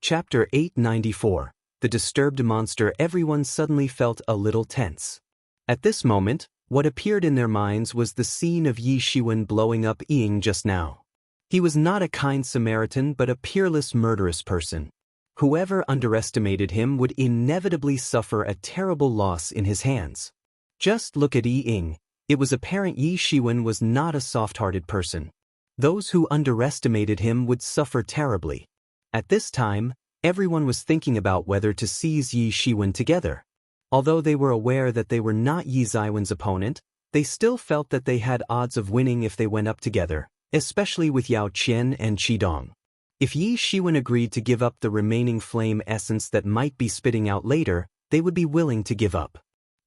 Chapter 894. The Disturbed Monster. Everyone suddenly felt a little tense. At this moment, what appeared in their minds was the scene of Yi Shiwen blowing up Ying just now. He was not a kind Samaritan but a peerless murderous person. Whoever underestimated him would inevitably suffer a terrible loss in his hands. Just look at Yi Ying. It was apparent Yi Shiwen was not a soft-hearted person. Those who underestimated him would suffer terribly. At this time, everyone was thinking about whether to seize Yi Shiwen together. Although they were aware that they were not Yi Ziwen's opponent, they still felt that they had odds of winning if they went up together, especially with Yao Qian and Qidong. If Yi Shiwen agreed to give up the remaining flame essence that might be spitting out later, they would be willing to give up.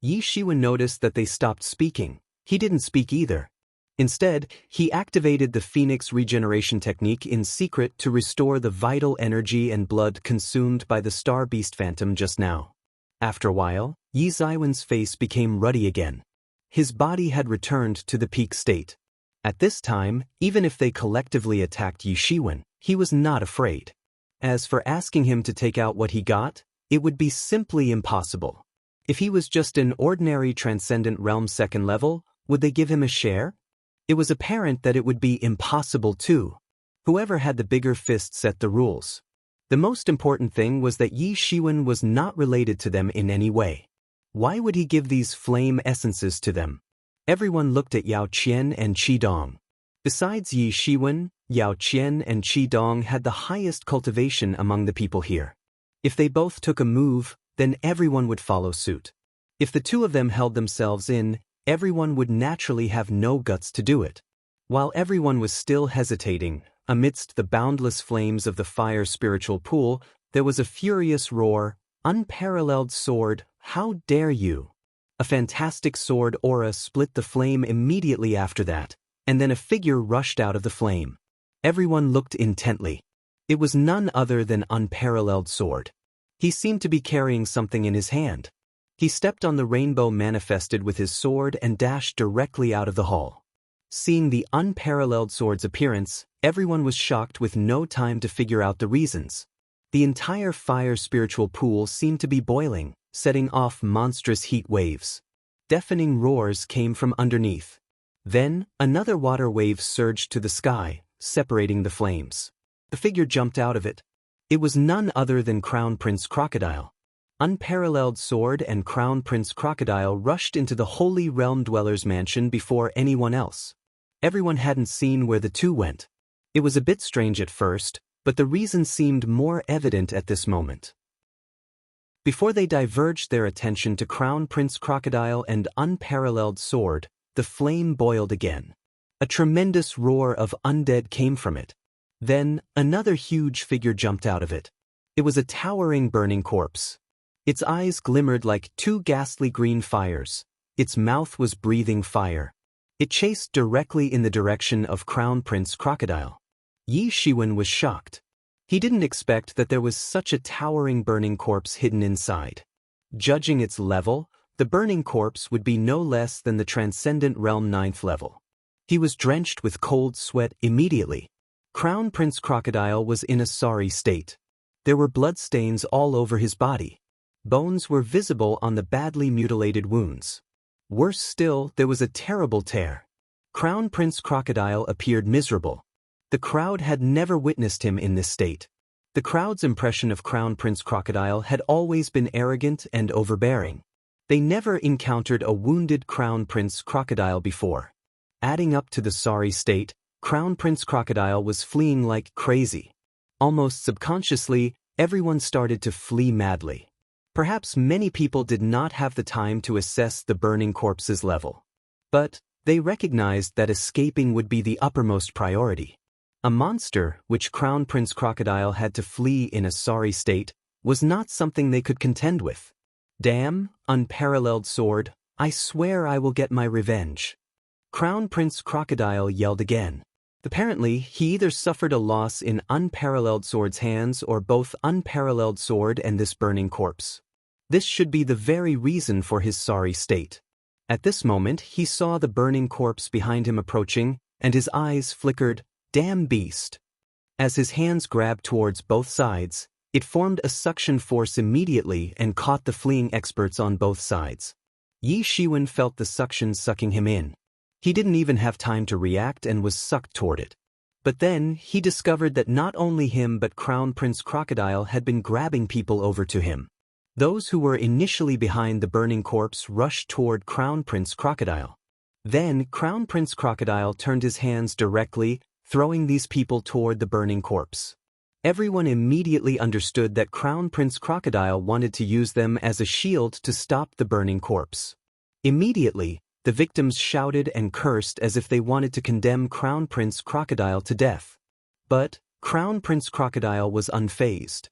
Yi Shiwen noticed that they stopped speaking. He didn't speak either. Instead, he activated the Phoenix regeneration technique in secret to restore the vital energy and blood consumed by the Star Beast Phantom just now. After a while, Yi Ziwen's face became ruddy again. His body had returned to the peak state. At this time, even if they collectively attacked Yi Shiwen, he was not afraid. As for asking him to take out what he got, it would be simply impossible. If he was just an ordinary Transcendent Realm second level, would they give him a share? It was apparent that it would be impossible too. Whoever had the bigger fist set the rules. The most important thing was that Yi Shiwen was not related to them in any way. Why would he give these flame essences to them? Everyone looked at Yao Qian and Qidong. Besides Yi Shiwen, Yao Qian and Qidong had the highest cultivation among the people here. If they both took a move, then everyone would follow suit. If the two of them held themselves in, everyone would naturally have no guts to do it. While everyone was still hesitating, amidst the boundless flames of the fire spiritual pool, there was a furious roar, "Unparalleled sword, how dare you!" A fantastic sword aura split the flame immediately after that, and then a figure rushed out of the flame. Everyone looked intently. It was none other than Unparalleled Sword. He seemed to be carrying something in his hand. He stepped on the rainbow manifested with his sword and dashed directly out of the hall. Seeing the Unparalleled Sword's appearance, everyone was shocked with no time to figure out the reasons. The entire fire spiritual pool seemed to be boiling, setting off monstrous heat waves. Deafening roars came from underneath. Then, another water wave surged to the sky, separating the flames. The figure jumped out of it. It was none other than Crown Prince Crocodile. Unparalleled Sword and Crown Prince Crocodile rushed into the Holy Realm Dweller's mansion before anyone else. Everyone hadn't seen where the two went. It was a bit strange at first, but the reason seemed more evident at this moment. Before they diverged their attention to Crown Prince Crocodile and Unparalleled Sword, the flame boiled again. A tremendous roar of undead came from it. Then, another huge figure jumped out of it. It was a towering burning corpse. Its eyes glimmered like two ghastly green fires. Its mouth was breathing fire. It chased directly in the direction of Crown Prince Crocodile. Yi Shiwen was shocked. He didn't expect that there was such a towering burning corpse hidden inside. Judging its level, the burning corpse would be no less than the Transcendent Realm 9th level. He was drenched with cold sweat immediately. Crown Prince Crocodile was in a sorry state. There were bloodstains all over his body. Bones were visible on the badly mutilated wounds. Worse still, there was a terrible tear. Crown Prince Crocodile appeared miserable. The crowd had never witnessed him in this state. The crowd's impression of Crown Prince Crocodile had always been arrogant and overbearing. They never encountered a wounded Crown Prince Crocodile before. Adding up to the sorry state, Crown Prince Crocodile was fleeing like crazy. Almost subconsciously, everyone started to flee madly. Perhaps many people did not have the time to assess the burning corpse's level. But they recognized that escaping would be the uppermost priority. A monster, which Crown Prince Crocodile had to flee in a sorry state, was not something they could contend with. "Damn, Unparalleled Sword, I swear I will get my revenge." Crown Prince Crocodile yelled again. Apparently, he either suffered a loss in Unparalleled Sword's hands or both Unparalleled Sword and this burning corpse. This should be the very reason for his sorry state. At this moment, he saw the burning corpse behind him approaching, and his eyes flickered, "Damn beast." As his hands grabbed towards both sides, It formed a suction force immediately and caught the fleeing experts on both sides. Yi Shiwen felt the suction sucking him in. He didn't even have time to react and was sucked toward it. But then, he discovered that not only him but Crown Prince Crocodile had been grabbing people over to him. Those who were initially behind the burning corpse rushed toward Crown Prince Crocodile. Then, Crown Prince Crocodile turned his hands directly, throwing these people toward the burning corpse. Everyone immediately understood that Crown Prince Crocodile wanted to use them as a shield to stop the burning corpse. Immediately, the victims shouted and cursed as if they wanted to condemn Crown Prince Crocodile to death. But Crown Prince Crocodile was unfazed.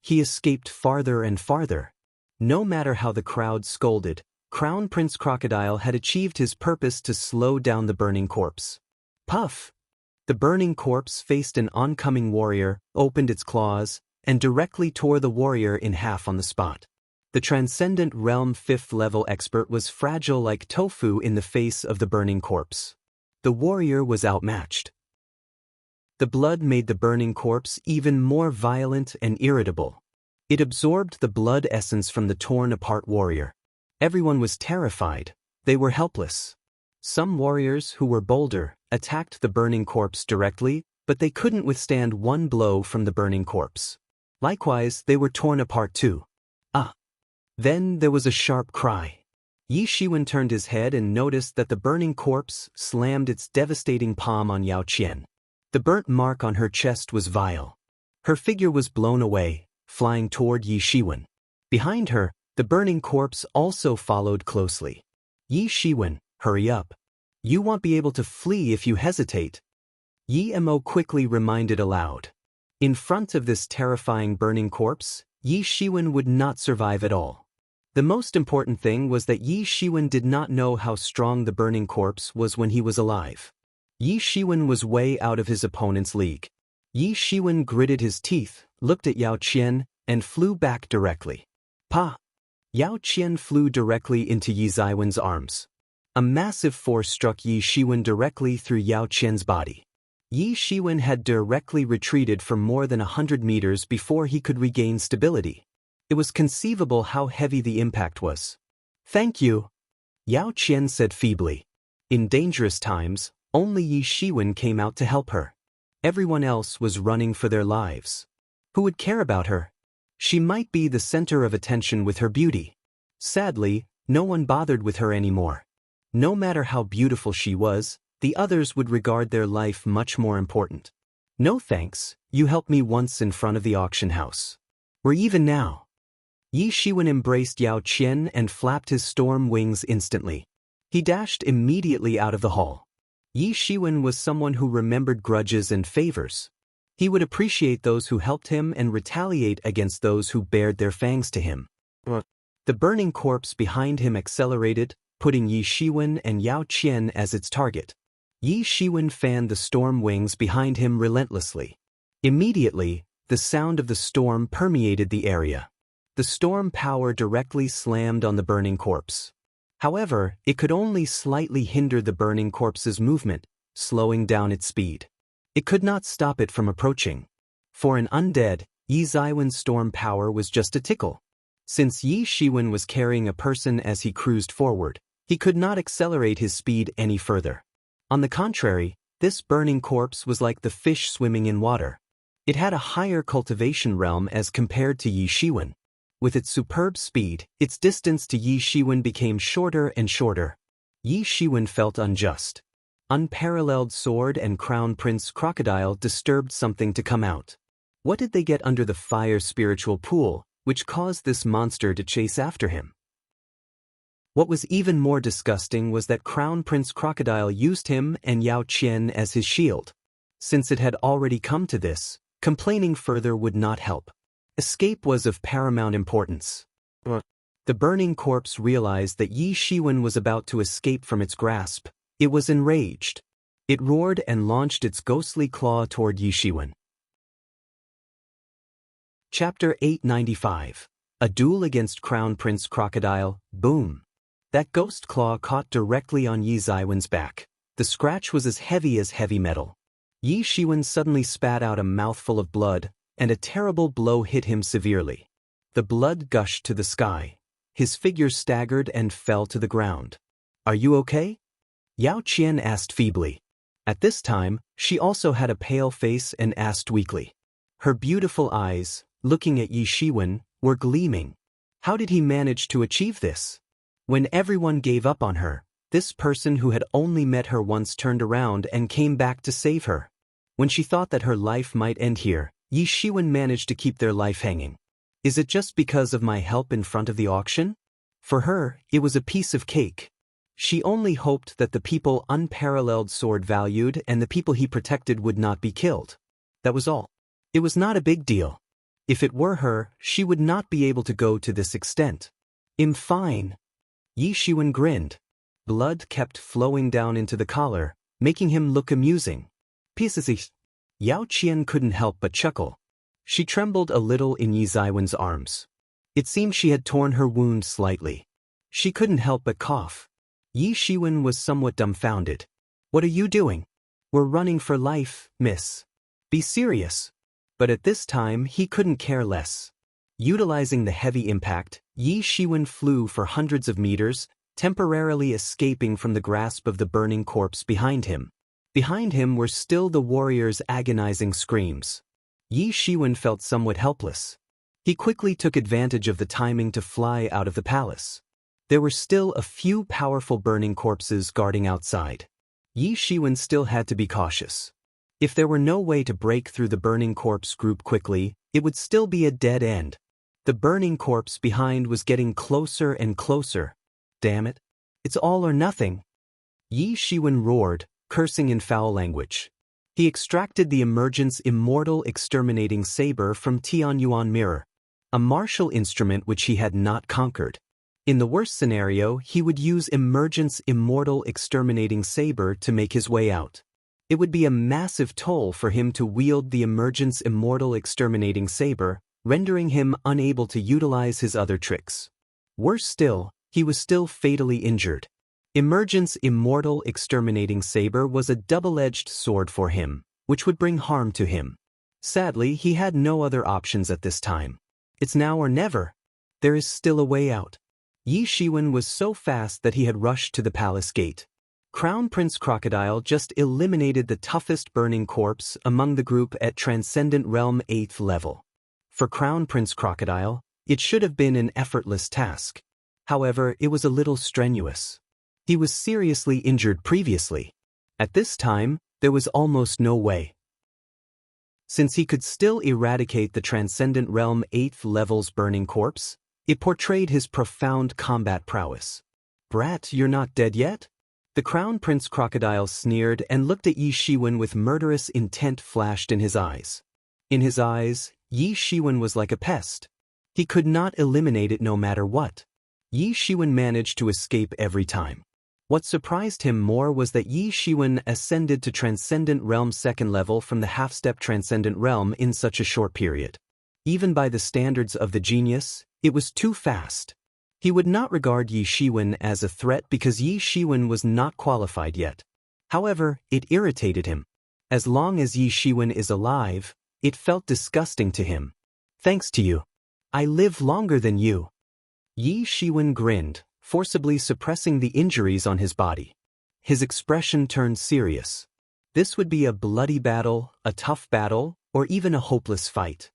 He escaped farther and farther. No matter how the crowd scolded, Crown Prince Crocodile had achieved his purpose to slow down the burning corpse. Puff! The burning corpse faced an oncoming warrior, opened its claws, and directly tore the warrior in half on the spot. The Transcendent Realm 5th level expert was fragile like tofu in the face of the burning corpse. The warrior was outmatched. The blood made the burning corpse even more violent and irritable. It absorbed the blood essence from the torn-apart warrior. Everyone was terrified. They were helpless. Some warriors who were bolder attacked the burning corpse directly, but they couldn't withstand one blow from the burning corpse. Likewise, they were torn apart too. Then there was a sharp cry. Yi Shiwen turned his head and noticed that the burning corpse slammed its devastating palm on Yao Qian. The burnt mark on her chest was vile. Her figure was blown away, flying toward Yi Shiwen. Behind her, the burning corpse also followed closely. Yi Shiwen, hurry up. You won't be able to flee if you hesitate. Yi Mo quickly reminded aloud. In front of this terrifying burning corpse, Yi Shiwen would not survive at all. The most important thing was that Yi Shiwen did not know how strong the burning corpse was when he was alive. Yi Shiwen was way out of his opponent's league. Yi Shiwen gritted his teeth, looked at Yao Qian, and flew back directly. Pa! Yao Qian flew directly into Yi Ziwen's arms. A massive force struck Yi Shiwen directly through Yao Qian's body. Yi Shiwen had directly retreated for more than 100 meters before he could regain stability. It was conceivable how heavy the impact was. Thank you, Yao Qian said feebly. In dangerous times, only Yi Shiwen came out to help her. Everyone else was running for their lives. Who would care about her? She might be the center of attention with her beauty. Sadly, no one bothered with her anymore. No matter how beautiful she was, the others would regard their life much more important. No thanks, you helped me once in front of the auction house. We're even now. Yi Shiwen embraced Yao Qian and flapped his storm wings instantly. He dashed immediately out of the hall. Yi Shiwen was someone who remembered grudges and favors. He would appreciate those who helped him and retaliate against those who bared their fangs to him. The burning corpse behind him accelerated, putting Yi Shiwen and Yao Qian as its target. Yi Shiwen fanned the storm wings behind him relentlessly. Immediately, the sound of the storm permeated the area. The storm power directly slammed on the burning corpse. However, it could only slightly hinder the burning corpse's movement, slowing down its speed. It could not stop it from approaching. For an undead, Yi Ziwen's storm power was just a tickle. Since Yi Shiwen was carrying a person as he cruised forward, he could not accelerate his speed any further. On the contrary, this burning corpse was like the fish swimming in water. It had a higher cultivation realm as compared to Yi Shiwen. With its superb speed, its distance to Yi Shiwen became shorter and shorter. Yi Shiwen felt unjust. Unparalleled sword and Crown Prince Crocodile disturbed something to come out. What did they get under the fire spiritual pool, which caused this monster to chase after him? What was even more disgusting was that Crown Prince Crocodile used him and Yao Qian as his shield. Since it had already come to this, complaining further would not help. Escape was of paramount importance. The burning corpse realized that Yi Shiwen was about to escape from its grasp. It was enraged. It roared and launched its ghostly claw toward Yi Shiwen. Chapter 895. A Duel Against Crown Prince Crocodile. Boom! That ghost claw caught directly on Yi Ziwen's back. The scratch was as heavy metal. Yi Shiwen suddenly spat out a mouthful of blood, and a terrible blow hit him severely. The blood gushed to the sky. His figure staggered and fell to the ground. "Are you okay?" Yao Qian asked feebly. At this time, she also had a pale face and asked weakly. Her beautiful eyes, looking at Yi Shiwen, were gleaming. How did he manage to achieve this? When everyone gave up on her, this person who had only met her once turned around and came back to save her. When she thought that her life might end here, Yi Shiwen managed to keep their life hanging. Is it just because of my help in front of the auction? For her, it was a piece of cake. She only hoped that the people unparalleled sword valued and the people he protected would not be killed. That was all. It was not a big deal. If it were her, she would not be able to go to this extent. "I'm fine." Yi Shiwen grinned. Blood kept flowing down into the collar, making him look amusing. Pieces. Yao Qian couldn't help but chuckle. She trembled a little in Yi Ziwen's arms. It seemed she had torn her wound slightly. She couldn't help but cough. Yi Shiwen was somewhat dumbfounded. "What are you doing?" "We're running for life, miss. Be serious." But at this time he couldn't care less. Utilizing the heavy impact, Yi Shiwen flew for hundreds of meters, temporarily escaping from the grasp of the burning corpse behind him. Behind him were still the warriors' agonizing screams. Yi Shiwen felt somewhat helpless. He quickly took advantage of the timing to fly out of the palace. There were still a few powerful burning corpses guarding outside. Yi Shiwen still had to be cautious. If there were no way to break through the burning corpse group quickly, it would still be a dead end. The burning corpse behind was getting closer and closer. Damn it. It's all or nothing. Yi Shiwen roared, cursing in foul language. He extracted the emergence immortal exterminating saber from Tianyuan Mirror, a martial instrument which he had not conquered. In the worst scenario, he would use emergence immortal exterminating saber to make his way out. It would be a massive toll for him to wield the emergence immortal exterminating saber, rendering him unable to utilize his other tricks. Worse still, he was still fatally injured. Emergence immortal exterminating saber was a double-edged sword for him, which would bring harm to him. Sadly, he had no other options at this time. It's now or never. There is still a way out. Yi Shiwen was so fast that he had rushed to the palace gate. Crown Prince Crocodile just eliminated the toughest burning corpse among the group at Transcendent Realm 8th level. For Crown Prince Crocodile, it should have been an effortless task. However, it was a little strenuous. He was seriously injured previously. At this time, there was almost no way. Since he could still eradicate the Transcendent Realm 8th level's burning corpse, it portrayed his profound combat prowess. "Brat, you're not dead yet?" The Crown Prince Crocodile sneered and looked at Yi Shiwen with murderous intent flashed in his eyes. In his eyes, Yi Shiwen was like a pest. He could not eliminate it no matter what. Yi Shiwen managed to escape every time. What surprised him more was that Yi Shiwen ascended to Transcendent Realm 2nd level from the half-step Transcendent Realm in such a short period. Even by the standards of the genius, it was too fast. He would not regard Yi Shiwen as a threat because Yi Shiwen was not qualified yet. However, it irritated him. As long as Yi Shiwen is alive, it felt disgusting to him. "Thanks to you. I live longer than you." Yi Shiwen grinned, forcibly suppressing the injuries on his body. His expression turned serious. This would be a bloody battle, a tough battle, or even a hopeless fight.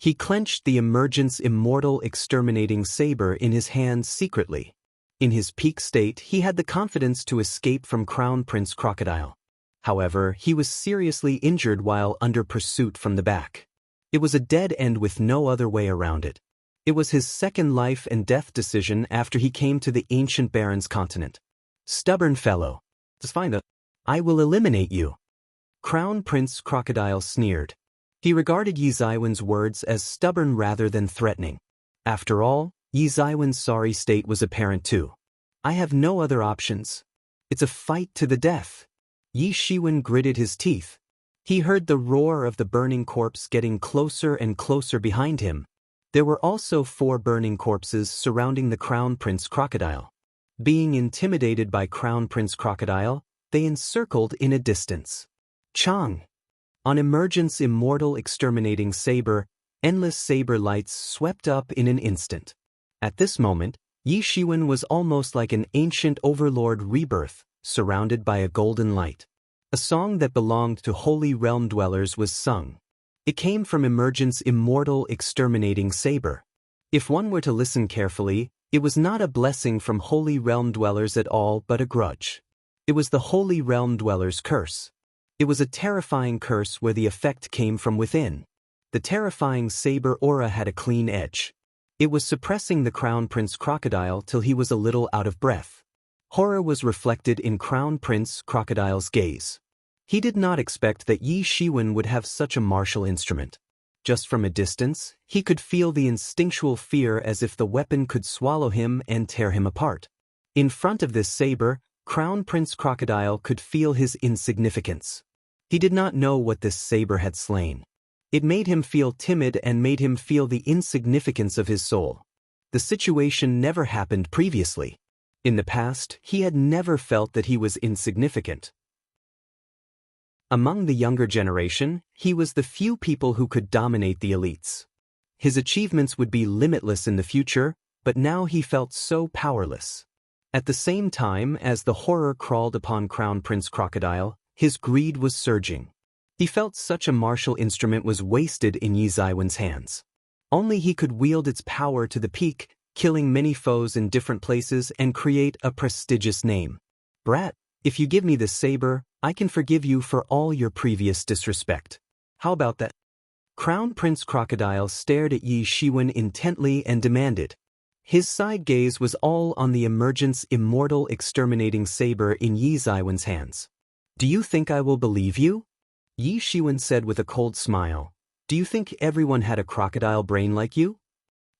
He clenched the emergence immortal exterminating saber in his hands secretly. In his peak state, he had the confidence to escape from Crown Prince Crocodile. However, he was seriously injured while under pursuit from the back. It was a dead end with no other way around it. It was his second life and death decision after he came to the ancient Baron's continent. "Stubborn fellow. Just find it. I will eliminate you." Crown Prince Crocodile sneered. He regarded Yi Ziwen's words as stubborn rather than threatening. After all, Yi Ziwen's sorry state was apparent too. "I have no other options. It's a fight to the death." Yi Shiwen gritted his teeth. He heard the roar of the burning corpse getting closer and closer behind him. There were also 4 burning corpses surrounding the Crown Prince Crocodile. Being intimidated by Crown Prince Crocodile, they encircled in a distance. "Chang!" On Emergence Immortal Exterminating Saber, endless saber lights swept up in an instant. At this moment, Yi Shiwen was almost like an ancient overlord rebirth, surrounded by a golden light. A song that belonged to holy realm dwellers was sung. It came from Emergence Immortal Exterminating Saber. If one were to listen carefully, it was not a blessing from holy realm dwellers at all but a grudge. It was the holy realm dwellers' curse. It was a terrifying curse where the effect came from within. The terrifying saber aura had a clean edge. It was suppressing the Crown Prince Crocodile till he was a little out of breath. Horror was reflected in Crown Prince Crocodile's gaze. He did not expect that Yi Shiwen would have such a martial instrument. Just from a distance, he could feel the instinctual fear as if the weapon could swallow him and tear him apart. In front of this saber, Crown Prince Crocodile could feel his insignificance. He did not know what this saber had slain. It made him feel timid and made him feel the insignificance of his soul. The situation never happened previously. In the past, he had never felt that he was insignificant. Among the younger generation, he was the few people who could dominate the elites. His achievements would be limitless in the future, but now he felt so powerless. At the same time as the horror crawled upon Crown Prince Crocodile, his greed was surging. He felt such a martial instrument was wasted in Yi Zaiwen's hands. Only he could wield its power to the peak, killing many foes in different places and create a prestigious name. Brat, if you give me this saber, I can forgive you for all your previous disrespect. How about that? Crown Prince Crocodile stared at Yi Shiwen intently and demanded. His side gaze was all on the Emergence Immortal Exterminating Saber in Yi Zaiwen's hands. Do you think I will believe you? Yi Shiwen said with a cold smile. Do you think everyone had a crocodile brain like you?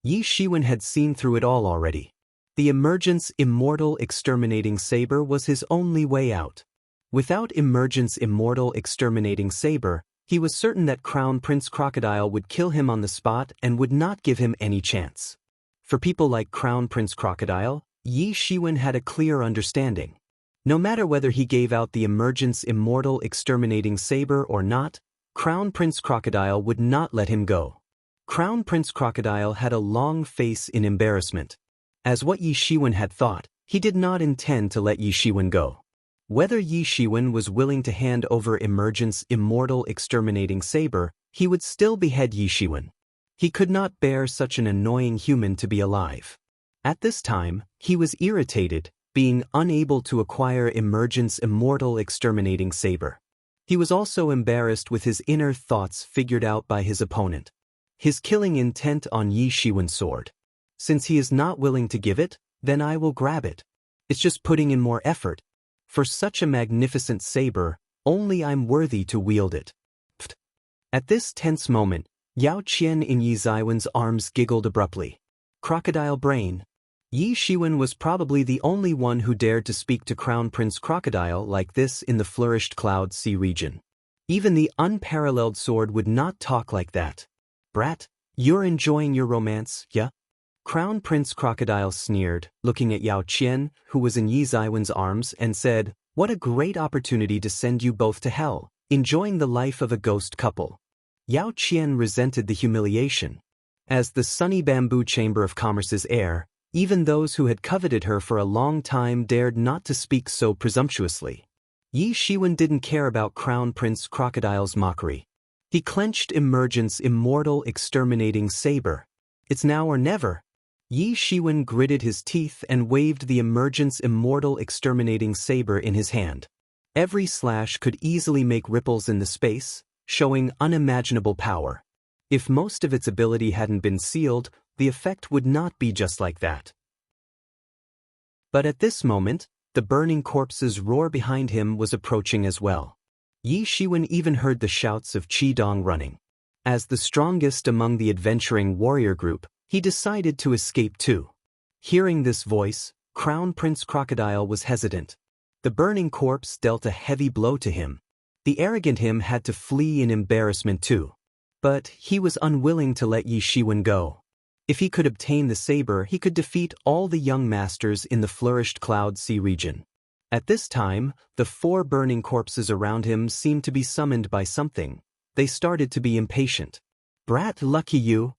Yi Shiwen had seen through it all already. The Emergence Immortal Exterminating Saber was his only way out. Without Emergence Immortal Exterminating Saber, he was certain that Crown Prince Crocodile would kill him on the spot and would not give him any chance. For people like Crown Prince Crocodile, Yi Shiwen had a clear understanding. No matter whether he gave out the Emergence Immortal Exterminating Saber or not, Crown Prince Crocodile would not let him go. Crown Prince Crocodile had a long face in embarrassment. As what Yi Shiwen had thought, he did not intend to let Yi Shiwen go. Whether Yi Shiwen was willing to hand over Emergence Immortal Exterminating Saber, he would still behead Yi Shiwen. He could not bear such an annoying human to be alive. At this time, he was irritated, being unable to acquire Emergence Immortal Exterminating Saber. He was also embarrassed with his inner thoughts figured out by his opponent. His killing intent on Yi Shiwen's sword. Since he is not willing to give it, then I will grab it. It's just putting in more effort. For such a magnificent saber, only I'm worthy to wield it. Pfft. At this tense moment, Yao Qian in Yi Zaiwen's arms giggled abruptly. Crocodile brain. Yi Shiwen was probably the only one who dared to speak to Crown Prince Crocodile like this in the flourished Cloud Sea region. Even the unparalleled sword would not talk like that. Brat, you're enjoying your romance, yeah? Crown Prince Crocodile sneered, looking at Yao Qian, who was in Yi Zaiwen's arms, and said, what a great opportunity to send you both to hell, enjoying the life of a ghost couple. Yao Qian resented the humiliation. As the sunny bamboo chamber of commerce's heir, even those who had coveted her for a long time dared not to speak so presumptuously. Yi Shiwen didn't care about Crown Prince Crocodile's mockery. He clenched Emergence Immortal Exterminating Saber. It's now or never. Yi Shiwen gritted his teeth and waved the Emergence Immortal Exterminating Saber in his hand. Every slash could easily make ripples in the space, showing unimaginable power. If most of its ability hadn't been sealed, the effect would not be just like that. But at this moment, the burning corpse's roar behind him was approaching as well. Yi Shiwen even heard the shouts of Qi Dong running. As the strongest among the adventuring warrior group, he decided to escape too. Hearing this voice, Crown Prince Crocodile was hesitant. The burning corpse dealt a heavy blow to him. The arrogant him had to flee in embarrassment too. But he was unwilling to let Yi Shiwen go. If he could obtain the saber, he could defeat all the young masters in the flourished Cloud Sea region. At this time, the 4 burning corpses around him seemed to be summoned by something, they started to be impatient. Brat, lucky you.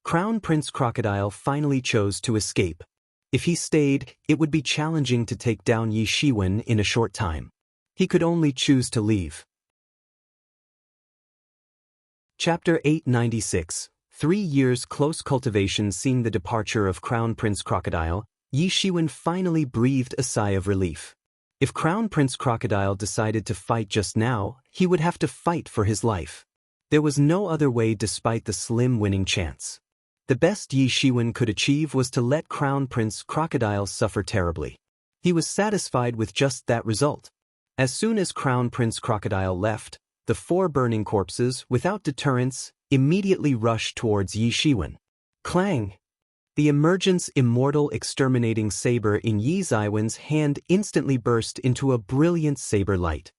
Crown Prince Crocodile finally chose to escape. If he stayed, it would be challenging to take down Yi Shiwen in a short time. He could only choose to leave. Chapter 896. 3 years close cultivation. Seeing the departure of Crown Prince Crocodile, Yi Shiwen finally breathed a sigh of relief. If Crown Prince Crocodile decided to fight just now, he would have to fight for his life. There was no other way despite the slim winning chance. The best Yi Shiwen could achieve was to let Crown Prince Crocodile suffer terribly. He was satisfied with just that result. As soon as Crown Prince Crocodile left, the 4 burning corpses, without deterrence, immediately rushed towards Yi Shiwen. Clang! The emergence immortal exterminating saber in Yi Shiwen's hand instantly burst into a brilliant saber light.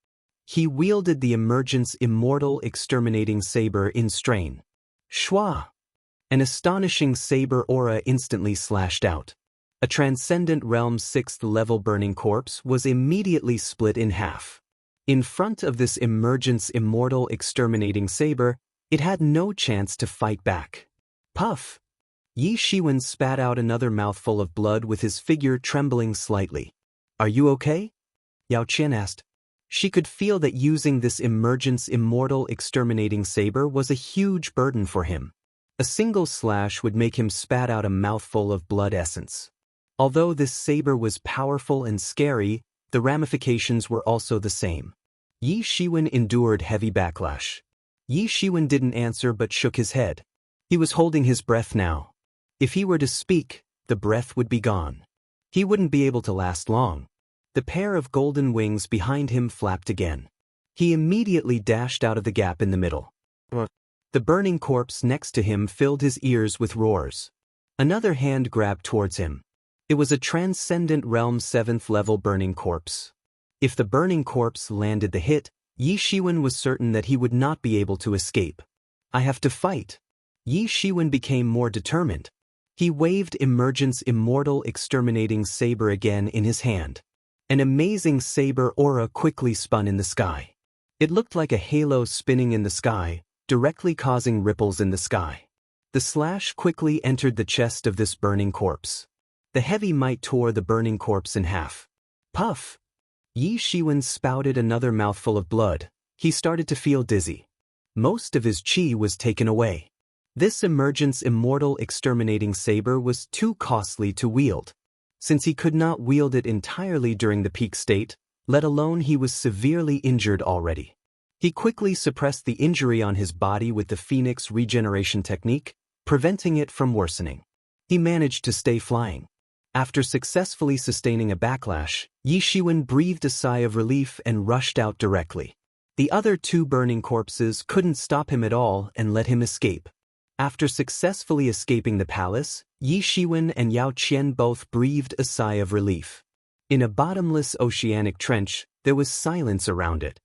He wielded the emergence immortal exterminating saber in strain. Shwa! An astonishing saber aura instantly slashed out. A Transcendent Realm 6th level burning corpse was immediately split in half. In front of this emergence immortal exterminating saber, it had no chance to fight back. Puff! Yi Shiwen spat out another mouthful of blood with his figure trembling slightly. Are you okay? Yao Qian asked. She could feel that using this emergence immortal exterminating saber was a huge burden for him. A single slash would make him spat out a mouthful of blood essence. Although this saber was powerful and scary, the ramifications were also the same. Yi Shiwen endured heavy backlash. Yi Shiwen didn't answer but shook his head. He was holding his breath now. If he were to speak, the breath would be gone. He wouldn't be able to last long. The pair of golden wings behind him flapped again. He immediately dashed out of the gap in the middle. The burning corpse next to him filled his ears with roars. Another hand grabbed towards him. It was a Transcendent Realm 7th level burning corpse. If the burning corpse landed the hit, Yi Shiwen was certain that he would not be able to escape. I have to fight. Yi Shiwen became more determined. He waved emergence immortal exterminating saber again in his hand. An amazing saber aura quickly spun in the sky. It looked like a halo spinning in the sky, directly causing ripples in the sky. The slash quickly entered the chest of this burning corpse. The heavy might tore the burning corpse in half. Puff! Yi Shiwen spouted another mouthful of blood. He started to feel dizzy. Most of his chi was taken away. This emergence immortal exterminating saber was too costly to wield. Since he could not wield it entirely during the peak state, let alone he was severely injured already. He quickly suppressed the injury on his body with the Phoenix regeneration technique, preventing it from worsening. He managed to stay flying. After successfully sustaining a backlash, Yi Shiwen breathed a sigh of relief and rushed out directly. The other 2 burning corpses couldn't stop him at all and let him escape. After successfully escaping the palace, Yi Shiwen and Yao Qian both breathed a sigh of relief. In a bottomless oceanic trench, there was silence around it.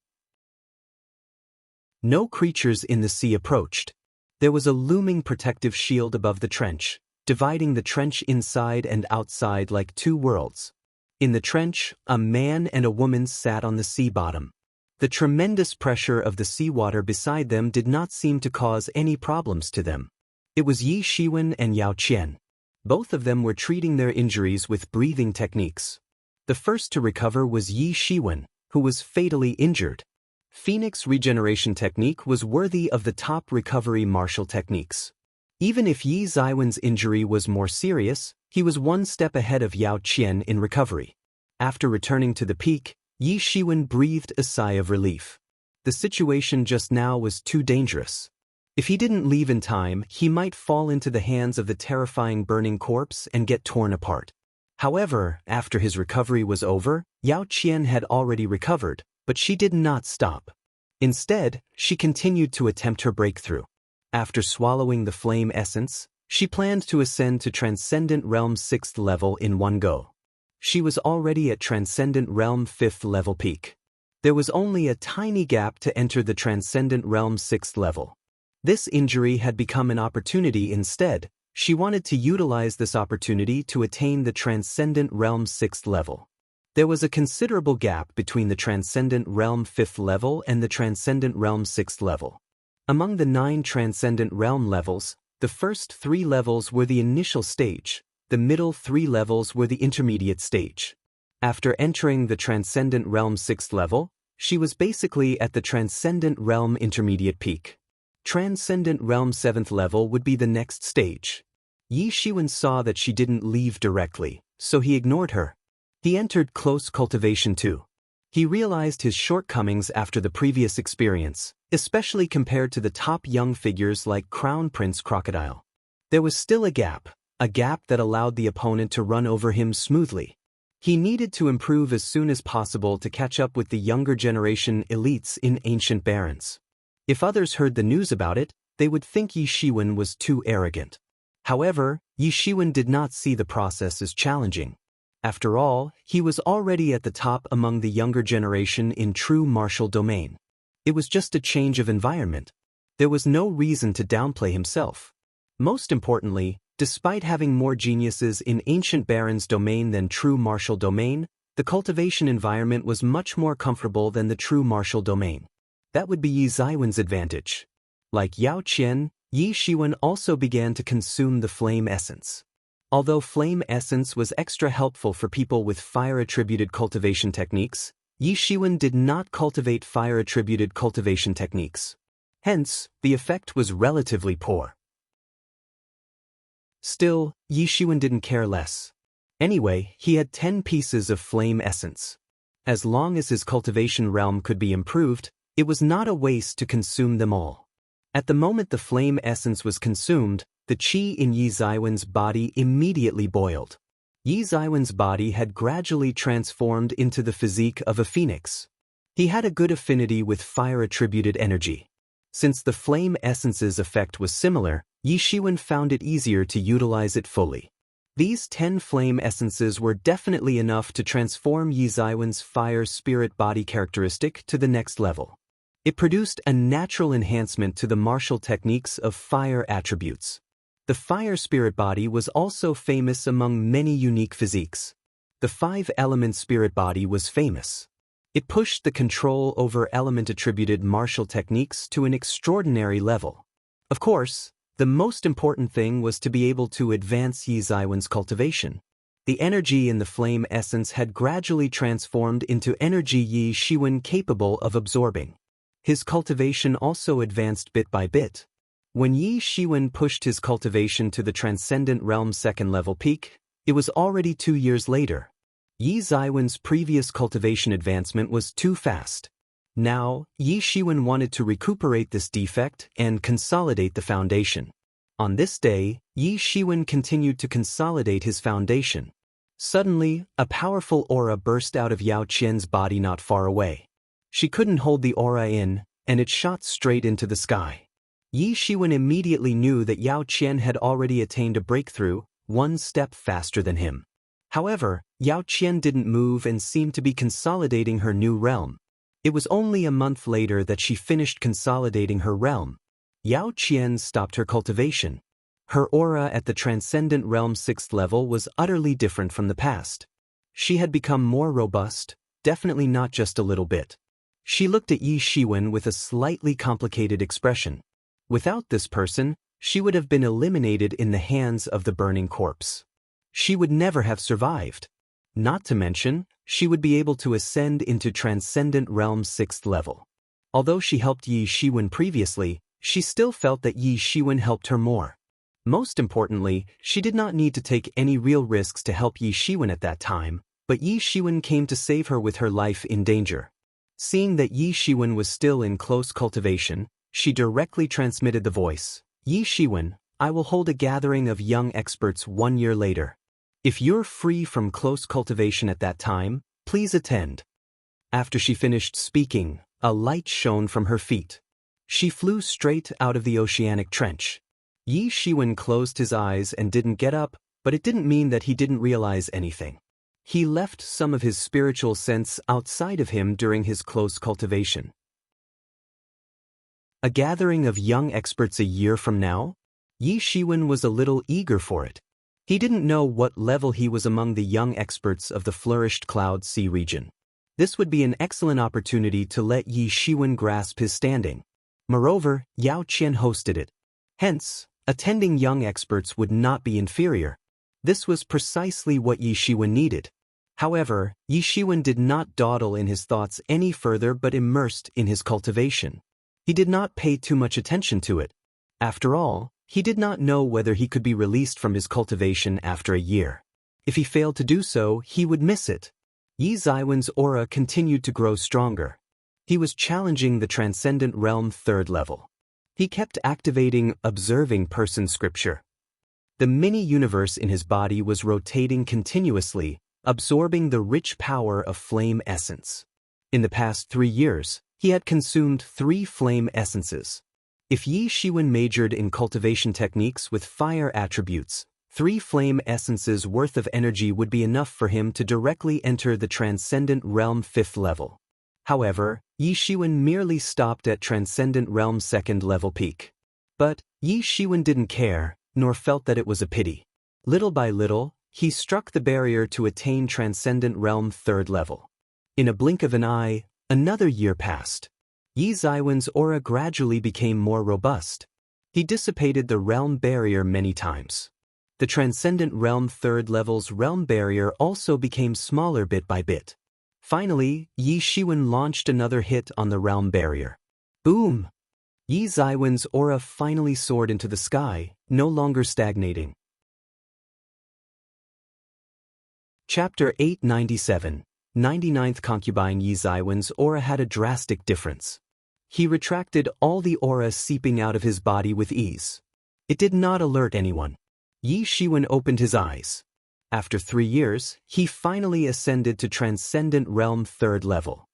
No creatures in the sea approached. There was a looming protective shield above the trench, dividing the trench inside and outside like 2 worlds. In the trench, a man and a woman sat on the sea bottom. The tremendous pressure of the seawater beside them did not seem to cause any problems to them. It was Yi Shiwen and Yao Qian. Both of them were treating their injuries with breathing techniques. The first to recover was Yi Shiwen, who was fatally injured. Phoenix regeneration technique was worthy of the top recovery martial techniques. Even if Yi Shiwen's injury was more serious, he was 1 step ahead of Yao Qian in recovery. After returning to the peak, Yi Shiwen breathed a sigh of relief. The situation just now was too dangerous. If he didn't leave in time, he might fall into the hands of the terrifying burning corpse and get torn apart. However, after his recovery was over, Yao Qian had already recovered, but she did not stop. Instead, she continued to attempt her breakthrough. After swallowing the flame essence, she planned to ascend to Transcendent Realm 6th level in one go. She was already at Transcendent Realm 5th level peak. There was only a tiny gap to enter the Transcendent Realm 6th level. This injury had become an opportunity instead. She wanted to utilize this opportunity to attain the Transcendent Realm 6th level. There was a considerable gap between the Transcendent Realm 5th level and the Transcendent Realm 6th level. Among the 9 transcendent realm levels, the first 3 levels were the initial stage, the middle 3 levels were the intermediate stage. After entering the transcendent realm 6th level, she was basically at the transcendent realm intermediate peak. Transcendent realm 7th level would be the next stage. Yi Shiwen saw that she didn't leave directly, so he ignored her. He entered close cultivation too. He realized his shortcomings after the previous experience, especially compared to the top young figures like Crown Prince Crocodile. There was still a gap that allowed the opponent to run over him smoothly. He needed to improve as soon as possible to catch up with the younger generation elites in Ancient Barrens. If others heard the news about it, they would think Yi Shiwen was too arrogant. However, Yi Shiwen did not see the process as challenging. After all, he was already at the top among the younger generation in true martial domain. It was just a change of environment. There was no reason to downplay himself. Most importantly, despite having more geniuses in Ancient Barrens domain than true martial domain, the cultivation environment was much more comfortable than the true martial domain. That would be Yi Ziwen's advantage. Like Yao Qian, Yi Shiwen also began to consume the flame essence. Although flame essence was extra helpful for people with fire-attributed cultivation techniques, Yi Shiwen did not cultivate fire-attributed cultivation techniques. Hence, the effect was relatively poor. Still, Yi Shiwen didn't care less. Anyway, he had 10 pieces of flame essence. As long as his cultivation realm could be improved, it was not a waste to consume them all. At the moment the flame essence was consumed, the qi in Yi Ziwen's body immediately boiled. Yi Ziwen's body had gradually transformed into the physique of a phoenix. He had a good affinity with fire-attributed energy. Since the flame essence's effect was similar, Yi Shiwen found it easier to utilize it fully. These 10 flame essences were definitely enough to transform Yi Ziwen's fire spirit body characteristic to the next level. It produced a natural enhancement to the martial techniques of fire attributes. The fire spirit body was also famous among many unique physiques. The 5-element spirit body was famous. It pushed the control over element-attributed martial techniques to an extraordinary level. Of course, the most important thing was to be able to advance Yi Ziwen's cultivation. The energy in the flame essence had gradually transformed into energy Yi Shiwen capable of absorbing. His cultivation also advanced bit by bit. When Yi Shiwen pushed his cultivation to the Transcendent Realm 2nd level peak, it was already 2 years later. Yi Ziwen's previous cultivation advancement was too fast. Now, Yi Shiwen wanted to recuperate this defect and consolidate the foundation. On this day, Yi Shiwen continued to consolidate his foundation. Suddenly, a powerful aura burst out of Yao Qian's body not far away. She couldn't hold the aura in, and it shot straight into the sky. Yi Shiwen immediately knew that Yao Qian had already attained a breakthrough, 1 step faster than him. However, Yao Qian didn't move and seemed to be consolidating her new realm. It was only a month later that she finished consolidating her realm. Yao Qian stopped her cultivation. Her aura at the Transcendent Realm 6th level was utterly different from the past. She had become more robust, definitely not just a little bit. She looked at Yi Shiwen with a slightly complicated expression. Without this person, she would have been eliminated in the hands of the burning corpse. She would never have survived. Not to mention, she would be able to ascend into Transcendent Realm 6th level. Although she helped Yi Shiwen previously, she still felt that Yi Shiwen helped her more. Most importantly, she did not need to take any real risks to help Yi Shiwen at that time, but Yi Shiwen came to save her with her life in danger. Seeing that Yi Shiwen was still in close cultivation, she directly transmitted the voice. Yi Shiwen, I will hold a gathering of young experts 1 year later. If you're free from close cultivation at that time, please attend. After she finished speaking, a light shone from her feet. She flew straight out of the oceanic trench. Yi Shiwen closed his eyes and didn't get up, but it didn't mean that he didn't realize anything. He left some of his spiritual sense outside of him during his close cultivation. A gathering of young experts a year from now? Yi Shiwen was a little eager for it. He didn't know what level he was among the young experts of the flourished Cloud Sea region. This would be an excellent opportunity to let Yi Shiwen grasp his standing. Moreover, Yao Qian hosted it. Hence, attending young experts would not be inferior. This was precisely what Yi Shiwen needed. However, Yi Shiwen did not dawdle in his thoughts any further but immersed in his cultivation. He did not pay too much attention to it. After all, he did not know whether he could be released from his cultivation after a year. If he failed to do so, he would miss it. Yi Ziwen's aura continued to grow stronger. He was challenging the Transcendent Realm 3rd level. He kept activating Observing Person Scripture. The mini-universe in his body was rotating continuously, absorbing the rich power of flame essence. In the past 3 years, he had consumed 3 flame essences. If Yi Shiwen majored in cultivation techniques with fire attributes, 3 flame essences worth of energy would be enough for him to directly enter the Transcendent Realm 5th level. However, Yi Shiwen merely stopped at Transcendent Realm 2nd level peak. But Yi Shiwen didn't care, nor felt that it was a pity. Little by little, he struck the barrier to attain Transcendent Realm 3rd level. In a blink of an eye, another year passed. Yi Ziwen's aura gradually became more robust. He dissipated the realm barrier many times. The Transcendent Realm 3rd level's realm barrier also became smaller bit by bit. Finally, Yi Shiwen launched another hit on the realm barrier. Boom! Yi Ziwen's aura finally soared into the sky, no longer stagnating. Chapter 897, 99th Concubine. Yi Ziwen's aura had a drastic difference. He retracted all the aura seeping out of his body with ease. It did not alert anyone. Yi Shiwen opened his eyes. After 3 years, he finally ascended to Transcendent Realm 3rd level.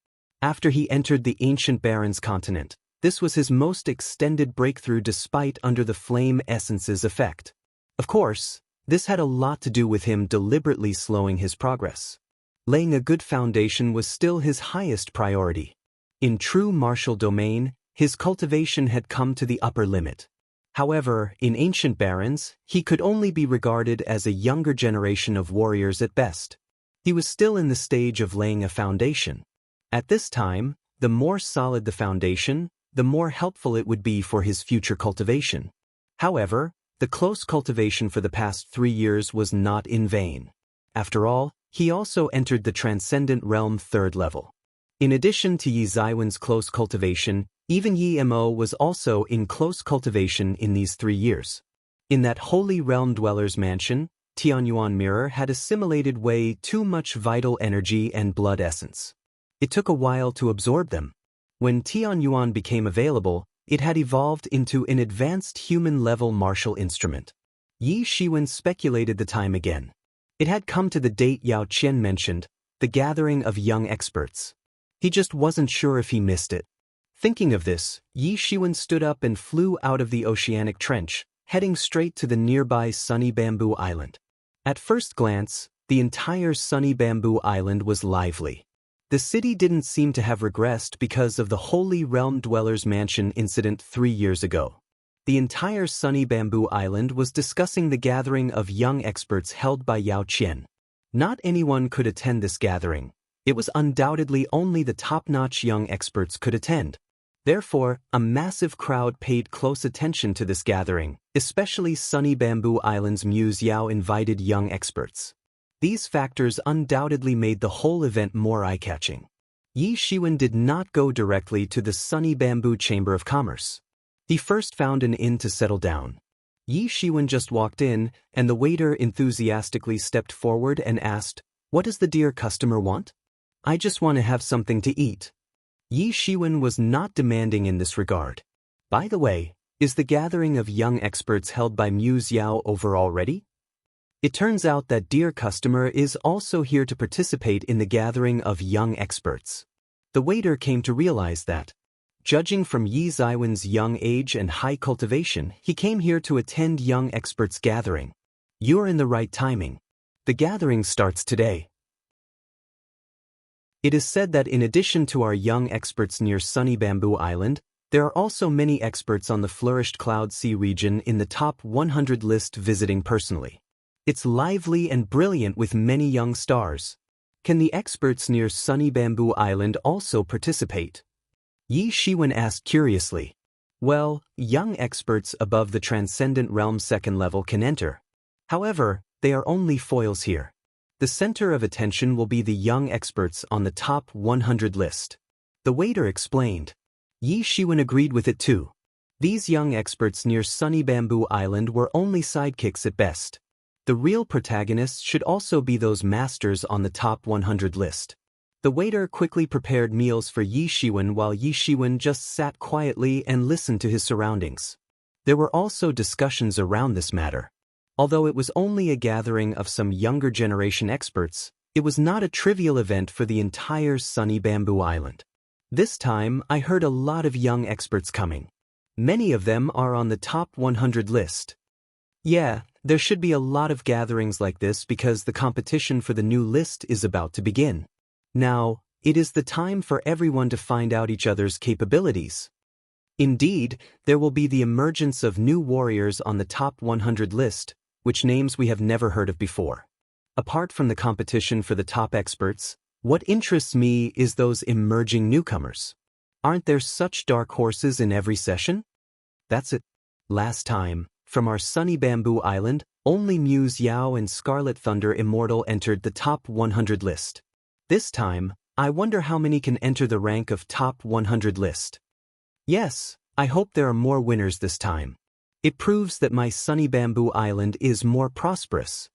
After he entered the Ancient Baron's continent, this was his most extended breakthrough despite under the flame essence's effect. Of course, this had a lot to do with him deliberately slowing his progress. Laying a good foundation was still his highest priority. In true martial domain, his cultivation had come to the upper limit. However, in Ancient Barons, he could only be regarded as a younger generation of warriors at best. He was still in the stage of laying a foundation. At this time, the more solid the foundation, the more helpful it would be for his future cultivation. However, the close cultivation for the past 3 years was not in vain. After all, he also entered the Transcendent Realm 3rd level. In addition to Yi Ziwen's close cultivation, even Yi Mo was also in close cultivation in these 3 years. In that Holy Realm Dweller's mansion, Tianyuan Mirror had assimilated way too much vital energy and blood essence. It took a while to absorb them. When Tianyuan became available, it had evolved into an advanced human-level martial instrument. Yi Shiwen speculated the time again. It had come to the date Yao Qian mentioned, the gathering of young experts. He just wasn't sure if he missed it. Thinking of this, Yi Shiwen stood up and flew out of the oceanic trench, heading straight to the nearby Sunny Bamboo Island. At first glance, the entire Sunny Bamboo Island was lively. The city didn't seem to have regressed because of the Holy Realm Dweller's mansion incident 3 years ago. The entire Sunny Bamboo Island was discussing the gathering of young experts held by Yao Qian. Not anyone could attend this gathering. It was undoubtedly only the top-notch young experts could attend. Therefore, a massive crowd paid close attention to this gathering, especially Sunny Bamboo Island's Muse Yao invited young experts. These factors undoubtedly made the whole event more eye-catching. Yi Shiwen did not go directly to the Sunny Bamboo Chamber of Commerce. He first found an inn to settle down. Yi Shiwen just walked in, and the waiter enthusiastically stepped forward and asked, "What does the dear customer want?" "I just want to have something to eat." Yi Shiwen was not demanding in this regard. By the way, is the gathering of young experts held by Muse Yao over already? It turns out that dear customer is also here to participate in the gathering of young experts. The waiter came to realize that, judging from Yi Ziwen's young age and high cultivation, he came here to attend young experts' gathering. You're in the right timing. The gathering starts today. It is said that in addition to our young experts near Sunny Bamboo Island, there are also many experts on the Flourished Cloud Sea region in the top 100 list visiting personally. It's lively and brilliant with many young stars. Can the experts near Sunny Bamboo Island also participate? Yi Shiwen asked curiously. Well, young experts above the Transcendent Realm second level can enter. However, they are only foils here. The center of attention will be the young experts on the top 100 list. The waiter explained. Yi Shiwen agreed with it too. These young experts near Sunny Bamboo Island were only sidekicks at best. The real protagonists should also be those masters on the top 100 list. The waiter quickly prepared meals for Yi Shiwen while Yi Shiwen just sat quietly and listened to his surroundings. There were also discussions around this matter. Although it was only a gathering of some younger generation experts, it was not a trivial event for the entire Sunny Bamboo Island. This time, I heard a lot of young experts coming. Many of them are on the top 100 list. Yeah, there should be a lot of gatherings like this because the competition for the new list is about to begin. Now, it is the time for everyone to find out each other's capabilities. Indeed, there will be the emergence of new warriors on the top 100 list, which names we have never heard of before. Apart from the competition for the top experts, what interests me is those emerging newcomers. Aren't there such dark horses in every session? That's it. Last time, from our Sunny Bamboo Island, only Muse Yao and Scarlet Thunder Immortal entered the top 100 list. This time, I wonder how many can enter the rank of top 100 list. Yes, I hope there are more winners this time. It proves that my Sunny Bamboo Island is more prosperous.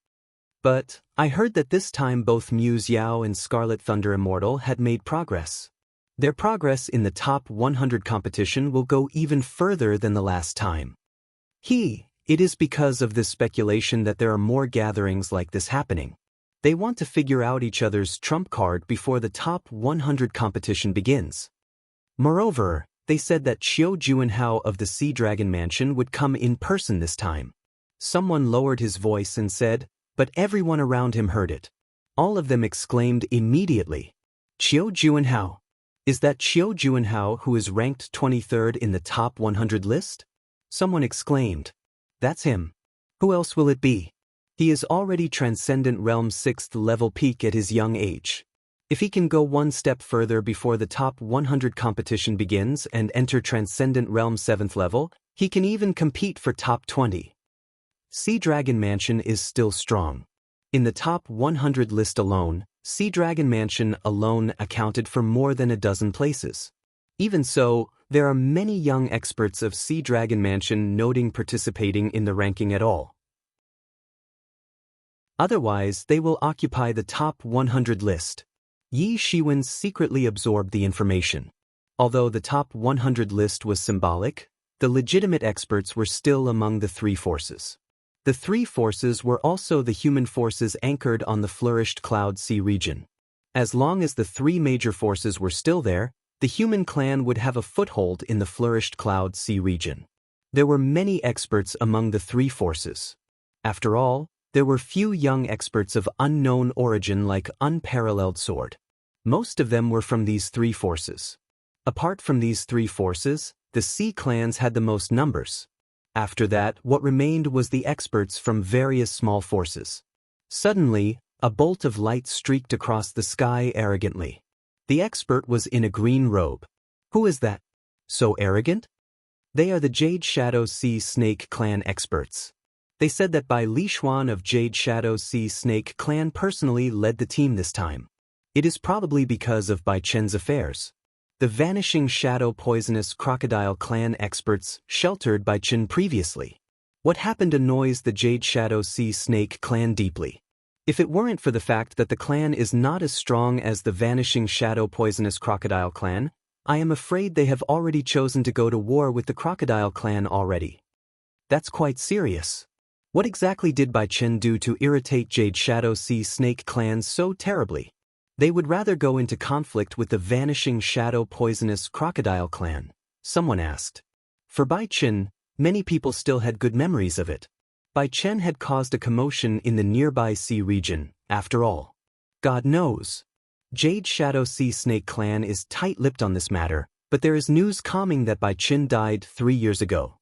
But I heard that this time both Muse Yao and Scarlet Thunder Immortal had made progress. Their progress in the top 100 competition will go even further than the last time. It is because of this speculation that there are more gatherings like this happening. They want to figure out each other's trump card before the top 100 competition begins. Moreover, they said that Qiu Juanhao of the Sea Dragon Mansion would come in person this time. Someone lowered his voice and said, but everyone around him heard it. All of them exclaimed immediately. Qiu Juanhao? Is that Qiu Juanhao who is ranked 23rd in the top 100 list? Someone exclaimed. That's him. Who else will it be? He is already Transcendent Realm 6th level peak at his young age. If he can go one step further before the top 100 competition begins and enter Transcendent Realm 7th level, he can even compete for top 20. Sea Dragon Mansion is still strong. In the top 100 list alone, Sea Dragon Mansion alone accounted for more than a dozen places. Even so, there are many young experts of Sea Dragon Mansion noting participating in the ranking at all. Otherwise, they will occupy the top 100 list. Yi Shiwen secretly absorbed the information. Although the top 100 list was symbolic, the legitimate experts were still among the three forces. The three forces were also the human forces anchored on the flourished Cloud Sea region. As long as the three major forces were still there, the human clan would have a foothold in the flourished Cloud Sea region. There were many experts among the three forces. After all, there were few young experts of unknown origin like Unparalleled Sword. Most of them were from these three forces. Apart from these three forces, the sea clans had the most numbers. After that, what remained was the experts from various small forces. Suddenly, a bolt of light streaked across the sky arrogantly. The expert was in a green robe. Who is that? So arrogant? They are the Jade Shadow Sea Snake Clan experts. They said that Bai Lishuan of Jade Shadow Sea Snake Clan personally led the team this time. It is probably because of Bai Chen's affairs. The Vanishing Shadow Poisonous Crocodile Clan experts sheltered Bai Chen previously. What happened annoys the Jade Shadow Sea Snake Clan deeply. If it weren't for the fact that the clan is not as strong as the Vanishing Shadow Poisonous Crocodile Clan, I am afraid they have already chosen to go to war with the Crocodile Clan already. That's quite serious. What exactly did Bai Chen do to irritate Jade Shadow Sea Snake Clan so terribly? They would rather go into conflict with the Vanishing Shadow Poisonous Crocodile Clan, someone asked. For Bai Chen, many people still had good memories of it. Bai Chen had caused a commotion in the nearby sea region, after all. God knows. Jade Shadow Sea Snake Clan is tight-lipped on this matter, but there is news coming that Bai Chen died 3 years ago.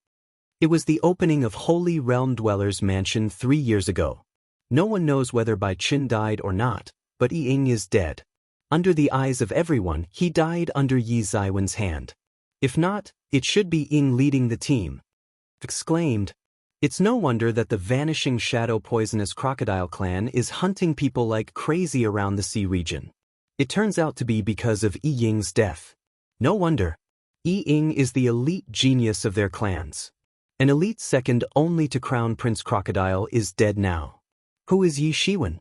It was the opening of Holy Realm Dweller's Mansion 3 years ago. No one knows whether Bai Chen died or not, but Yi Ying is dead. Under the eyes of everyone, he died under Yi Zaiwen's hand. If not, it should be Ying leading the team. Exclaimed. It's no wonder that the vanishing shadow poisonous crocodile clan is hunting people like crazy around the sea region. It turns out to be because of Yi Ying's death. No wonder. Yi Ying is the elite genius of their clans. An elite second only to Crown Prince Crocodile is dead now. Who is Yi Shiwen?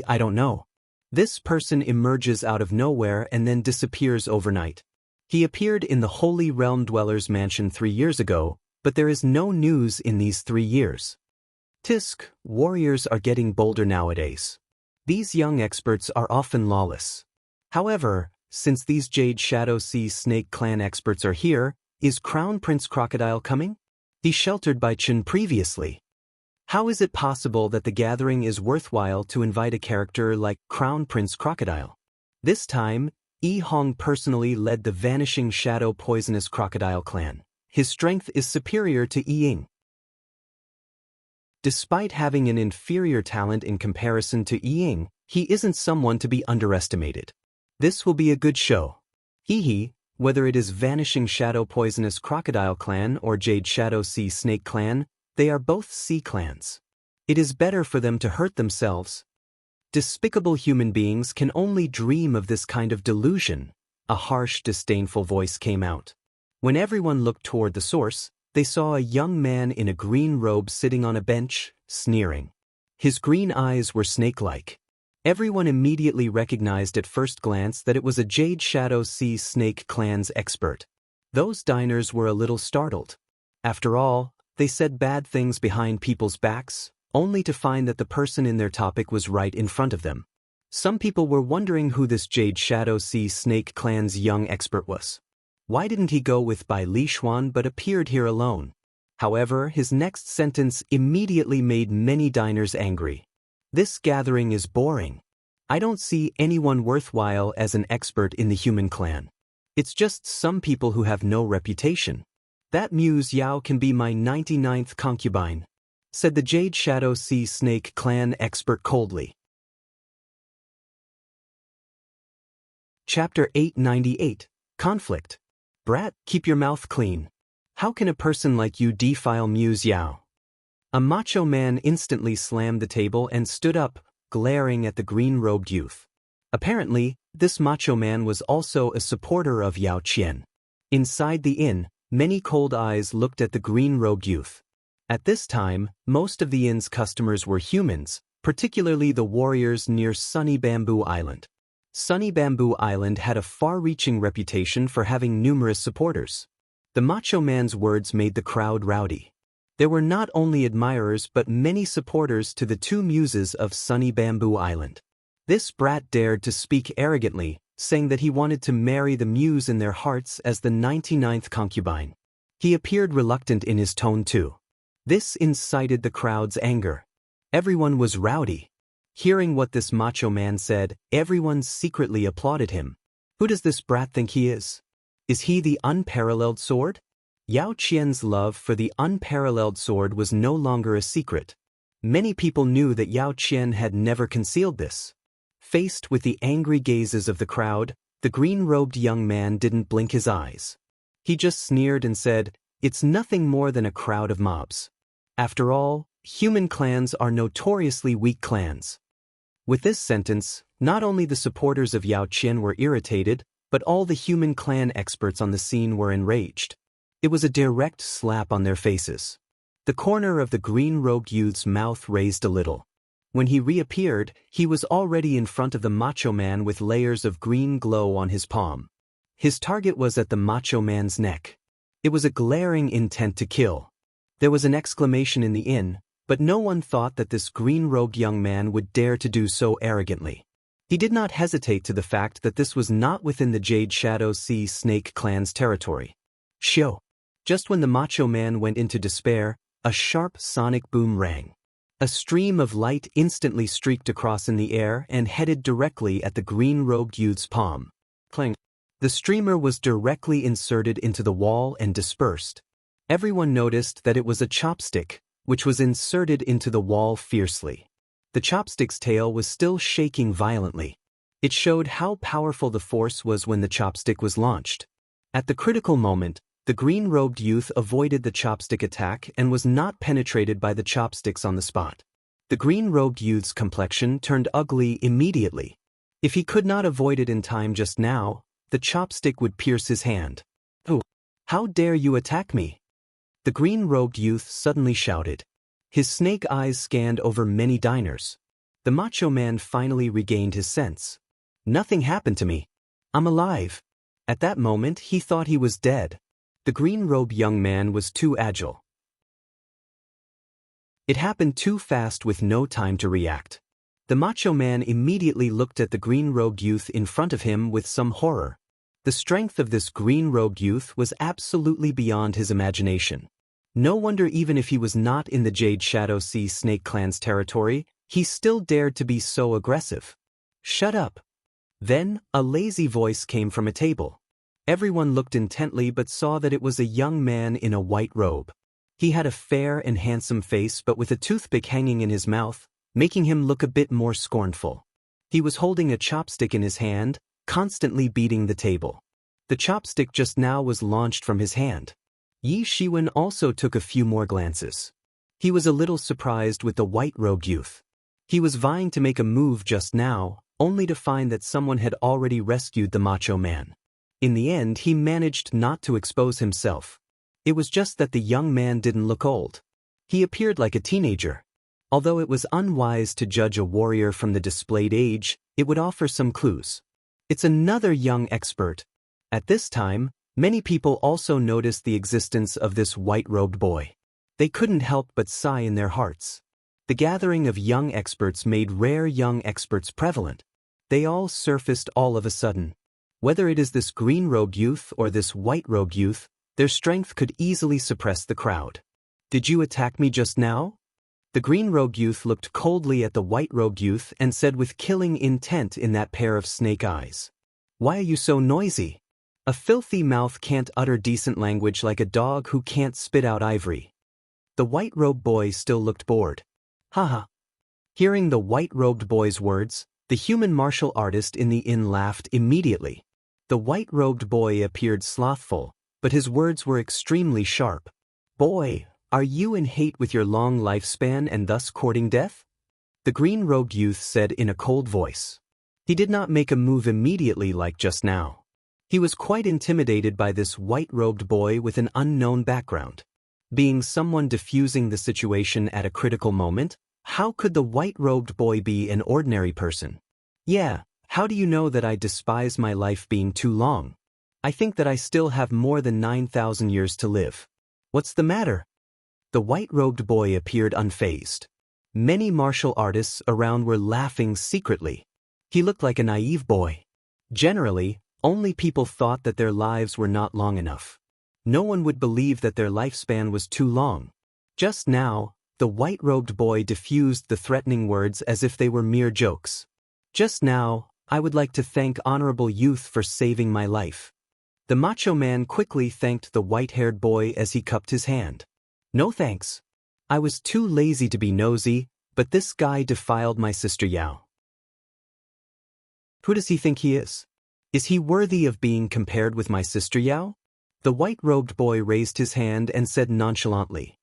I don't know. This person emerges out of nowhere and then disappears overnight. He appeared in the Holy Realm Dweller's mansion 3 years ago, but there is no news in these 3 years. Tisk, warriors are getting bolder nowadays. These young experts are often lawless. However, since these Jade Shadow Sea Snake Clan experts are here, is Crown Prince Crocodile coming? He's sheltered by Chen previously. How is it possible that the gathering is worthwhile to invite a character like Crown Prince Crocodile? This time, Yi Hong personally led the Vanishing Shadow Poisonous Crocodile clan. His strength is superior to Yi Ying. Despite having an inferior talent in comparison to Yi Ying, he isn't someone to be underestimated. This will be a good show. Whether it is Vanishing Shadow Poisonous Crocodile clan or Jade Shadow Sea Snake clan, they are both sea clans. It is better for them to hurt themselves. Despicable human beings can only dream of this kind of delusion. A harsh, disdainful voice came out. When everyone looked toward the source, they saw a young man in a green robe sitting on a bench, sneering. His green eyes were snake-like. Everyone immediately recognized at first glance that it was a Jade Shadow Sea Snake clan's expert. Those diners were a little startled. After all, they said bad things behind people's backs, only to find that the person in their topic was right in front of them. Some people were wondering who this Jade Shadow Sea Snake clan's young expert was. Why didn't he go with Bai Li Xuan but appeared here alone? However, his next sentence immediately made many diners angry. This gathering is boring. I don't see anyone worthwhile as an expert in the human clan. It's just some people who have no reputation. That Muse Yao can be my 99th concubine, said the Jade Shadow Sea Snake clan expert coldly. Chapter 898, Conflict. Brat, keep your mouth clean. How can a person like you defile Muse Yao? A macho man instantly slammed the table and stood up, glaring at the green-robed youth. Apparently, this macho man was also a supporter of Yao Qian. Inside the inn, many cold eyes looked at the green-robed youth. At this time, most of the inn's customers were humans, particularly the warriors near Sunny Bamboo Island. Sunny Bamboo Island had a far-reaching reputation for having numerous supporters. The macho man's words made the crowd rowdy. There were not only admirers but many supporters to the 2 muses of Sunny Bamboo Island. This brat dared to speak arrogantly, saying that he wanted to marry the muse in their hearts as the 99th concubine. He appeared reluctant in his tone too. This incited the crowd's anger. Everyone was rowdy. Hearing what this macho man said, everyone secretly applauded him. Who does this brat think he is? Is he the unparalleled sword? Yao Qian's love for the unparalleled sword was no longer a secret. Many people knew that Yao Qian had never concealed this. Faced with the angry gazes of the crowd, the green-robed young man didn't blink his eyes. He just sneered and said, "It's nothing more than a crowd of mobs. After all, human clans are notoriously weak clans." With this sentence, not only the supporters of Yao Qian were irritated, but all the human clan experts on the scene were enraged. It was a direct slap on their faces. The corner of the green-robed youth's mouth raised a little. When he reappeared, he was already in front of the macho man with layers of green glow on his palm. His target was at the macho man's neck. It was a glaring intent to kill. There was an exclamation in the inn, but no one thought that this green-robed young man would dare to do so arrogantly. He did not hesitate to the fact that this was not within the Jade Shadow Sea Snake clan's territory. Shoo! Just when the macho man went into despair, a sharp sonic boom rang. A stream of light instantly streaked across in the air and headed directly at the green-robed youth's palm. Clang! The streamer was directly inserted into the wall and dispersed. Everyone noticed that it was a chopstick, which was inserted into the wall fiercely. The chopstick's tail was still shaking violently. It showed how powerful the force was when the chopstick was launched. At the critical moment, the green-robed youth avoided the chopstick attack and was not penetrated by the chopsticks on the spot. The green-robed youth's complexion turned ugly immediately. If he could not avoid it in time just now, the chopstick would pierce his hand. "Oh, how dare you attack me?" The green-robed youth suddenly shouted. His snake eyes scanned over many diners. The macho man finally regained his sense. "Nothing happened to me. I'm alive." At that moment, he thought he was dead. The green-robed young man was too agile. It happened too fast with no time to react. The macho man immediately looked at the green-robed youth in front of him with some horror. The strength of this green-robed youth was absolutely beyond his imagination. No wonder even if he was not in the Jade Shadow Sea Snake Clan's territory, he still dared to be so aggressive. "Shut up." Then, a lazy voice came from a table. Everyone looked intently but saw that it was a young man in a white robe. He had a fair and handsome face but with a toothpick hanging in his mouth, making him look a bit more scornful. He was holding a chopstick in his hand, constantly beating the table. The chopstick just now was launched from his hand. Yi Shiwen also took a few more glances. He was a little surprised with the white-robed youth. He was vying to make a move just now, only to find that someone had already rescued the macho man. In the end, he managed not to expose himself. It was just that the young man didn't look old. He appeared like a teenager. Although it was unwise to judge a warrior from the displayed age, it would offer some clues. It's another young expert. At this time, many people also noticed the existence of this white-robed boy. They couldn't help but sigh in their hearts. The gathering of young experts made rare young experts prevalent. They all surfaced all of a sudden. Whether it is this green-robed youth or this white-robed youth, their strength could easily suppress the crowd. "Did you attack me just now?" The green-robed youth looked coldly at the white-robed youth and said with killing intent in that pair of snake eyes. "Why are you so noisy? A filthy mouth can't utter decent language like a dog who can't spit out ivory." The white-robed boy still looked bored. "Haha." Hearing the white-robed boy's words, the human martial artist in the inn laughed immediately. The white-robed boy appeared slothful, but his words were extremely sharp. "Boy, are you in hate with your long lifespan and thus courting death?" The green-robed youth said in a cold voice. He did not make a move immediately like just now. He was quite intimidated by this white-robed boy with an unknown background. Being someone diffusing the situation at a critical moment, how could the white-robed boy be an ordinary person? "Yeah, how do you know that I despise my life being too long? I think that I still have more than 9,000 years to live. What's the matter?" The white-robed boy appeared unfazed. Many martial artists around were laughing secretly. He looked like a naive boy. Generally, only people thought that their lives were not long enough. No one would believe that their lifespan was too long. Just now, the white-robed boy diffused the threatening words as if they were mere jokes. "Just now, I would like to thank honorable youth for saving my life." The macho man quickly thanked the white-haired boy as he cupped his hand. "No thanks. I was too lazy to be nosy, but this guy defiled my sister Yao. Who does he think he is? Is he worthy of being compared with my sister Yao?" The white-robed boy raised his hand and said nonchalantly.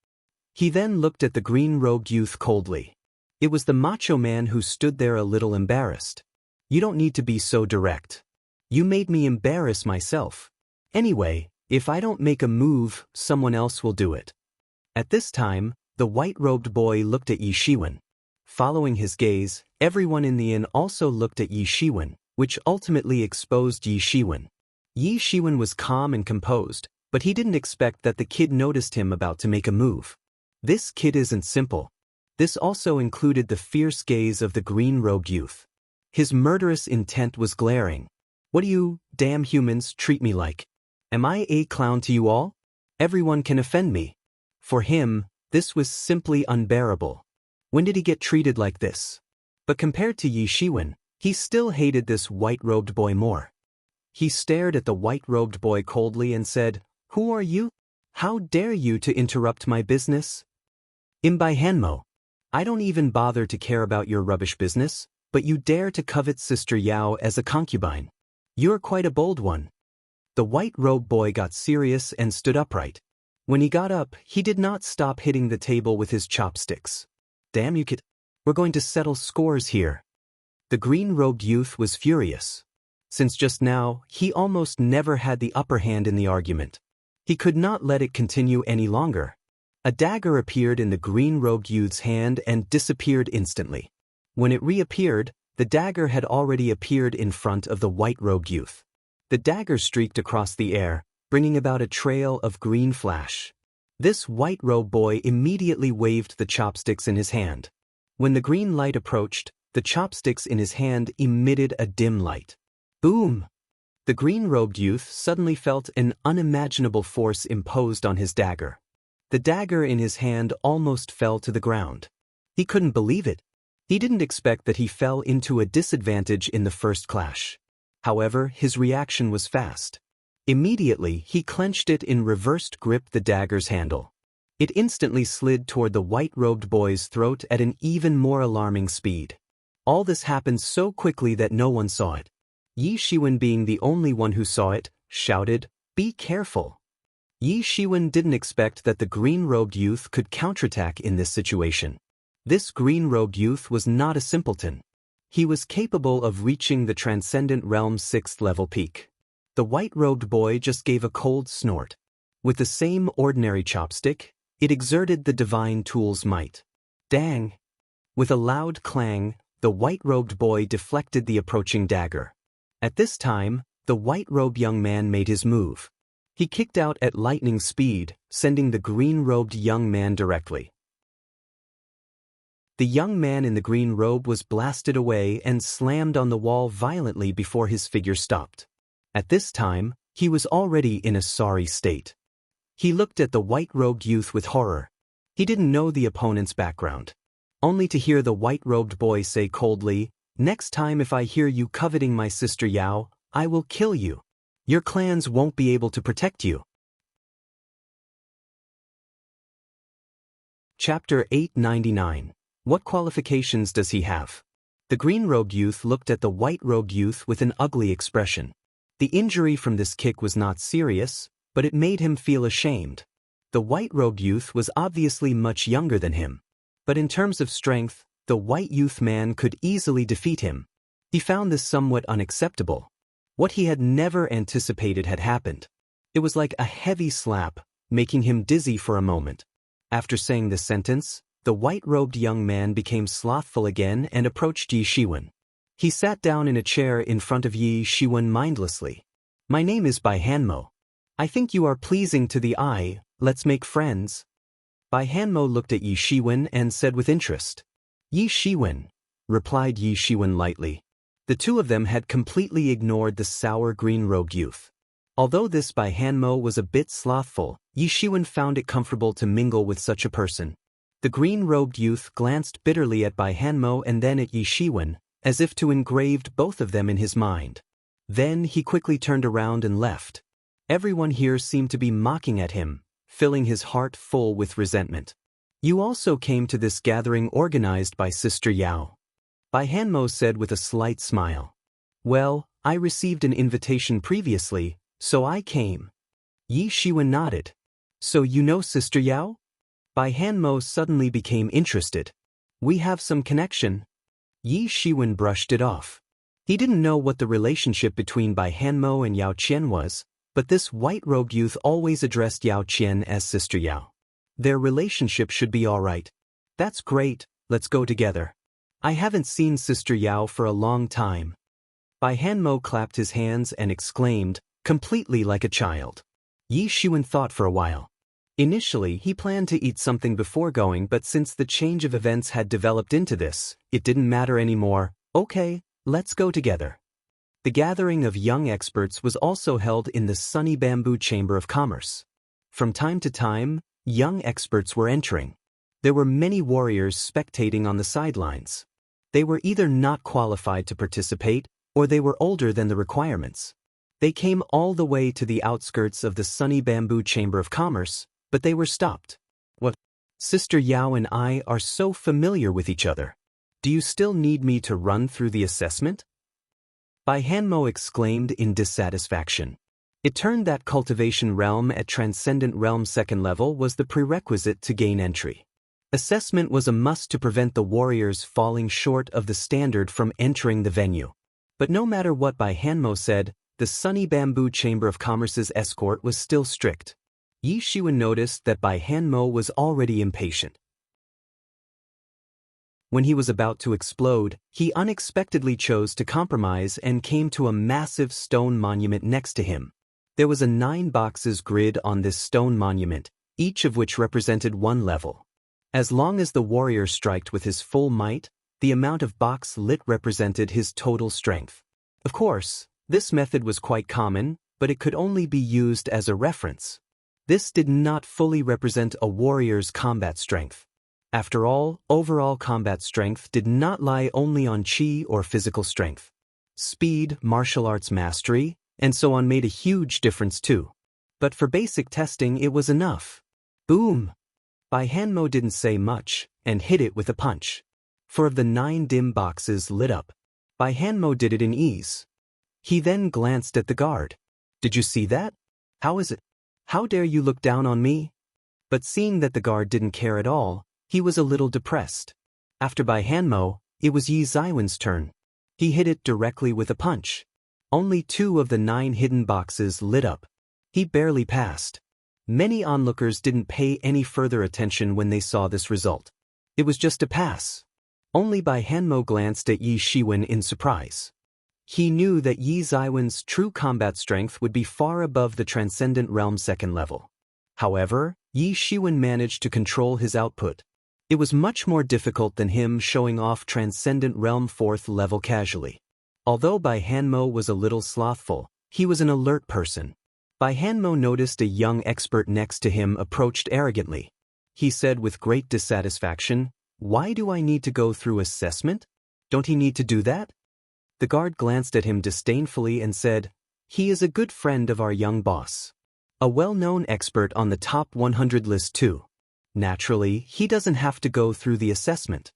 He then looked at the green-robed youth coldly. It was the macho man who stood there a little embarrassed. "You don't need to be so direct. You made me embarrass myself. Anyway, if I don't make a move, someone else will do it." At this time, the white-robed boy looked at Yi Shiwen. Following his gaze, everyone in the inn also looked at Yi Shiwen, which ultimately exposed Yi Shiwen. Yi Shiwen was calm and composed, but he didn't expect that the kid noticed him about to make a move. This kid isn't simple. This also included the fierce gaze of the green-robed youth. His murderous intent was glaring. "What do you, damn humans, treat me like? Am I a clown to you all? Everyone can offend me." For him, this was simply unbearable. When did he get treated like this? But compared to Yi Shiwen, he still hated this white-robed boy more. He stared at the white-robed boy coldly and said, "Who are you? How dare you to interrupt my business? Imbai Hanmo. I don't even bother to care about your rubbish business, but you dare to covet Sister Yao as a concubine. You're quite a bold one." The white-robed boy got serious and stood upright. When he got up, he did not stop hitting the table with his chopsticks. "Damn you kid. We're going to settle scores here." The green-robed youth was furious. Since just now, he almost never had the upper hand in the argument. He could not let it continue any longer. A dagger appeared in the green-robed youth's hand and disappeared instantly. When it reappeared, the dagger had already appeared in front of the white-robed youth. The dagger streaked across the air, bringing about a trail of green flash. This white-robed boy immediately waved the chopsticks in his hand. When the green light approached, the chopsticks in his hand emitted a dim light. Boom! The green-robed youth suddenly felt an unimaginable force imposed on his dagger. The dagger in his hand almost fell to the ground. He couldn't believe it. He didn't expect that he fell into a disadvantage in the first clash. However, his reaction was fast. Immediately, he clenched it in reversed grip the dagger's handle. It instantly slid toward the white-robed boy's throat at an even more alarming speed. All this happened so quickly that no one saw it. Yi Shiwen, being the only one who saw it, shouted, "Be careful!" Yi Shiwen didn't expect that the green-robed youth could counterattack in this situation. This green-robed youth was not a simpleton. He was capable of reaching the Transcendent Realm's 6th level peak. The white-robed boy just gave a cold snort. With the same ordinary chopstick, it exerted the divine tool's might. Dang! With a loud clang, the white-robed boy deflected the approaching dagger. At this time, the white-robed young man made his move. He kicked out at lightning speed, sending the green-robed young man directly. The young man in the green robe was blasted away and slammed on the wall violently before his figure stopped. At this time, he was already in a sorry state. He looked at the white-robed youth with horror. He didn't know the opponent's background. Only to hear the white-robed boy say coldly, "Next time if I hear you coveting my sister Yao, I will kill you. Your clans won't be able to protect you." Chapter 899. What qualifications does he have? The green-robed youth looked at the white-robed youth with an ugly expression. The injury from this kick was not serious, but it made him feel ashamed. The white-robed youth was obviously much younger than him. But in terms of strength, the white youth man could easily defeat him. He found this somewhat unacceptable. What he had never anticipated had happened. It was like a heavy slap, making him dizzy for a moment. After saying this sentence, the white-robed young man became slothful again and approached Yi Shiwen. He sat down in a chair in front of Yi Shiwen mindlessly. "My name is Bai Hanmo. I think you are pleasing to the eye, let's make friends." Bai Hanmo looked at Yi Shiwen and said with interest. "Yi Shiwen," replied Yi Shiwen lightly. The two of them had completely ignored the sour green-robed youth. Although this Bai Hanmo was a bit slothful, Yi Shiwen found it comfortable to mingle with such a person. The green-robed youth glanced bitterly at Bai Hanmo and then at Yi Shiwen, as if to engrave both of them in his mind. Then he quickly turned around and left. Everyone here seemed to be mocking at him, filling his heart full with resentment. "You also came to this gathering organized by Sister Yao," Bai Hanmo said with a slight smile. "Well, I received an invitation previously, so I came." Yi Shiwen nodded. "So you know Sister Yao?" Bai Hanmo suddenly became interested. "We have some connection." Yi Shiwen brushed it off. He didn't know what the relationship between Bai Hanmo and Yao Qian was, but this white-robed youth always addressed Yao Qian as Sister Yao. Their relationship should be all right. "That's great, let's go together. I haven't seen Sister Yao for a long time." Bai Hanmo clapped his hands and exclaimed, completely like a child. Yi Shiwen thought for a while. Initially, he planned to eat something before going, but since the change of events had developed into this, it didn't matter anymore. "Okay, let's go together." The gathering of young experts was also held in the Sunny Bamboo Chamber of Commerce. From time to time, young experts were entering. There were many warriors spectating on the sidelines. They were either not qualified to participate, or they were older than the requirements. They came all the way to the outskirts of the Sunny Bamboo Chamber of Commerce, but they were stopped. "What? Sister Yao and I are so familiar with each other. Do you still need me to run through the assessment?" Bai Hanmo exclaimed in dissatisfaction. It turned that cultivation realm at Transcendent Realm 2nd level was the prerequisite to gain entry. Assessment was a must to prevent the warriors falling short of the standard from entering the venue. But no matter what Bai Hanmo said, the Sunny Bamboo Chamber of Commerce's escort was still strict. Yi Shiwen noticed that Bai Hanmo was already impatient. When he was about to explode, he unexpectedly chose to compromise and came to a massive stone monument next to him. There was a 9 boxes grid on this stone monument, each of which represented 1 level. As long as the warrior striked with his full might, the amount of box lit represented his total strength. Of course, this method was quite common, but it could only be used as a reference. This did not fully represent a warrior's combat strength. After all, overall combat strength did not lie only on chi or physical strength. Speed, martial arts mastery, and so on made a huge difference too. But for basic testing it was enough. Boom! Bai Hanmo didn't say much, and hit it with a punch. 4 of the 9 dim boxes lit up. Bai Hanmo did it in ease. He then glanced at the guard. Did you see that? How is it? How dare you look down on me? But seeing that the guard didn't care at all, he was a little depressed. After Bai Hanmo, it was Yi Zaiwen's turn. He hit it directly with a punch. Only 2 of the 9 hidden boxes lit up. He barely passed. Many onlookers didn't pay any further attention when they saw this result. It was just a pass. Only Bai Hanmo glanced at Yi Shiwen in surprise. He knew that Yi Zaiwen's true combat strength would be far above the Transcendent Realm 2nd level. However, Yi Shiwen managed to control his output. It was much more difficult than him showing off Transcendent Realm 4th level casually. Although Bai Hanmo was a little slothful, he was an alert person. Bai Hanmo noticed a young expert next to him approached arrogantly. He said with great dissatisfaction, "Why do I need to go through assessment? Don't he need to do that?" The guard glanced at him disdainfully and said, "He is a good friend of our young boss. A well-known expert on the top 100 list too. Naturally, he doesn't have to go through the assessment."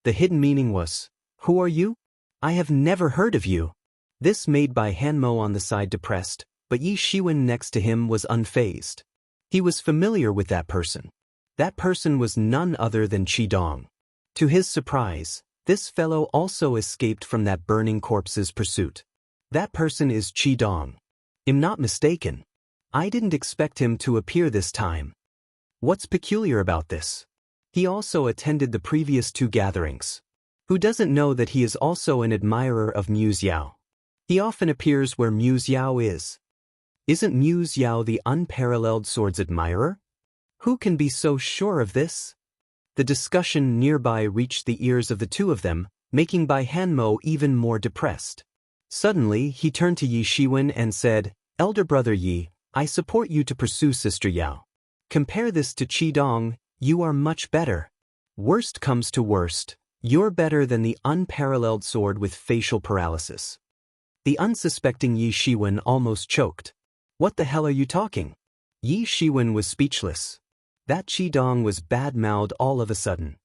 The hidden meaning was, "Who are you? I have never heard of you." This made Bai Hanmo on the side depressed, but Yi Shiwen next to him was unfazed. He was familiar with that person. That person was none other than Qi Dong. To his surprise, this fellow also escaped from that burning corpse's pursuit. That person is Qi Dong. I'm not mistaken. I didn't expect him to appear this time. What's peculiar about this? He also attended the previous 2 gatherings. Who doesn't know that he is also an admirer of Mu Xiao? He often appears where Mu Xiao is. Isn't Mu Xiao the unparalleled sword's admirer? Who can be so sure of this? The discussion nearby reached the ears of the 2 of them, making Bai Hanmo even more depressed. Suddenly, he turned to Yi Shiwen and said, "Elder brother Yi, I support you to pursue Sister Yao. Compare this to Qi Dong, you are much better. Worst comes to worst, you're better than the unparalleled sword with facial paralysis." The unsuspecting Yi Shiwen almost choked. What the hell are you talking? Yi Shiwen was speechless. That Qi Dong was bad-mouthed all of a sudden.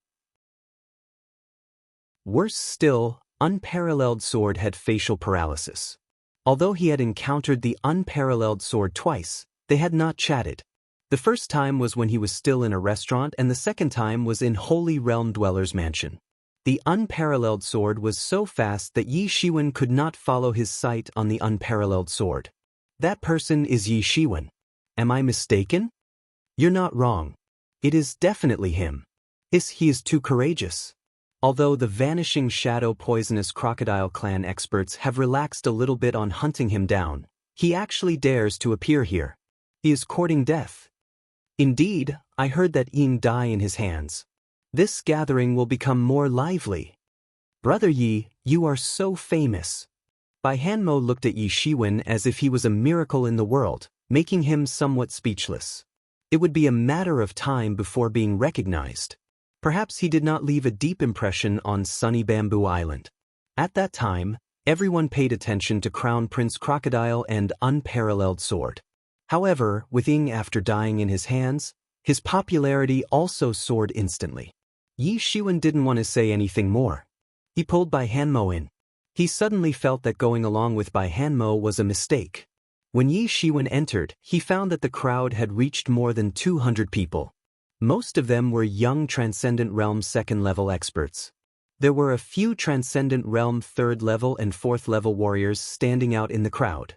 Worse still, unparalleled sword had facial paralysis. Although he had encountered the unparalleled sword twice, they had not chatted. The first time was when he was still in a restaurant and the second time was in Holy Realm Dweller's mansion. The unparalleled sword was so fast that Yi Shiwen could not follow his sight on the unparalleled sword. That person is Yi Shiwen. Am I mistaken? You're not wrong. It is definitely him. He is too courageous. Although the Vanishing Shadow Poisonous Crocodile Clan experts have relaxed a little bit on hunting him down, he actually dares to appear here. He is courting death. Indeed, I heard that Yin die in his hands. This gathering will become more lively. Brother Yi, you are so famous. Bai Hanmo looked at Yi Shiwen as if he was a miracle in the world, making him somewhat speechless. It would be a matter of time before being recognized. Perhaps he did not leave a deep impression on Sunny Bamboo Island. At that time, everyone paid attention to Crown Prince Crocodile and Unparalleled Sword. However, with Ying after dying in his hands, his popularity also soared instantly. Yi Shiwen didn't want to say anything more. He pulled Bai Hanmo in. He suddenly felt that going along with Bai Hanmo was a mistake. When Yi Shiwen entered, he found that the crowd had reached more than 200 people. Most of them were young Transcendent Realm second-level experts. There were a few Transcendent Realm third-level and fourth-level warriors standing out in the crowd.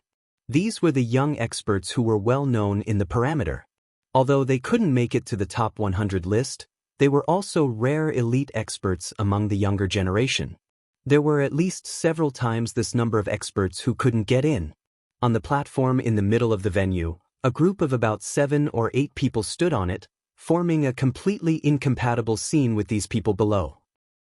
These were the young experts who were well known in the parameter. Although they couldn't make it to the top 100 list, they were also rare elite experts among the younger generation. There were at least several times this number of experts who couldn't get in. On the platform in the middle of the venue, a group of about 7 or 8 people stood on it, forming a completely incompatible scene with these people below.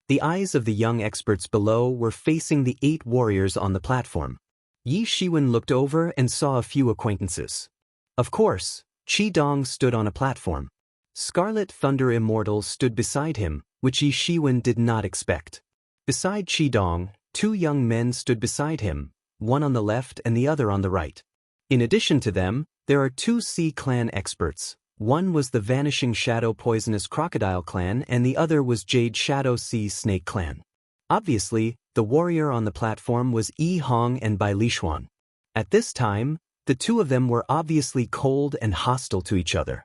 The eyes of the young experts below were facing the 8 warriors on the platform. Yi Shiwen looked over and saw a few acquaintances. Of course, Qi Dong stood on a platform. Scarlet Thunder Immortal stood beside him, which Yi Shiwen did not expect. Beside Qi Dong, 2 young men stood beside him, one on the left and the other on the right. In addition to them, there are 2 Sea Clan experts. One was the Vanishing Shadow Poisonous Crocodile Clan and the other was Jade Shadow Sea Snake Clan. Obviously, the warrior on the platform was Yi Hong and Bai Lishuan. At this time, the 2 of them were obviously cold and hostile to each other.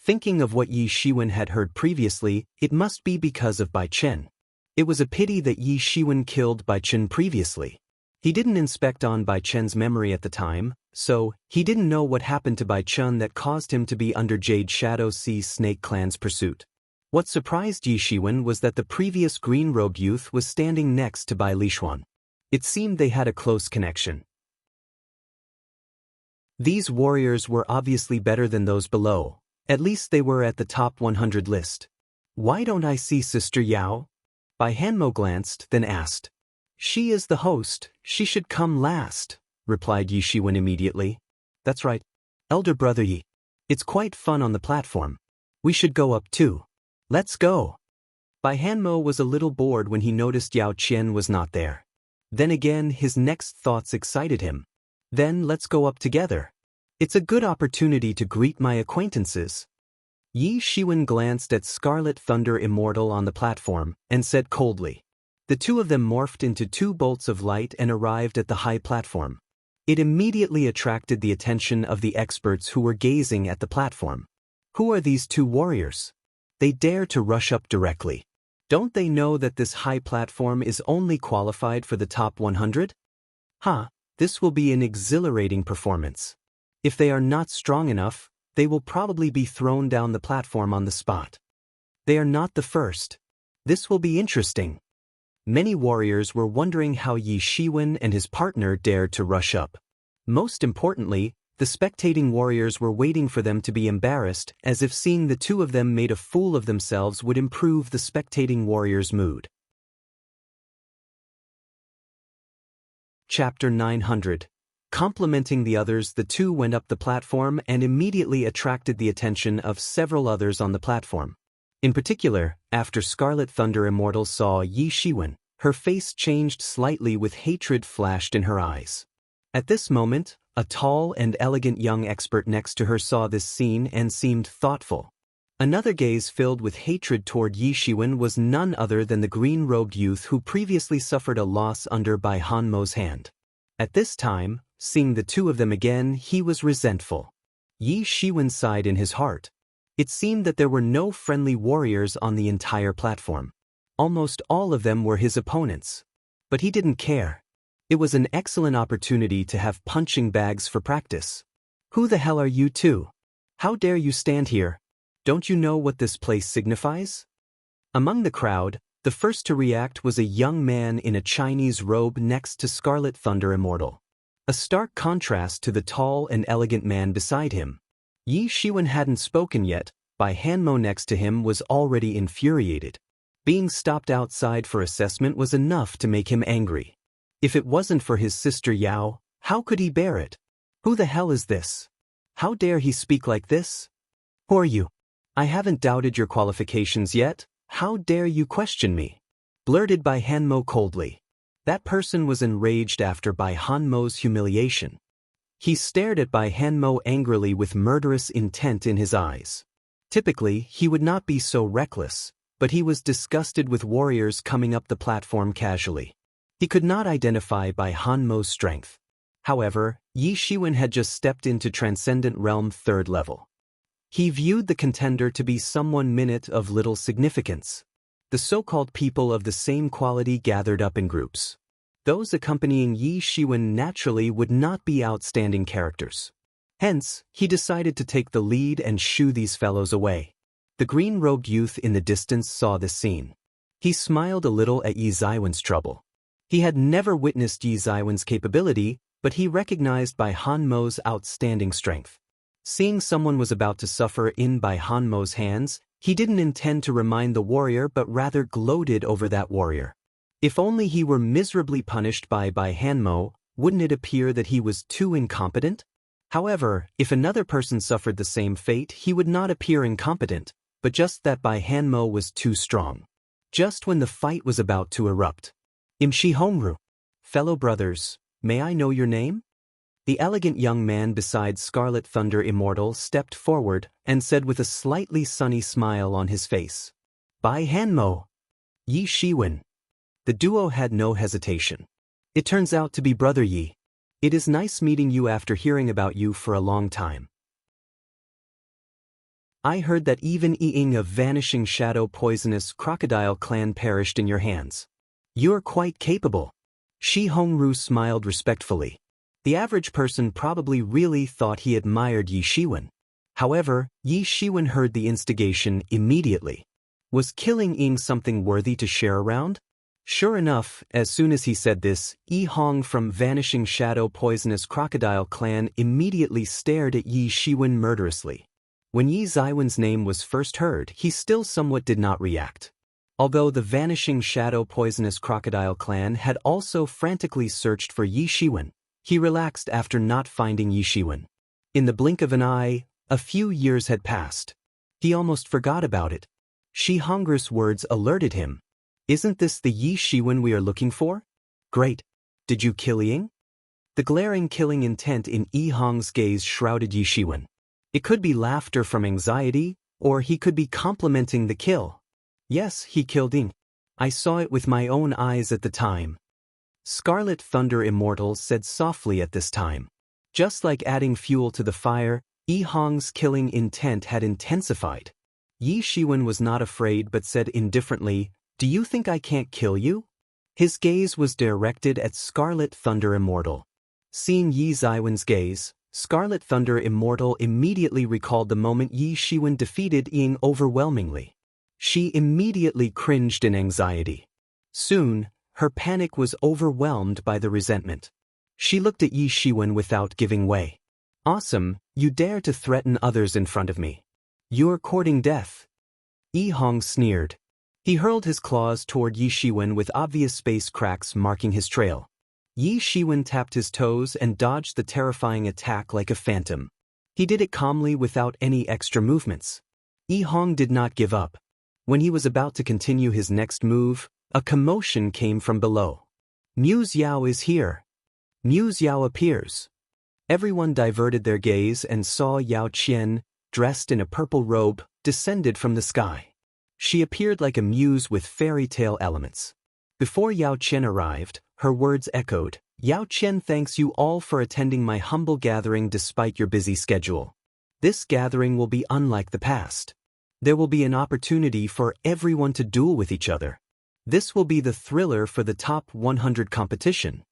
Thinking of what Yi Shiwen had heard previously, it must be because of Bai Chen. It was a pity that Yi Shiwen killed Bai Chen previously. He didn't inspect on Bai Chen's memory at the time, so he didn't know what happened to Bai Chen that caused him to be under Jade Shadow Sea Snake Clan's pursuit. What surprised Yi Shiwen was that the previous green-robed youth was standing next to Bai Lishuan. It seemed they had a close connection. These warriors were obviously better than those below. At least they were at the top 100 list. Why don't I see Sister Yao? Bai Hanmo glanced, then asked. She is the host, she should come last, replied Yi Shiwen immediately. That's right. Elder brother Yi. It's quite fun on the platform. We should go up too. Let's go. Bai Hanmo was a little bored when he noticed Yao Qian was not there. Then again his next thoughts excited him. Then let's go up together. It's a good opportunity to greet my acquaintances. Yi Shiwen glanced at Scarlet Thunder Immortal on the platform and said coldly. The 2 of them morphed into 2 bolts of light and arrived at the high platform. It immediately attracted the attention of the experts who were gazing at the platform. Who are these 2 warriors? They dare to rush up directly. Don't they know that this high platform is only qualified for the top 100? This will be an exhilarating performance. If they are not strong enough, they will probably be thrown down the platform on the spot. They are not the first. This will be interesting. Many warriors were wondering how Yi Shiwen and his partner dared to rush up. Most importantly, the spectating warriors were waiting for them to be embarrassed, as if seeing the 2 of them made a fool of themselves would improve the spectating warriors' mood. Chapter 900. Complementing the others, the 2 went up the platform and immediately attracted the attention of several others on the platform. In particular, after Scarlet Thunder Immortal saw Yi Shiwen, her face changed slightly with hatred flashed in her eyes. At this moment, a tall and elegant young expert next to her saw this scene and seemed thoughtful. Another gaze filled with hatred toward Yi Shiwen was none other than the green-robed youth who previously suffered a loss under Bai Hanmo's hand. At this time, seeing the 2 of them again, he was resentful. Yi Shiwen sighed in his heart. It seemed that there were no friendly warriors on the entire platform. Almost all of them were his opponents. But he didn't care. It was an excellent opportunity to have punching bags for practice. Who the hell are you 2? How dare you stand here? Don't you know what this place signifies? Among the crowd, the first to react was a young man in a Chinese robe next to Scarlet Thunder Immortal. A stark contrast to the tall and elegant man beside him. Yi Shiwen hadn't spoken yet, Bai Hanmo next to him was already infuriated. Being stopped outside for assessment was enough to make him angry. If it wasn't for his sister Yao, how could he bear it? Who the hell is this? How dare he speak like this? Who are you? I haven't doubted your qualifications yet. How dare you question me? Blurted Bai Hanmo coldly. That person was enraged after Bai Hanmo's humiliation. He stared at Bai Hanmo angrily with murderous intent in his eyes. Typically, he would not be so reckless, but he was disgusted with warriors coming up the platform casually. He could not identify Bai Hanmo's strength. However, Yi Shiwen had just stepped into Transcendent Realm 3rd level. He viewed the contender to be someone minute of little significance. The so-called people of the same quality gathered up in groups. Those accompanying Yi Shiwen naturally would not be outstanding characters. Hence, he decided to take the lead and shoo these fellows away. The green-robed youth in the distance saw this scene. He smiled a little at Yi Zaiwen's trouble. He had never witnessed Yi Zaiwen's capability, but he recognized Bai Hanmo's outstanding strength. Seeing someone was about to suffer in Bai Hanmo's hands, he didn't intend to remind the warrior but rather gloated over that warrior. If only he were miserably punished by Bai Hanmo, wouldn't it appear that he was too incompetent? However, if another person suffered the same fate, he would not appear incompetent, but just that Bai Hanmo was too strong. Just when the fight was about to erupt. Imshi Hongru. Fellow brothers, may I know your name? The elegant young man beside Scarlet Thunder Immortal stepped forward and said with a slightly sunny smile on his face. Bai Hanmo. Yi Shiwen. The duo had no hesitation. It turns out to be Brother Yi. It is nice meeting you after hearing about you for a long time. I heard that even Ying of Vanishing Shadow Poisonous Crocodile Clan perished in your hands. You're quite capable. Shi Hongru smiled respectfully. The average person probably really thought he admired Yi Shiwen. However, Yi Shiwen heard the instigation immediately. Was killing Ying something worthy to share around? Sure enough, as soon as he said this, Yi Hong from Vanishing Shadow Poisonous Crocodile Clan immediately stared at Yi Shiwen murderously. When Yi Zaiwen's name was first heard, he still somewhat did not react. Although the Vanishing Shadow Poisonous Crocodile Clan had also frantically searched for Yi Shiwen, he relaxed after not finding Yi Shiwen. In the blink of an eye, a few years had passed. He almost forgot about it. Shi Hongru's words alerted him. Isn't this the Yi Shiwen we are looking for? Great. Did you kill Ying? The glaring killing intent in Yi Hong's gaze shrouded Yi Shiwen. It could be laughter from anxiety, or he could be complimenting the kill. Yes, he killed Ying. I saw it with my own eyes at the time. Scarlet Thunder Immortal said softly at this time. Just like adding fuel to the fire, Yi Hong's killing intent had intensified. Yi Shiwen was not afraid but said indifferently, Do you think I can't kill you? His gaze was directed at Scarlet Thunder Immortal. Seeing Yi Zaiwen's gaze, Scarlet Thunder Immortal immediately recalled the moment Yi Shiwen defeated Ying overwhelmingly. She immediately cringed in anxiety. Soon, her panic was overwhelmed by the resentment. She looked at Yi Shiwen without giving way. Awesome, you dare to threaten others in front of me. You're courting death. Yi Hong sneered. He hurled his claws toward Yi Shiwen with obvious space cracks marking his trail. Yi Shiwen tapped his toes and dodged the terrifying attack like a phantom. He did it calmly without any extra movements. Yi Hong did not give up. When he was about to continue his next move, a commotion came from below. Mu Xiao is here. Mu Xiao appears. Everyone diverted their gaze and saw Yao Qian, dressed in a purple robe, descended from the sky. She appeared like a muse with fairy tale elements. Before Yao Qian arrived, her words echoed, Yao Qian thanks you all for attending my humble gathering despite your busy schedule. This gathering will be unlike the past. There will be an opportunity for everyone to duel with each other. This will be the thriller for the top 100 competition.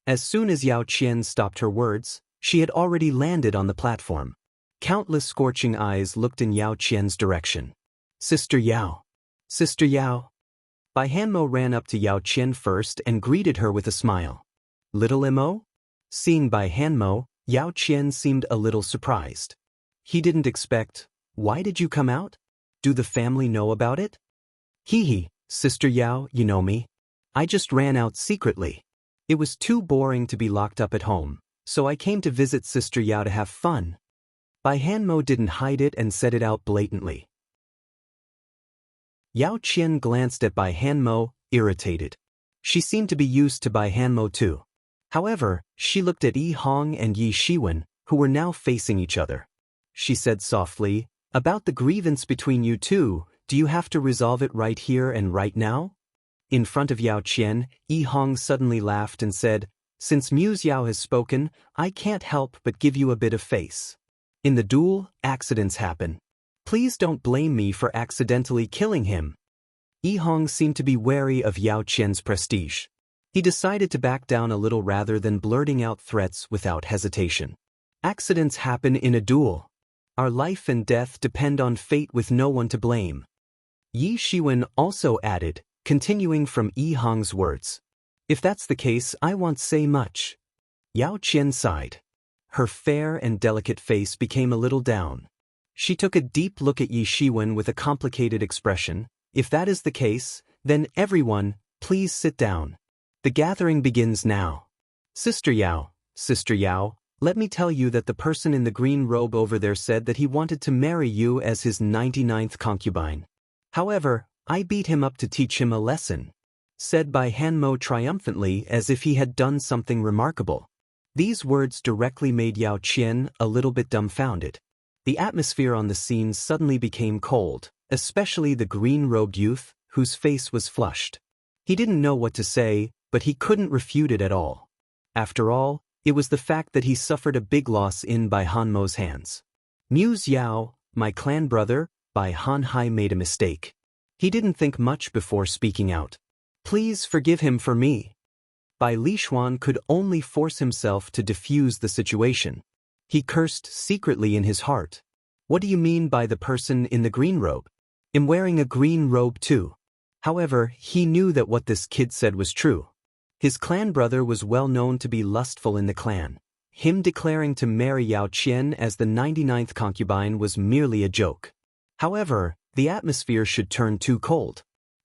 As soon as Yao Qian stopped her words, she had already landed on the platform. Countless scorching eyes looked in Yao Qian's direction. Sister Yao. Sister Yao. Bai Hanmo ran up to Yao Qian first and greeted her with a smile. Little Mo? Seeing Bai Hanmo, Yao Qian seemed a little surprised. He didn't expect, why did you come out? Do the family know about it? Hee, Sister Yao, you know me. I just ran out secretly. It was too boring to be locked up at home, so I came to visit Sister Yao to have fun. Bai Hanmo didn't hide it and said it out blatantly. Yao Qian glanced at Bai Hanmo, irritated. She seemed to be used to Bai Hanmo too. However, she looked at Yi Hong and Yi Shiwen, who were now facing each other. She said softly, About the grievance between you two, do you have to resolve it right here and right now? In front of Yao Qian, Yi Hong suddenly laughed and said, Since Mu Xiao has spoken, I can't help but give you a bit of face. In the duel, accidents happen. Please don't blame me for accidentally killing him. Yi Hong seemed to be wary of Yao Qian's prestige. He decided to back down a little rather than blurting out threats without hesitation. Accidents happen in a duel. Our life and death depend on fate with no one to blame. Yi Shiwen also added, continuing from Yi Hong's words. If that's the case, I won't say much. Yao Qian sighed. Her fair and delicate face became a little down. She took a deep look at Yi Shiwen with a complicated expression. If that is the case, then everyone, please sit down. The gathering begins now. Sister Yao, let me tell you that the person in the green robe over there said that he wanted to marry you as his 99th concubine. However, I beat him up to teach him a lesson. Said Bai Hanmo triumphantly as if he had done something remarkable. These words directly made Yao Qian a little bit dumbfounded. The atmosphere on the scene suddenly became cold, especially the green-robed youth, whose face was flushed. He didn't know what to say, but he couldn't refute it at all. After all, it was the fact that he suffered a big loss in Bai Hanmo's hands. Mu Xiao, my clan brother, Bai Hanhai made a mistake. He didn't think much before speaking out. Please forgive him for me. Bai Lishuan could only force himself to diffuse the situation. He cursed secretly in his heart. What do you mean by the person in the green robe? I'm wearing a green robe too. However, he knew that what this kid said was true. His clan brother was well known to be lustful in the clan. Him declaring to marry Yao Qian as the 99th concubine was merely a joke. However, the atmosphere should turn too cold.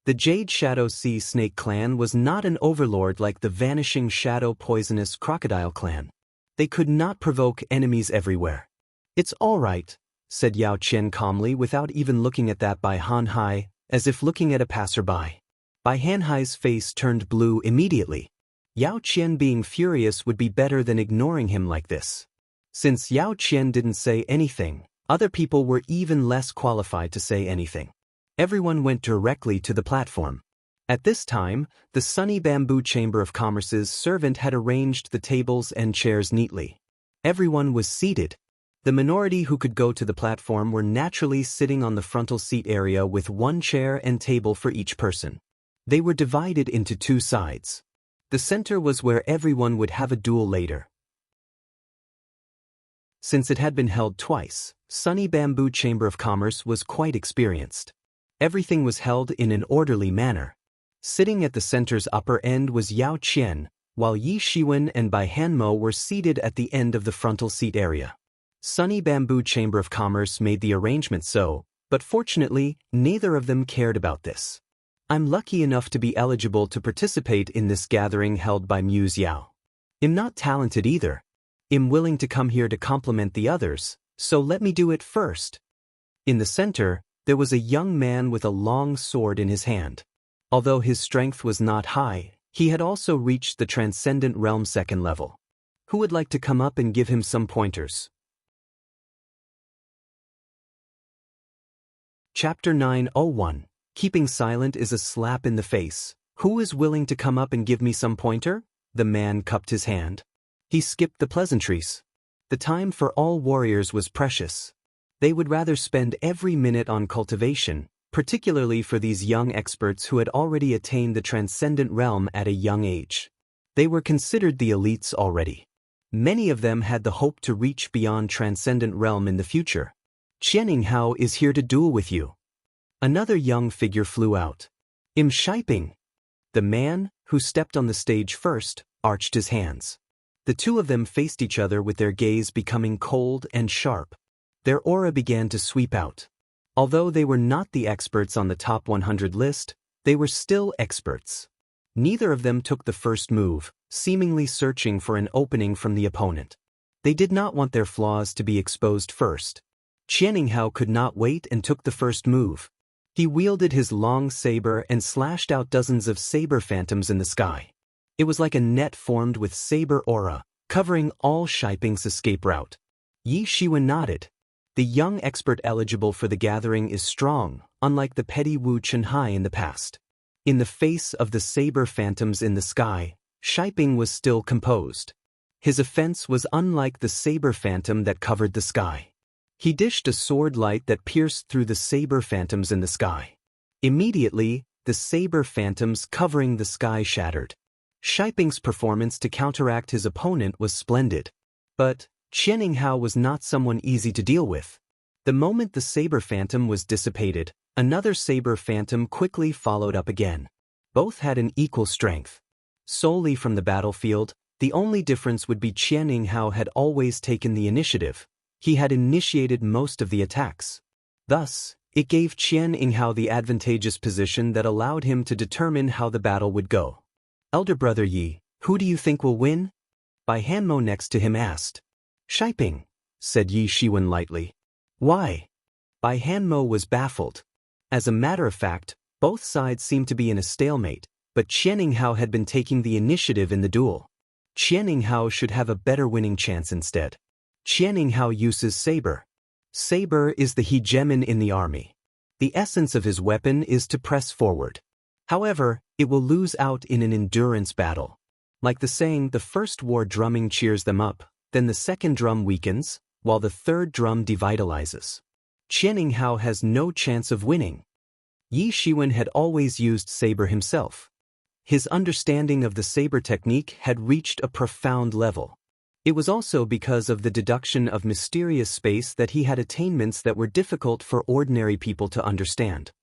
The Jade Shadow Sea Snake clan was not an overlord like the Vanishing Shadow Poisonous Crocodile clan. They could not provoke enemies everywhere. It's all right, said Yao Qian calmly without even looking at that Bai Hanhai, as if looking at a passerby. Bai Hanhai's face turned blue immediately. Yao Qian being furious would be better than ignoring him like this. Since Yao Qian didn't say anything, other people were even less qualified to say anything. Everyone went directly to the platform. At this time, the Sunny Bamboo Chamber of Commerce's servant had arranged the tables and chairs neatly. Everyone was seated. The minority who could go to the platform were naturally sitting on the frontal seat area with one chair and table for each person. They were divided into two sides. The center was where everyone would have a duel later. Since it had been held twice, Sunny Bamboo Chamber of Commerce was quite experienced. Everything was held in an orderly manner. Sitting at the center's upper end was Yao Qian, while Yi Shiwen and Bai Hanmo were seated at the end of the frontal seat area. Sunny Bamboo Chamber of Commerce made the arrangement so, but fortunately, neither of them cared about this. I'm lucky enough to be eligible to participate in this gathering held by Mu Xiao. I'm not talented either. I'm willing to come here to compliment the others, so let me do it first. In the center, there was a young man with a long sword in his hand. Although his strength was not high, he had also reached the Transcendent Realm 2nd level. Who would like to come up and give him some pointers? Chapter 901. Keeping silent is a slap in the face. Who is willing to come up and give me some pointer? The man cupped his hand. He skipped the pleasantries. The time for all warriors was precious. They would rather spend every minute on cultivation, particularly for these young experts who had already attained the Transcendent Realm at a young age. They were considered the elites already. Many of them had the hope to reach beyond Transcendent Realm in the future. Qianing Hao is here to duel with you. Another young figure flew out. Im Shiping. The man, who stepped on the stage first, arched his hands. The two of them faced each other with their gaze becoming cold and sharp. Their aura began to sweep out. Although they were not the experts on the top 100 list, they were still experts. Neither of them took the first move, seemingly searching for an opening from the opponent. They did not want their flaws to be exposed first. Qianing Hao could not wait and took the first move. He wielded his long saber and slashed out dozens of saber phantoms in the sky. It was like a net formed with saber aura, covering all Shiping's escape route. Yi Shiwen nodded. The young expert eligible for the gathering is strong, unlike the petty Wu Chunhai in the past. In the face of the saber phantoms in the sky, Shiping was still composed. His offense was unlike the saber phantom that covered the sky. He dished a sword light that pierced through the saber phantoms in the sky. Immediately, the saber phantoms covering the sky shattered. Shiping's performance to counteract his opponent was splendid. But Qian Yinghao was not someone easy to deal with. The moment the saber phantom was dissipated, another saber phantom quickly followed up again. Both had an equal strength. Solely from the battlefield, the only difference would be Qian Yinghao had always taken the initiative. He had initiated most of the attacks. Thus, it gave Qian Yinghao the advantageous position that allowed him to determine how the battle would go. Elder brother Yi, who do you think will win? Bai Hanmo next to him asked. Shiping, said Yi Shiwen lightly. Why? Bai Hanmo was baffled. As a matter of fact, both sides seemed to be in a stalemate, but Qian Yinghao had been taking the initiative in the duel. Qian Yinghao should have a better winning chance instead. Qian Yinghao uses saber. Saber is the hegemon in the army. The essence of his weapon is to press forward. However, it will lose out in an endurance battle. Like the saying, the first war drumming cheers them up, then the second drum weakens, while the third drum devitalizes. Qian Yinghao has no chance of winning. Yi Shiwen had always used saber himself. His understanding of the saber technique had reached a profound level. It was also because of the deduction of mysterious space that he had attainments that were difficult for ordinary people to understand.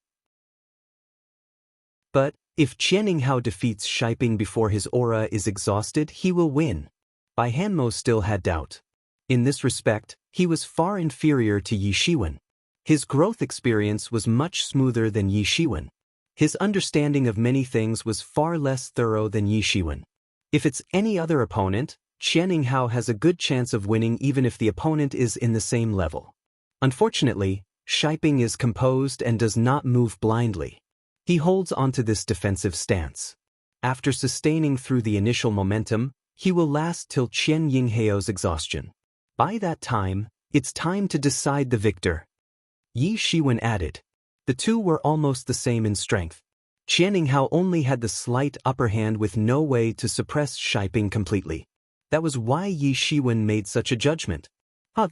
But if Qian Yinghao defeats Shiping before his aura is exhausted, he will win. Bai Hanmo still had doubt. In this respect, he was far inferior to Yi Shiwen. His growth experience was much smoother than Yi Shiwen. His understanding of many things was far less thorough than Yi Shiwen. If it's any other opponent, Qian Yinghao has a good chance of winning even if the opponent is in the same level. Unfortunately, Shiping is composed and does not move blindly. He holds onto this defensive stance. After sustaining through the initial momentum, he will last till Qian Yinghao's exhaustion. By that time, it's time to decide the victor. Yi Shiwen added. The two were almost the same in strength. Qian Yinghao only had the slight upper hand with no way to suppress Shiping completely. That was why Yi Shiwen made such a judgment.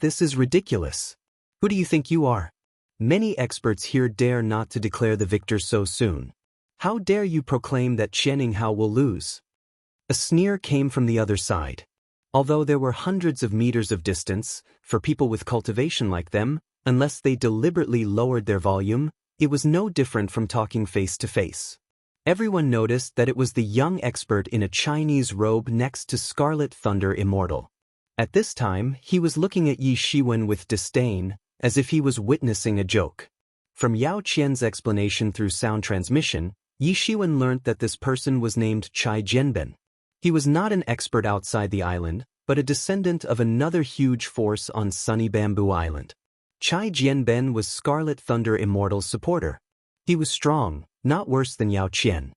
This is ridiculous. Who do you think you are? Many experts here dare not to declare the victor so soon. How dare you proclaim that Qian Yinghao will lose? A sneer came from the other side. Although there were hundreds of meters of distance, for people with cultivation like them, unless they deliberately lowered their volume, it was no different from talking face to face. Everyone noticed that it was the young expert in a Chinese robe next to Scarlet Thunder Immortal. At this time, he was looking at Yi Shiwen with disdain, as if he was witnessing a joke. From Yao Qian's explanation through sound transmission, Yi Shiwen learnt that this person was named Chai Jianben. He was not an expert outside the island, but a descendant of another huge force on sunny Bamboo Island. Chai Jianben was Scarlet Thunder Immortal's supporter. He was strong, not worse than Yao Qian.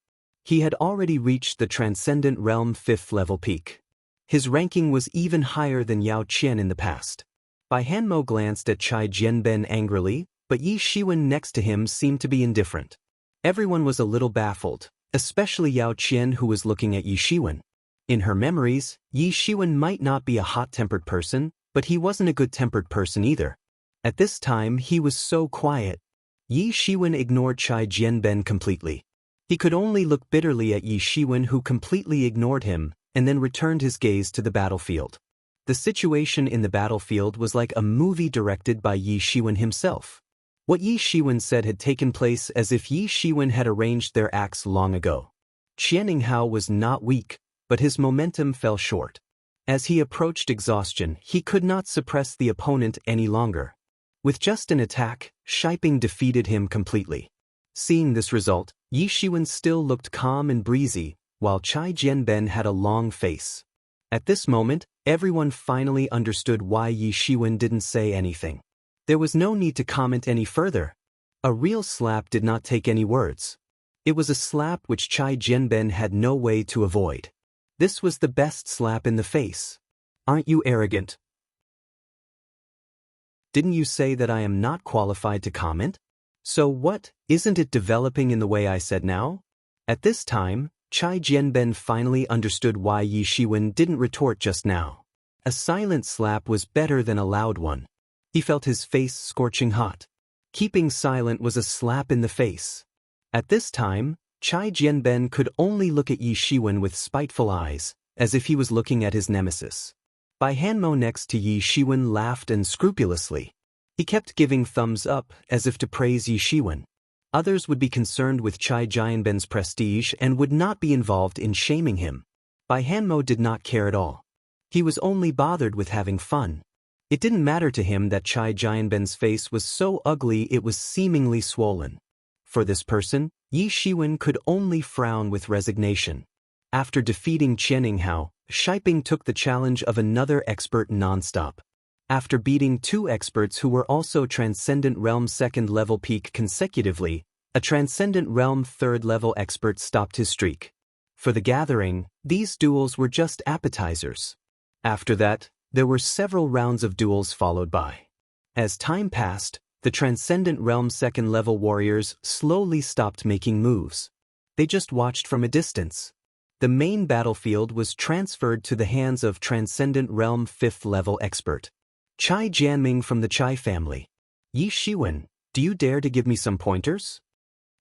He had already reached the Transcendent Realm 5th level peak. His ranking was even higher than Yao Qian in the past. Bai Hanmo glanced at Chai Jianben angrily, but Yi Shiwen next to him seemed to be indifferent. Everyone was a little baffled, especially Yao Qian, who was looking at Yi Shiwen. In her memories, Yi Shiwen might not be a hot-tempered person, but he wasn't a good-tempered person either. At this time, he was so quiet. Yi Shiwen ignored Chai Jianben completely. He could only look bitterly at Yi Shiwen, who completely ignored him, and then returned his gaze to the battlefield. The situation in the battlefield was like a movie directed by Yi Shiwen himself. What Yi Shiwen said had taken place as if Yi Shiwen had arranged their acts long ago. Qian Yinghao was not weak, but his momentum fell short. As he approached exhaustion, he could not suppress the opponent any longer. With just an attack, Shiping defeated him completely. Seeing this result, Yi Shiwen still looked calm and breezy, while Chai Jianben had a long face. At this moment, everyone finally understood why Yi Shiwen didn't say anything. There was no need to comment any further. A real slap did not take any words. It was a slap which Chai Jianben had no way to avoid. This was the best slap in the face. Aren't you arrogant? Didn't you say that I am not qualified to comment? So what, isn't it developing in the way I said now? At this time, Chai Jianben finally understood why Yi Shiwen didn't retort just now. A silent slap was better than a loud one. He felt his face scorching hot. Keeping silent was a slap in the face. At this time, Chai Jianben could only look at Yi Shiwen with spiteful eyes, as if he was looking at his nemesis. Bai Hanmo next to Yi Shiwen laughed unscrupulously. He kept giving thumbs up as if to praise Yi Shiwen. Others would be concerned with Chai Jianben's prestige and would not be involved in shaming him. Bai Hanmo did not care at all. He was only bothered with having fun. It didn't matter to him that Chai Jianben's face was so ugly it was seemingly swollen. For this person, Yi Shiwen could only frown with resignation. After defeating Qian Yinghao, Shiping took the challenge of another expert nonstop. After beating 2 experts who were also Transcendent Realm 2nd level peak consecutively, a Transcendent Realm 3rd level expert stopped his streak. For the gathering, these duels were just appetizers. After that, there were several rounds of duels followed by. As time passed, the Transcendent Realm 2nd level warriors slowly stopped making moves. They just watched from a distance. The main battlefield was transferred to the hands of Transcendent Realm 5th level expert Chai Jianming from the Chai family. Yi Shiwen, do you dare to give me some pointers?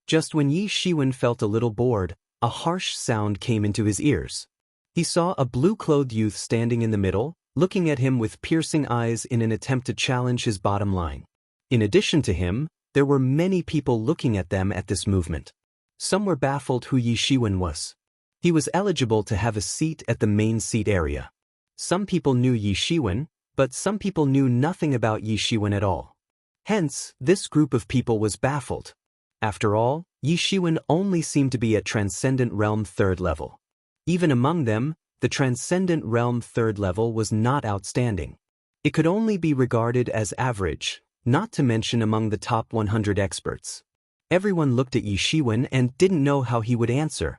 Just when Yi Shiwen felt a little bored, a harsh sound came into his ears. He saw a blue-clothed youth standing in the middle, looking at him with piercing eyes in an attempt to challenge his bottom line. In addition to him, there were many people looking at them at this movement. Some were baffled who Yi Shiwen was. He was eligible to have a seat at the main seat area. Some people knew Yi Shiwen, but some people knew nothing about Yi Shiwen at all. Hence, this group of people was baffled. After all, Yi Shiwen only seemed to be at Transcendent Realm 3rd level. Even among them, the Transcendent Realm 3rd level was not outstanding. It could only be regarded as average, not to mention among the top 100 experts. Everyone looked at Yi Shiwen and didn't know how he would answer.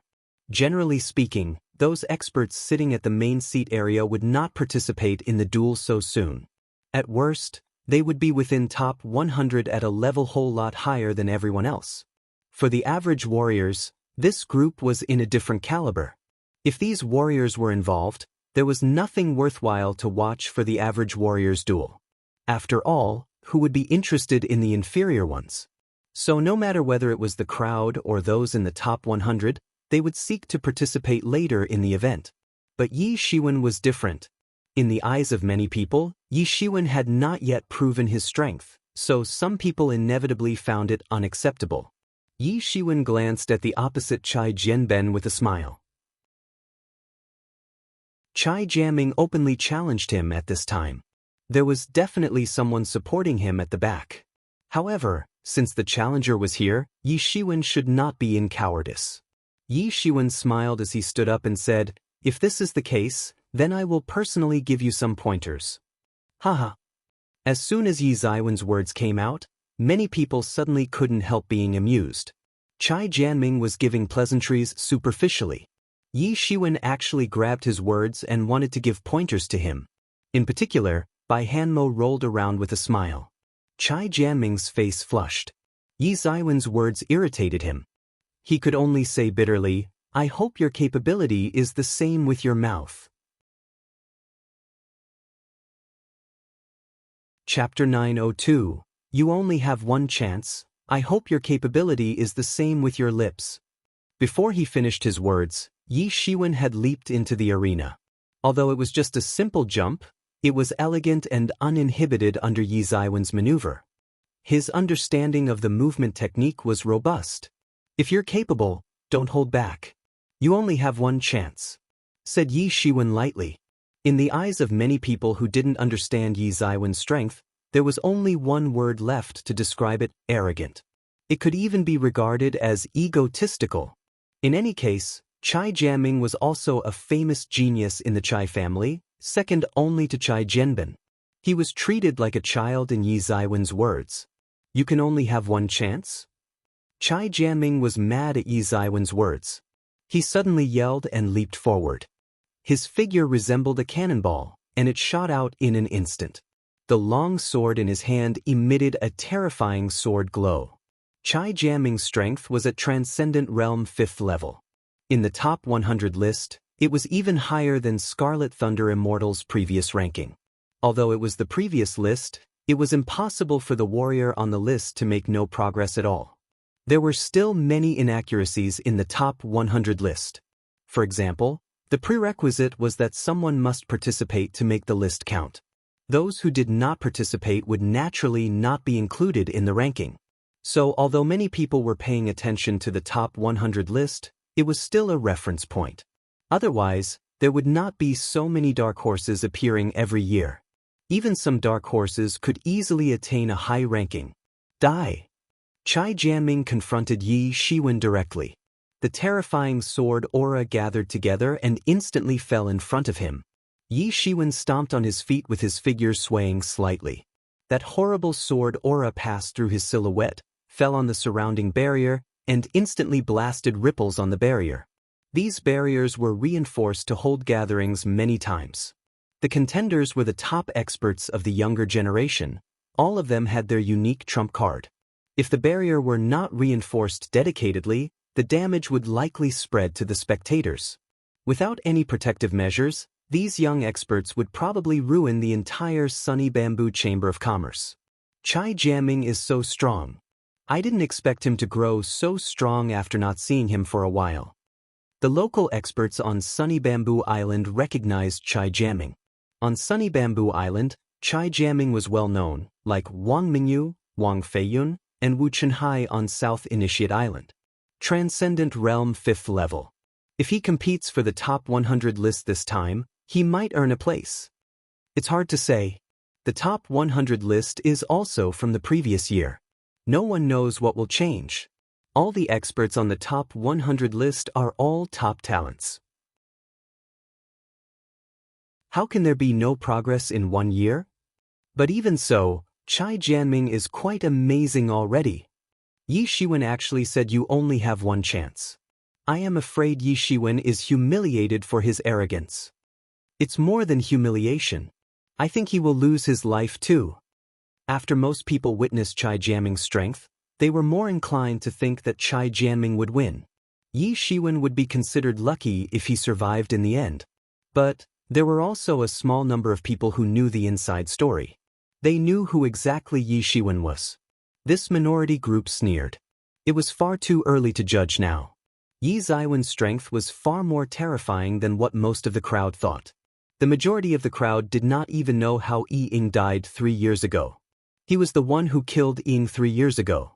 Generally speaking, those experts sitting at the main seat area would not participate in the duel so soon. At worst, they would be within top 100 at a level whole lot higher than everyone else. For the average warriors, this group was in a different caliber. If these warriors were involved, there was nothing worthwhile to watch for the average warriors' duel. After all, who would be interested in the inferior ones? So no matter whether it was the crowd or those in the top 100, they would seek to participate later in the event. But Yi Shiwen was different. In the eyes of many people, Yi Shiwen had not yet proven his strength, so some people inevitably found it unacceptable. Yi Shiwen glanced at the opposite Chai Jianben with a smile. Chai Jianming openly challenged him at this time. There was definitely someone supporting him at the back. However, since the challenger was here, Yi Shiwen should not be in cowardice. Yi Shiwen smiled as he stood up and said, "If this is the case, then I will personally give you some pointers." Haha. As soon as Yi Ziwen's words came out, many people suddenly couldn't help being amused. Chai Jianming was giving pleasantries superficially. Yi Shiwen actually grabbed his words and wanted to give pointers to him. In particular, Bai Hanmo rolled around with a smile. Chai Jianming's face flushed. Yi Ziwen's words irritated him. He could only say bitterly, "I hope your capability is the same with your mouth." Chapter 902. You only have one chance. I hope your capability is the same with your lips. Before he finished his words, Yi Shiwen had leaped into the arena. Although it was just a simple jump, it was elegant and uninhibited under Yi Ziwen's maneuver. His understanding of the movement technique was robust. "If you're capable, don't hold back. You only have one chance," said Yi Shiwen lightly. In the eyes of many people who didn't understand Yi Ziwen's strength, there was only one word left to describe it: arrogant. It could even be regarded as egotistical. In any case, Chai Jianming was also a famous genius in the Chai family, second only to Chai Jianben. He was treated like a child in Yi Ziwen's words. "You can only have one chance?" Chai Jianming was mad at Yi Ziwen's words. He suddenly yelled and leaped forward. His figure resembled a cannonball, and it shot out in an instant. The long sword in his hand emitted a terrifying sword glow. Chai Jianming's strength was at Transcendent Realm 5th level. In the top 100 list, it was even higher than Scarlet Thunder Immortal's previous ranking. Although it was the previous list, it was impossible for the warrior on the list to make no progress at all. There were still many inaccuracies in the top 100 list. For example, the prerequisite was that someone must participate to make the list count. Those who did not participate would naturally not be included in the ranking. So although many people were paying attention to the top 100 list, it was still a reference point. Otherwise, there would not be so many dark horses appearing every year. Even some dark horses could easily attain a high ranking. Die. Chai Jianming confronted Yi Shiwen directly. The terrifying sword aura gathered together and instantly fell in front of him. Yi Shiwen stomped on his feet with his figure swaying slightly. That horrible sword aura passed through his silhouette, fell on the surrounding barrier, and instantly blasted ripples on the barrier. These barriers were reinforced to hold gatherings many times. The contenders were the top experts of the younger generation. All of them had their unique trump card. If the barrier were not reinforced dedicatedly, the damage would likely spread to the spectators. Without any protective measures, these young experts would probably ruin the entire Sunny Bamboo Chamber of Commerce. Chai Jianming is so strong. I didn't expect him to grow so strong after not seeing him for a while. The local experts on Sunny Bamboo Island recognized Chai Jianming. On Sunny Bamboo Island, Chai Jianming was well known, like Wang Mingyu, Wang Feiyun, and Wu Chenhai on South Initiate Island. Transcendent Realm 5th level. If he competes for the top 100 list this time, he might earn a place. It's hard to say. The top 100 list is also from the previous year. No one knows what will change. All the experts on the top 100 list are all top talents. How can there be no progress in 1 year? But even so, Chai Jianming is quite amazing already. Yi Shiwen actually said you only have one chance. I am afraid Yi Shiwen is humiliated for his arrogance. It's more than humiliation. I think he will lose his life too. After most people witnessed Chai Jianming's strength, they were more inclined to think that Chai Jianming would win. Yi Shiwen would be considered lucky if he survived in the end. But there were also a small number of people who knew the inside story. They knew who exactly Yi Shiwen was. This minority group sneered. It was far too early to judge now. Yi Ziwen's strength was far more terrifying than what most of the crowd thought. The majority of the crowd did not even know how Yi Ying died 3 years ago. He was the one who killed Ying 3 years ago.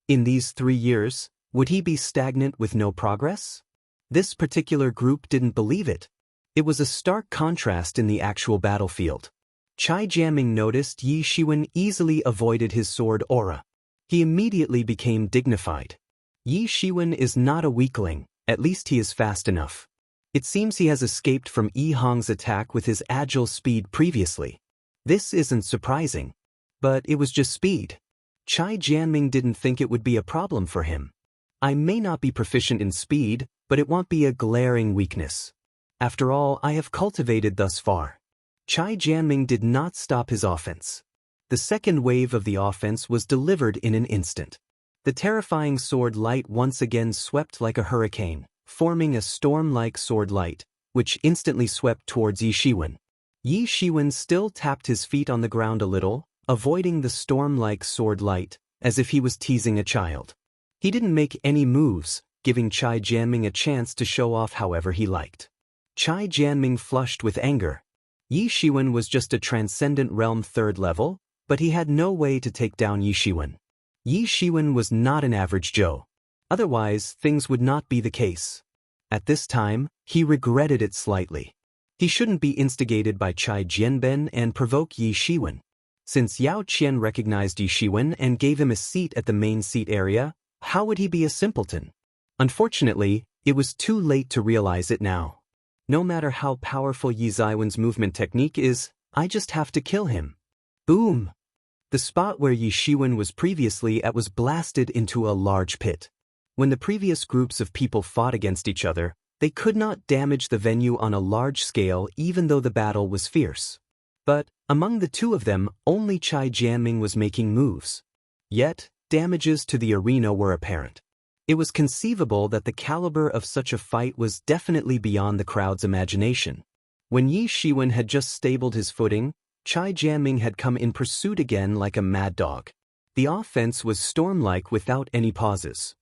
In these 3 years, would he be stagnant with no progress? This particular group didn't believe it. It was a stark contrast in the actual battlefield. Chai Jianming noticed Yi Shiwen easily avoided his sword aura. He immediately became dignified. Yi Shiwen is not a weakling, at least he is fast enough. It seems he has escaped from Yi Hong's attack with his agile speed previously. This isn't surprising. But it was just speed. Chai Jianming didn't think it would be a problem for him. I may not be proficient in speed, but it won't be a glaring weakness. After all I have cultivated thus far. Chai Jianming did not stop his offense. The second wave of the offense was delivered in an instant. The terrifying sword light once again swept like a hurricane, forming a storm-like sword light, which instantly swept towards Yi Shiwen. Yi Shiwen still tapped his feet on the ground a little, avoiding the storm-like sword light, as if he was teasing a child. He didn't make any moves, giving Chai Jianming a chance to show off however he liked. Chai Jianming flushed with anger. Yi Shiwen was just a transcendent realm 3rd level, but he had no way to take down Yi Shiwen. Yi Shiwen was not an average Joe. Otherwise, things would not be the case. At this time, he regretted it slightly. He shouldn't be instigated by Chai Jianben and provoke Yi Shiwen. Since Yao Qian recognized Yi Shiwen and gave him a seat at the main seat area, how would he be a simpleton? Unfortunately, it was too late to realize it now. No matter how powerful Yi Ziwen's movement technique is, I just have to kill him. Boom! The spot where Yi Shiwen was previously at was blasted into a large pit. When the previous groups of people fought against each other, they could not damage the venue on a large scale even though the battle was fierce. But, among the two of them, only Chai Jianming was making moves. Yet, damages to the arena were apparent. It was conceivable that the caliber of such a fight was definitely beyond the crowd's imagination. When Yi Shiwen had just stabled his footing, Chai Jiaming had come in pursuit again like a mad dog. The offense was storm-like without any pauses.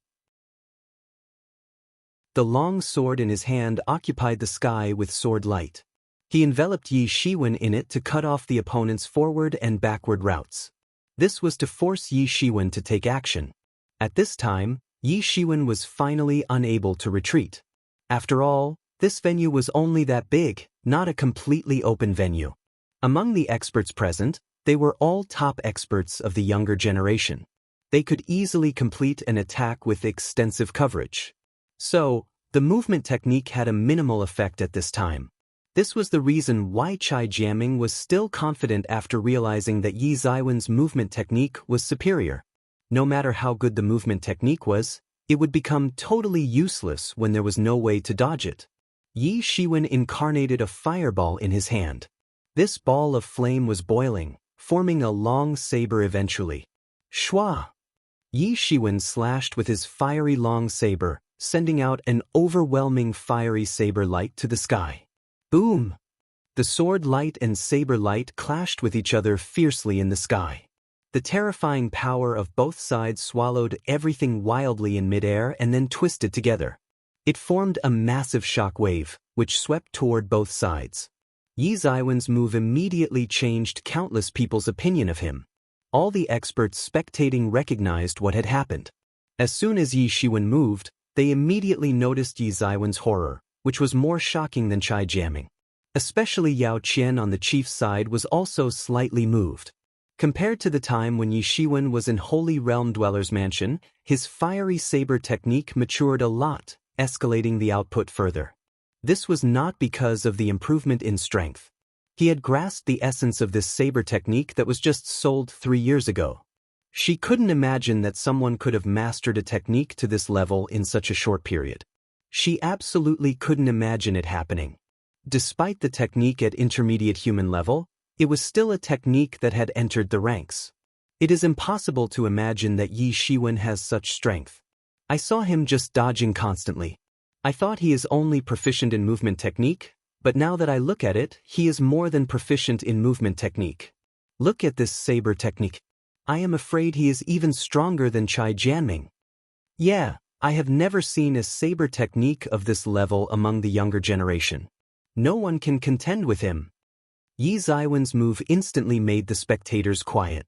The long sword in his hand occupied the sky with sword light. He enveloped Yi Shiwen in it to cut off the opponent's forward and backward routes. This was to force Yi Shiwen to take action. At this time, Yi Shiwen was finally unable to retreat. After all, this venue was only that big, not a completely open venue. Among the experts present, they were all top experts of the younger generation. They could easily complete an attack with extensive coverage. So, the movement technique had a minimal effect at this time. This was the reason why Chai Jiaming was still confident after realizing that Yi Ziwen's movement technique was superior. No matter how good the movement technique was, it would become totally useless when there was no way to dodge it. Yi Shiwen incarnated a fireball in his hand. This ball of flame was boiling, forming a long saber eventually. Shwa! Yi Shiwen slashed with his fiery long saber, sending out an overwhelming fiery saber light to the sky. Boom! The sword light and saber light clashed with each other fiercely in the sky. The terrifying power of both sides swallowed everything wildly in midair and then twisted together. It formed a massive shock wave, which swept toward both sides. Yi Ziwen's move immediately changed countless people's opinion of him. All the experts spectating recognized what had happened. As soon as Yi Shiwen moved, they immediately noticed Yi Ziwen's horror, which was more shocking than Chai Jiaming. Especially Yao Qian on the chief's side was also slightly moved. Compared to the time when Yi Shiwen was in Holy Realm Dweller's mansion, his fiery saber technique matured a lot, escalating the output further. This was not because of the improvement in strength. He had grasped the essence of this saber technique that was just sold 3 years ago. She couldn't imagine that someone could have mastered a technique to this level in such a short period. She absolutely couldn't imagine it happening. Despite the technique at intermediate human level, it was still a technique that had entered the ranks. It is impossible to imagine that Yi Shiwen has such strength. I saw him just dodging constantly. I thought he is only proficient in movement technique, but now that I look at it, he is more than proficient in movement technique. Look at this saber technique. I am afraid he is even stronger than Chai Jiaming. Yeah, I have never seen a saber technique of this level among the younger generation. No one can contend with him. Yi Ziwen's move instantly made the spectators quiet.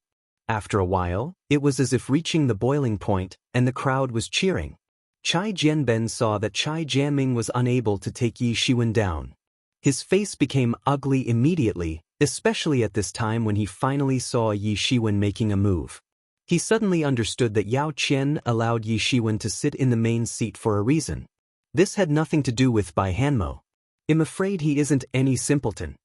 After a while, it was as if reaching the boiling point, and the crowd was cheering. Chai Jianben saw that Chai Jiaming was unable to take Yi Shiwen down. His face became ugly immediately, especially at this time when he finally saw Yi Shiwen making a move. He suddenly understood that Yao Qian allowed Yi Shiwen to sit in the main seat for a reason. This had nothing to do with Bai Hanmo. I'm afraid he isn't any simpleton.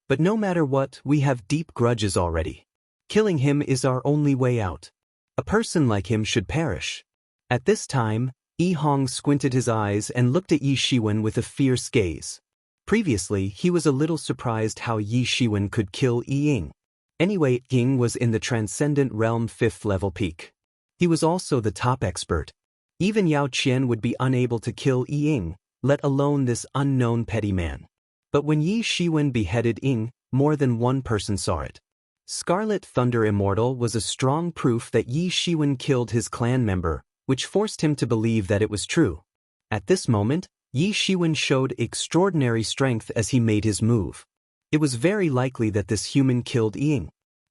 But no matter what, we have deep grudges already. Killing him is our only way out. A person like him should perish. At this time, Yi Hong squinted his eyes and looked at Yi Shiwen with a fierce gaze. Previously, he was a little surprised how Yi Shiwen could kill Yi Ying. Anyway, Ying was in the Transcendent Realm 5th level peak. He was also the top expert. Even Yao Qian would be unable to kill Yi Ying, let alone this unknown petty man. But when Yi Shiwen beheaded Ying, more than one person saw it. Scarlet Thunder Immortal was a strong proof that Yi Shiwen killed his clan member, which forced him to believe that it was true. At this moment, Yi Shiwen showed extraordinary strength as he made his move. It was very likely that this human killed Ying.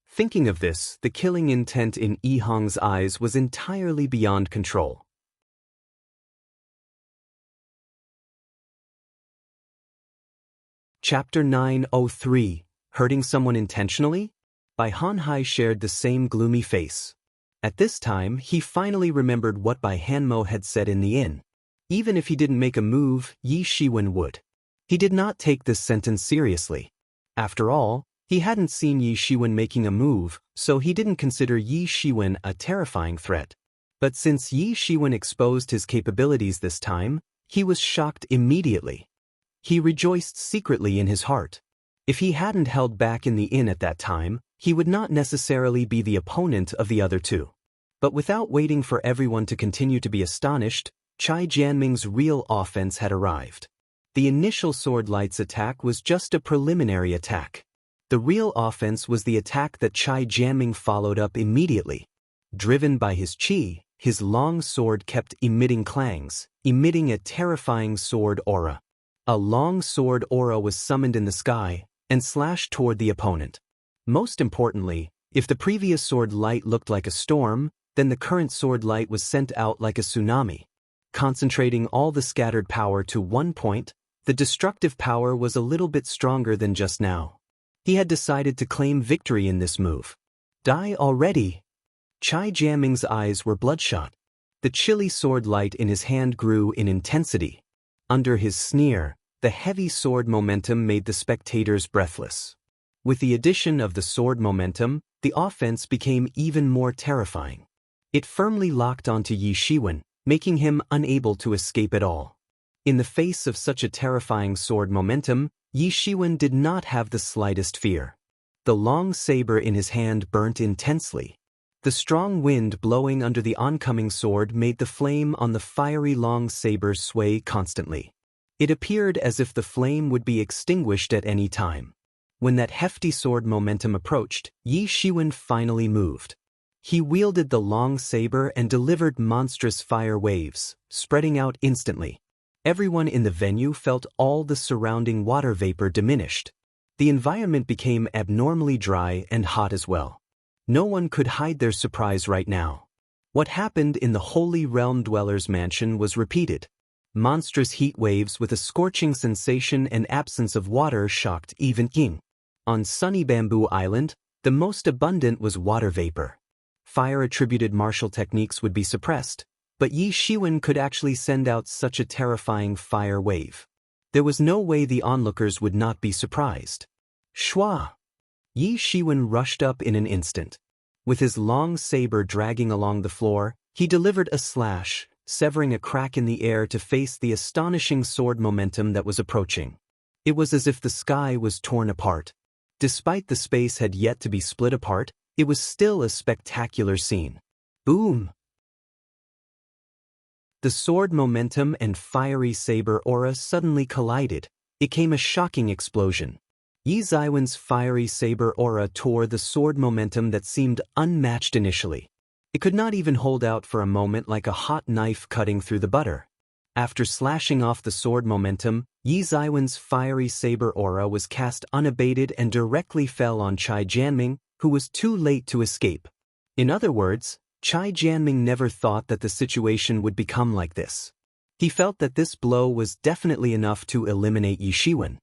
Thinking of this, the killing intent in Yi Hong's eyes was entirely beyond control. Chapter 903, Hurting Someone Intentionally? Bai Hanhai shared the same gloomy face. At this time, he finally remembered what Bai Hanmo had said in the inn. Even if he didn't make a move, Yi Shiwen would. He did not take this sentence seriously. After all, he hadn't seen Yi Shiwen making a move, so he didn't consider Yi Shiwen a terrifying threat. But since Yi Shiwen exposed his capabilities this time, he was shocked immediately. He rejoiced secretly in his heart. If he hadn't held back in the inn at that time, he would not necessarily be the opponent of the other two. But without waiting for everyone to continue to be astonished, Chai Jianming's real offense had arrived. The initial Sword Light's attack was just a preliminary attack. The real offense was the attack that Chai Jianming followed up immediately. Driven by his qi, his long sword kept emitting clangs, emitting a terrifying sword aura. A long sword aura was summoned in the sky and slashed toward the opponent. Most importantly, if the previous Sword Light looked like a storm, then the current Sword Light was sent out like a tsunami. Concentrating all the scattered power to one point, the destructive power was a little bit stronger than just now. He had decided to claim victory in this move. Die already! Chai Jianming's eyes were bloodshot. The chilly Sword Light in his hand grew in intensity. Under his sneer, the heavy sword momentum made the spectators breathless. With the addition of the sword momentum, the offense became even more terrifying. It firmly locked onto Yi Shiwen, making him unable to escape at all. In the face of such a terrifying sword momentum, Yi Shiwen did not have the slightest fear. The long saber in his hand burnt intensely. The strong wind blowing under the oncoming sword made the flame on the fiery long saber sway constantly. It appeared as if the flame would be extinguished at any time. When that hefty sword momentum approached, Yi Shiwen finally moved. He wielded the long saber and delivered monstrous fire waves, spreading out instantly. Everyone in the venue felt all the surrounding water vapor diminished. The environment became abnormally dry and hot as well. No one could hide their surprise right now. What happened in the Holy Realm Dweller's mansion was repeated. Monstrous heat waves with a scorching sensation and absence of water shocked even King. On sunny Bamboo Island, the most abundant was water vapor. Fire-attributed martial techniques would be suppressed, but Yi Shiwen could actually send out such a terrifying fire wave. There was no way the onlookers would not be surprised. Shua! Yi Shiwen rushed up in an instant. With his long saber dragging along the floor, he delivered a slash, severing a crack in the air to face the astonishing sword momentum that was approaching. It was as if the sky was torn apart. Despite the space had yet to be split apart, it was still a spectacular scene. Boom! The sword momentum and fiery saber aura suddenly collided. It came a shocking explosion. Yi Ziwen's fiery saber aura tore the sword momentum that seemed unmatched initially. It could not even hold out for a moment like a hot knife cutting through the butter. After slashing off the sword momentum, Yi Ziwen's fiery saber aura was cast unabated and directly fell on Chai Jianming, who was too late to escape. In other words, Chai Jianming never thought that the situation would become like this. He felt that this blow was definitely enough to eliminate Yi Shiwen.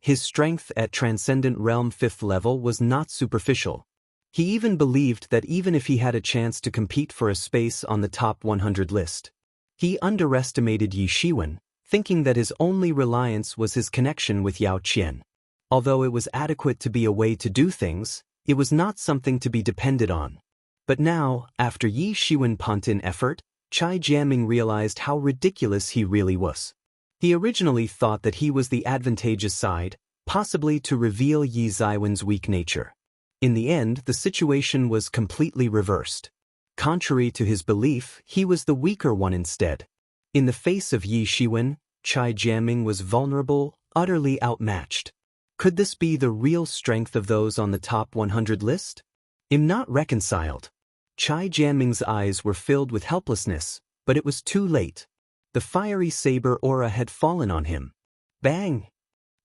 His strength at Transcendent Realm 5th level was not superficial. He even believed that even if he had a chance to compete for a space on the top 100 list, he underestimated Yi Shiwen, thinking that his only reliance was his connection with Yao Qian. Although it was adequate to be a way to do things, it was not something to be depended on. But now, after Yi Shiwen pumped in effort, Chai Jianming realized how ridiculous he really was. He originally thought that he was the advantageous side, possibly to reveal Yi Ziwen's weak nature. In the end, the situation was completely reversed. Contrary to his belief, he was the weaker one instead. In the face of Yi Shiwen, Chai Jianming was vulnerable, utterly outmatched. Could this be the real strength of those on the top 100 list? I'm not reconciled. Chai Jianming's eyes were filled with helplessness, but it was too late. The fiery saber aura had fallen on him. Bang!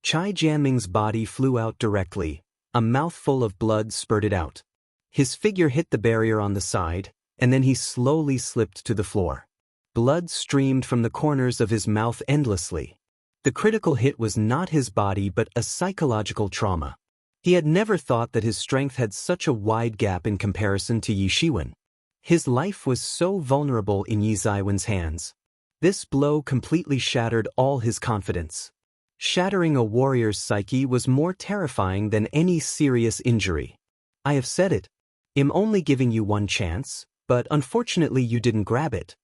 Chai Jianming's body flew out directly. A mouthful of blood spurted out. His figure hit the barrier on the side, and then he slowly slipped to the floor. Blood streamed from the corners of his mouth endlessly. The critical hit was not his body but a psychological trauma. He had never thought that his strength had such a wide gap in comparison to Yi Shiwen. His life was so vulnerable in Yi Ziwen's hands. This blow completely shattered all his confidence. Shattering a warrior's psyche was more terrifying than any serious injury. I have said it. I'm only giving you one chance, but unfortunately you didn't grab it.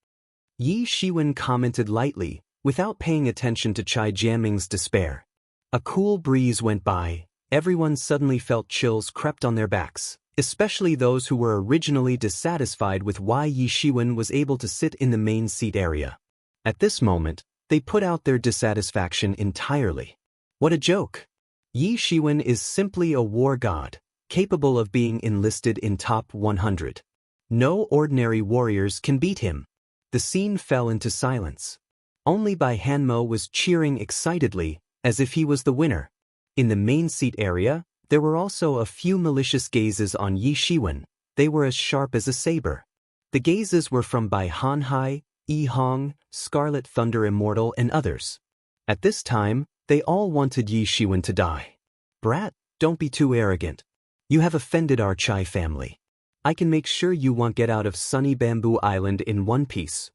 Yi Shiwen commented lightly, without paying attention to Chai Jianming's despair. A cool breeze went by. Everyone suddenly felt chills crept on their backs. especially those who were originally dissatisfied with why Yi Shiwen was able to sit in the main seat area. At this moment, they put out their dissatisfaction entirely. What a joke! Yi Shiwen is simply a war god, capable of being enlisted in top 100. No ordinary warriors can beat him. The scene fell into silence. Only Bai Hanmo was cheering excitedly, as if he was the winner. In the main seat area, there were also a few malicious gazes on Yi Shiwen. They were as sharp as a saber. The gazes were from Bai Hanhai, Yi Hong, Scarlet Thunder Immortal, and others. At this time, they all wanted Yi Shiwen to die. Brat, don't be too arrogant. You have offended our Chai family. I can make sure you won't get out of sunny Bamboo Island in one piece.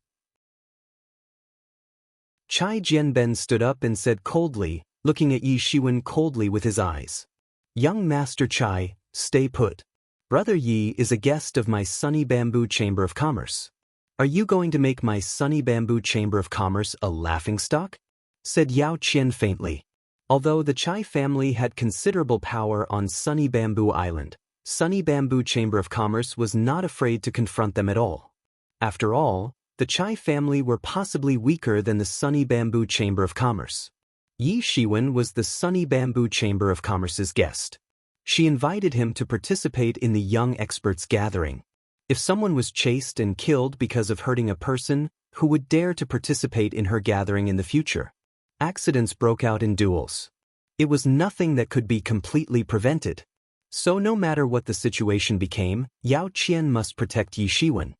Chai Jianben stood up and said coldly, looking at Yi Shiwen coldly with his eyes. Young Master Chai, stay put. Brother Yi is a guest of my Sunny Bamboo Chamber of Commerce. Are you going to make my Sunny Bamboo Chamber of Commerce a laughingstock? Said Yao Qian faintly. Although the Chai family had considerable power on Sunny Bamboo Island, Sunny Bamboo Chamber of Commerce was not afraid to confront them at all. After all, the Chai family were possibly weaker than the Sunny Bamboo Chamber of Commerce. Yi Shiwen was the Sunny Bamboo Chamber of Commerce's guest. She invited him to participate in the young experts gathering. If someone was chased and killed because of hurting a person, who would dare to participate in her gathering in the future? Accidents broke out in duels. It was nothing that could be completely prevented. So no matter what the situation became, Yao Qian must protect Yi Shiwen.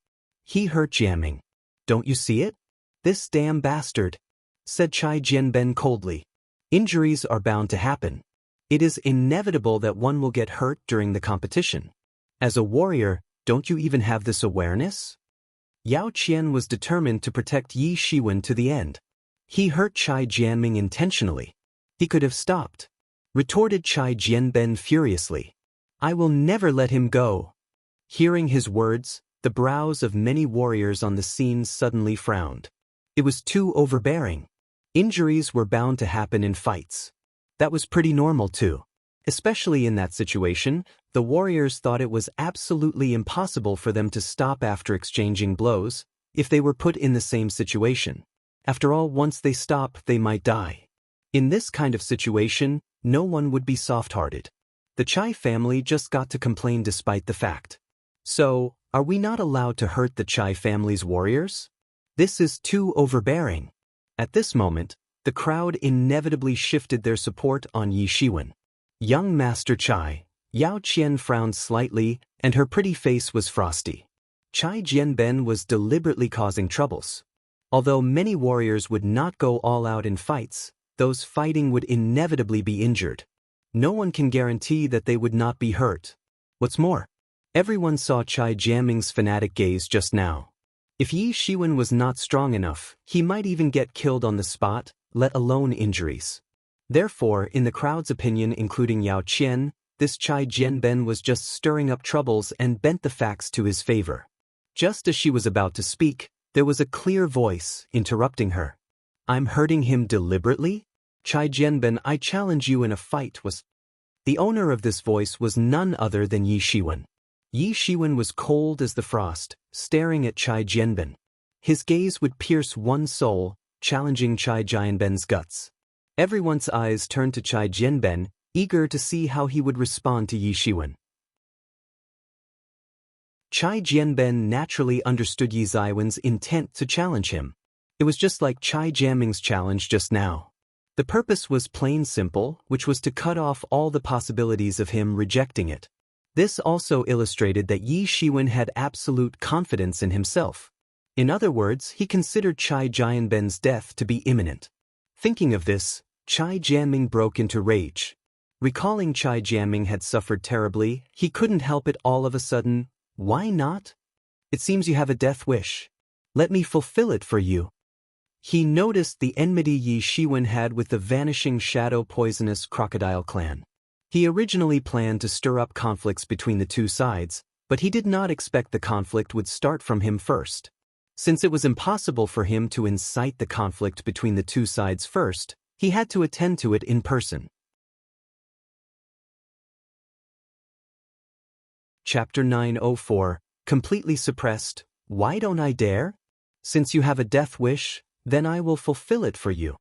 He hurt Jiaming. Don't you see it? This damn bastard, said Chai Jianben coldly. Injuries are bound to happen. It is inevitable that one will get hurt during the competition. As a warrior, don't you even have this awareness? Yao Qian was determined to protect Yi Shiwen to the end. He hurt Chai Jianming intentionally. He could have stopped, retorted Chai Jianben furiously. I will never let him go. Hearing his words, the brows of many warriors on the scene suddenly frowned. It was too overbearing. Injuries were bound to happen in fights. That was pretty normal too. Especially in that situation, the warriors thought it was absolutely impossible for them to stop after exchanging blows, if they were put in the same situation. After all, once they stop, they might die. In this kind of situation, no one would be soft-hearted. The Chai family just got to complain despite the fact. So, are we not allowed to hurt the Chai family's warriors? This is too overbearing. At this moment, the crowd inevitably shifted their support on Yi Shiwen. Young Master Chai, Yao Qian frowned slightly, and her pretty face was frosty. Chai Jianben was deliberately causing troubles. Although many warriors would not go all out in fights, those fighting would inevitably be injured. No one can guarantee that they would not be hurt. What's more, everyone saw Chai Jianming's fanatic gaze just now. If Yi Shiwen was not strong enough, he might even get killed on the spot, let alone injuries. Therefore, in the crowd's opinion, including Yao Qian, this Chai Jianben was just stirring up troubles and bent the facts to his favor. Just as she was about to speak, there was a clear voice interrupting her. I'm hurting him deliberately? Chai Jianben, I challenge you in a fight. The owner of this voice was none other than Yi Shiwen. Yi Shiwen was cold as the frost, staring at Chai Jianben. His gaze would pierce one's soul, challenging Chai Jianben's guts. Everyone's eyes turned to Chai Jianben, eager to see how he would respond to Yi Shiwen. Chai Jianben naturally understood Yi Shiwen's intent to challenge him. It was just like Chai Jianming's challenge just now. The purpose was plain simple, which was to cut off all the possibilities of him rejecting it. This also illustrated that Yi Shiwen had absolute confidence in himself. In other words, he considered Chai Jianben's death to be imminent. Thinking of this, Chai Jianming broke into rage. Recalling Chai Jianming had suffered terribly, he couldn't help it all of a sudden. Why not? It seems you have a death wish. Let me fulfill it for you. He noticed the enmity Yi Shiwen had with the vanishing shadow poisonous crocodile clan. He originally planned to stir up conflicts between the two sides, but he did not expect the conflict would start from him first. Since it was impossible for him to incite the conflict between the two sides first, he had to attend to it in person. Chapter 904, Completely Suppressed. Why don't I dare? Since you have a death wish, then I will fulfill it for you.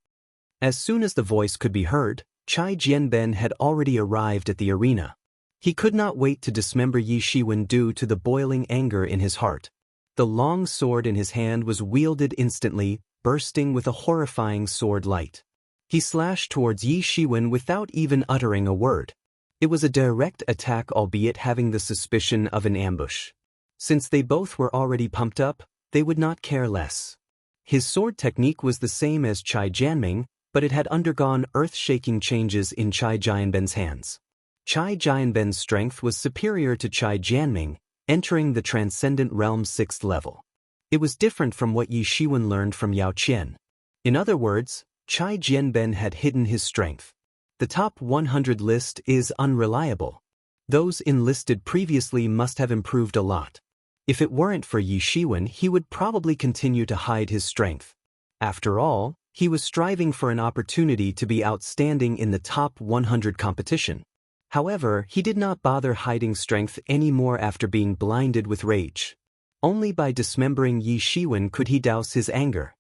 As soon as the voice could be heard, Chai Jianben had already arrived at the arena. He could not wait to dismember Yi Shiwen due to the boiling anger in his heart. The long sword in his hand was wielded instantly, bursting with a horrifying sword light. He slashed towards Yi Shiwen without even uttering a word. It was a direct attack, albeit having the suspicion of an ambush. Since they both were already pumped up, they would not care less. His sword technique was the same as Chai Jianming, but it had undergone earth-shaking changes in Chai Jianben's hands. Chai Jianben's strength was superior to Chai Jianming, entering the Transcendent Realm's 6th level. It was different from what Yi Shiwen learned from Yao Qian. In other words, Chai Jianben had hidden his strength. The top 100 list is unreliable. Those enlisted previously must have improved a lot. If it weren't for Yi Shiwen, he would probably continue to hide his strength. After all, he was striving for an opportunity to be outstanding in the top 100 competition. However, he did not bother hiding strength anymore after being blinded with rage. Only by dismembering Yi Shiwen could he douse his anger.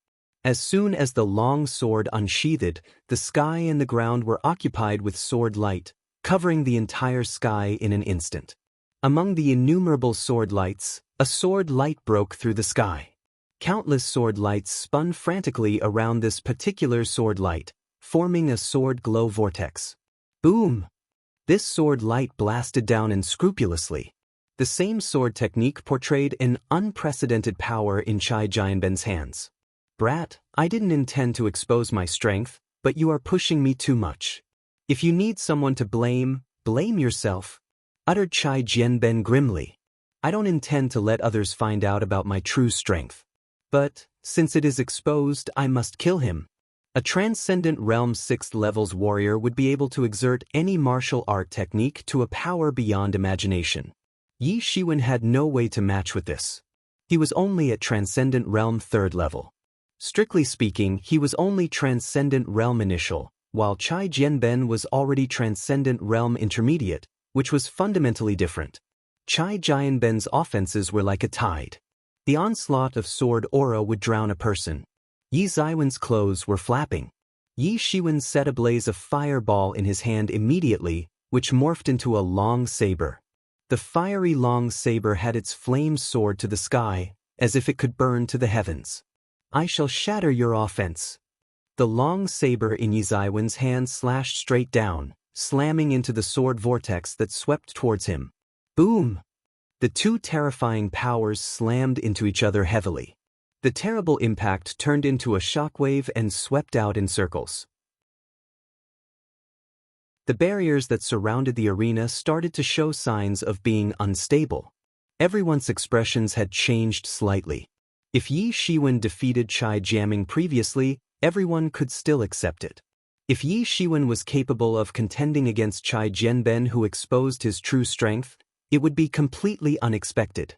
As soon as the long sword unsheathed, the sky and the ground were occupied with sword light, covering the entire sky in an instant. Among the innumerable sword lights, a sword light broke through the sky. Countless sword lights spun frantically around this particular sword light, forming a sword glow vortex. Boom! This sword light blasted down unscrupulously. The same sword technique portrayed an unprecedented power in Chai Jianben's hands. Brat, I didn't intend to expose my strength, but you are pushing me too much. If you need someone to blame, blame yourself, uttered Chai Jianben grimly. I don't intend to let others find out about my true strength. But, since it is exposed, I must kill him. A Transcendent Realm's 6th level's warrior would be able to exert any martial art technique to a power beyond imagination. Yi Shiwen had no way to match with this. He was only at Transcendent Realm 3rd level. Strictly speaking, he was only Transcendent Realm Initial, while Chai Jianben was already Transcendent Realm Intermediate, which was fundamentally different. Chai Jianben's offenses were like a tide. The onslaught of sword aura would drown a person. Yi Ziwen's clothes were flapping. Yi Shiwen set ablaze a fireball in his hand immediately, which morphed into a long saber. The fiery long saber had its flame soared to the sky, as if it could burn to the heavens. I shall shatter your offense. The long saber in Yi Ziwen's hand slashed straight down, slamming into the sword vortex that swept towards him. Boom! The two terrifying powers slammed into each other heavily. The terrible impact turned into a shockwave and swept out in circles. The barriers that surrounded the arena started to show signs of being unstable. Everyone's expressions had changed slightly. If Yi Shiwen defeated Chai Jianming previously, everyone could still accept it. If Yi Shiwen was capable of contending against Chai Jianben, who exposed his true strength, it would be completely unexpected.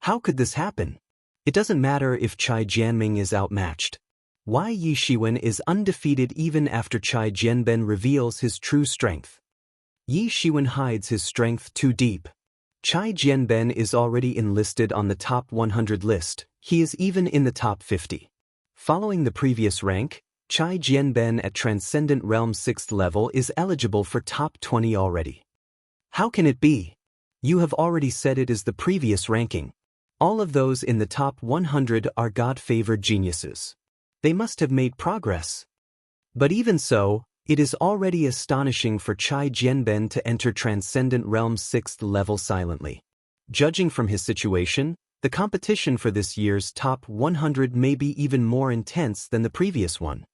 How could this happen? It doesn't matter if Chai Jianming is outmatched. Why Yi Shiwen is undefeated even after Chai Jianben reveals his true strength. Yi Shiwen hides his strength too deep. Chai Jianben is already enlisted on the top 100 list. He is even in the top 50. Following the previous rank, Chai Jianben at Transcendent Realm 6th level is eligible for top 20 already. How can it be? You have already said it is the previous ranking. All of those in the top 100 are God-favored geniuses. They must have made progress. But even so, it is already astonishing for Chai Jianben to enter Transcendent Realm's 6th level silently. Judging from his situation, the competition for this year's top 100 may be even more intense than the previous one.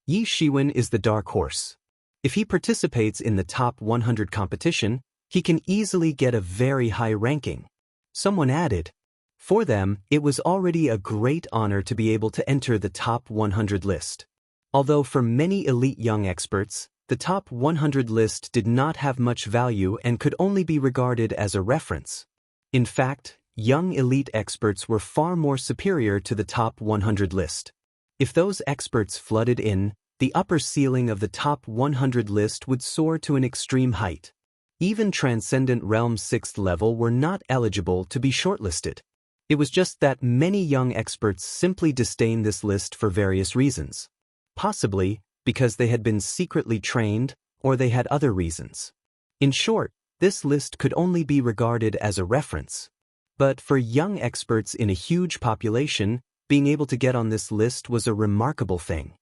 Yi Shiwen is the dark horse. If he participates in the top 100 competition, he can easily get a very high ranking. Someone added, for them, it was already a great honor to be able to enter the top 100 list. Although for many elite young experts, the top 100 list did not have much value and could only be regarded as a reference. In fact, young elite experts were far more superior to the top 100 list. If those experts flooded in, the upper ceiling of the top 100 list would soar to an extreme height. Even Transcendent Realm 6th level were not eligible to be shortlisted. It was just that many young experts simply disdained this list for various reasons. Possibly because they had been secretly trained, or they had other reasons. In short, this list could only be regarded as a reference. But for young experts in a huge population, being able to get on this list was a remarkable thing.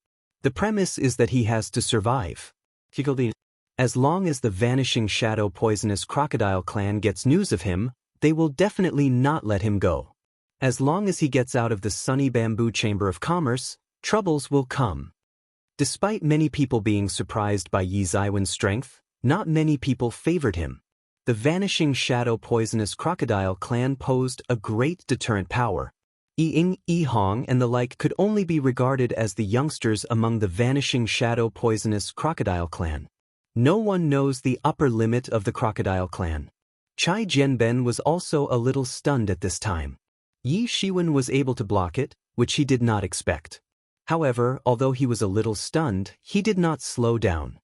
The premise is that he has to survive. As long as the Vanishing Shadow Poisonous Crocodile clan gets news of him, they will definitely not let him go. As long as he gets out of the Sunny Bamboo Chamber of Commerce, troubles will come. Despite many people being surprised by Yi Zaiwen's strength, not many people favored him. The Vanishing Shadow Poisonous Crocodile clan posed a great deterrent power. Yi-Ing, Yi-Hong and the like could only be regarded as the youngsters among the Vanishing Shadow Poisonous Crocodile clan. No one knows the upper limit of the Crocodile clan. Chai Jianben was also a little stunned at this time. Yi Shiwen was able to block it, which he did not expect. However, although he was a little stunned, he did not slow down.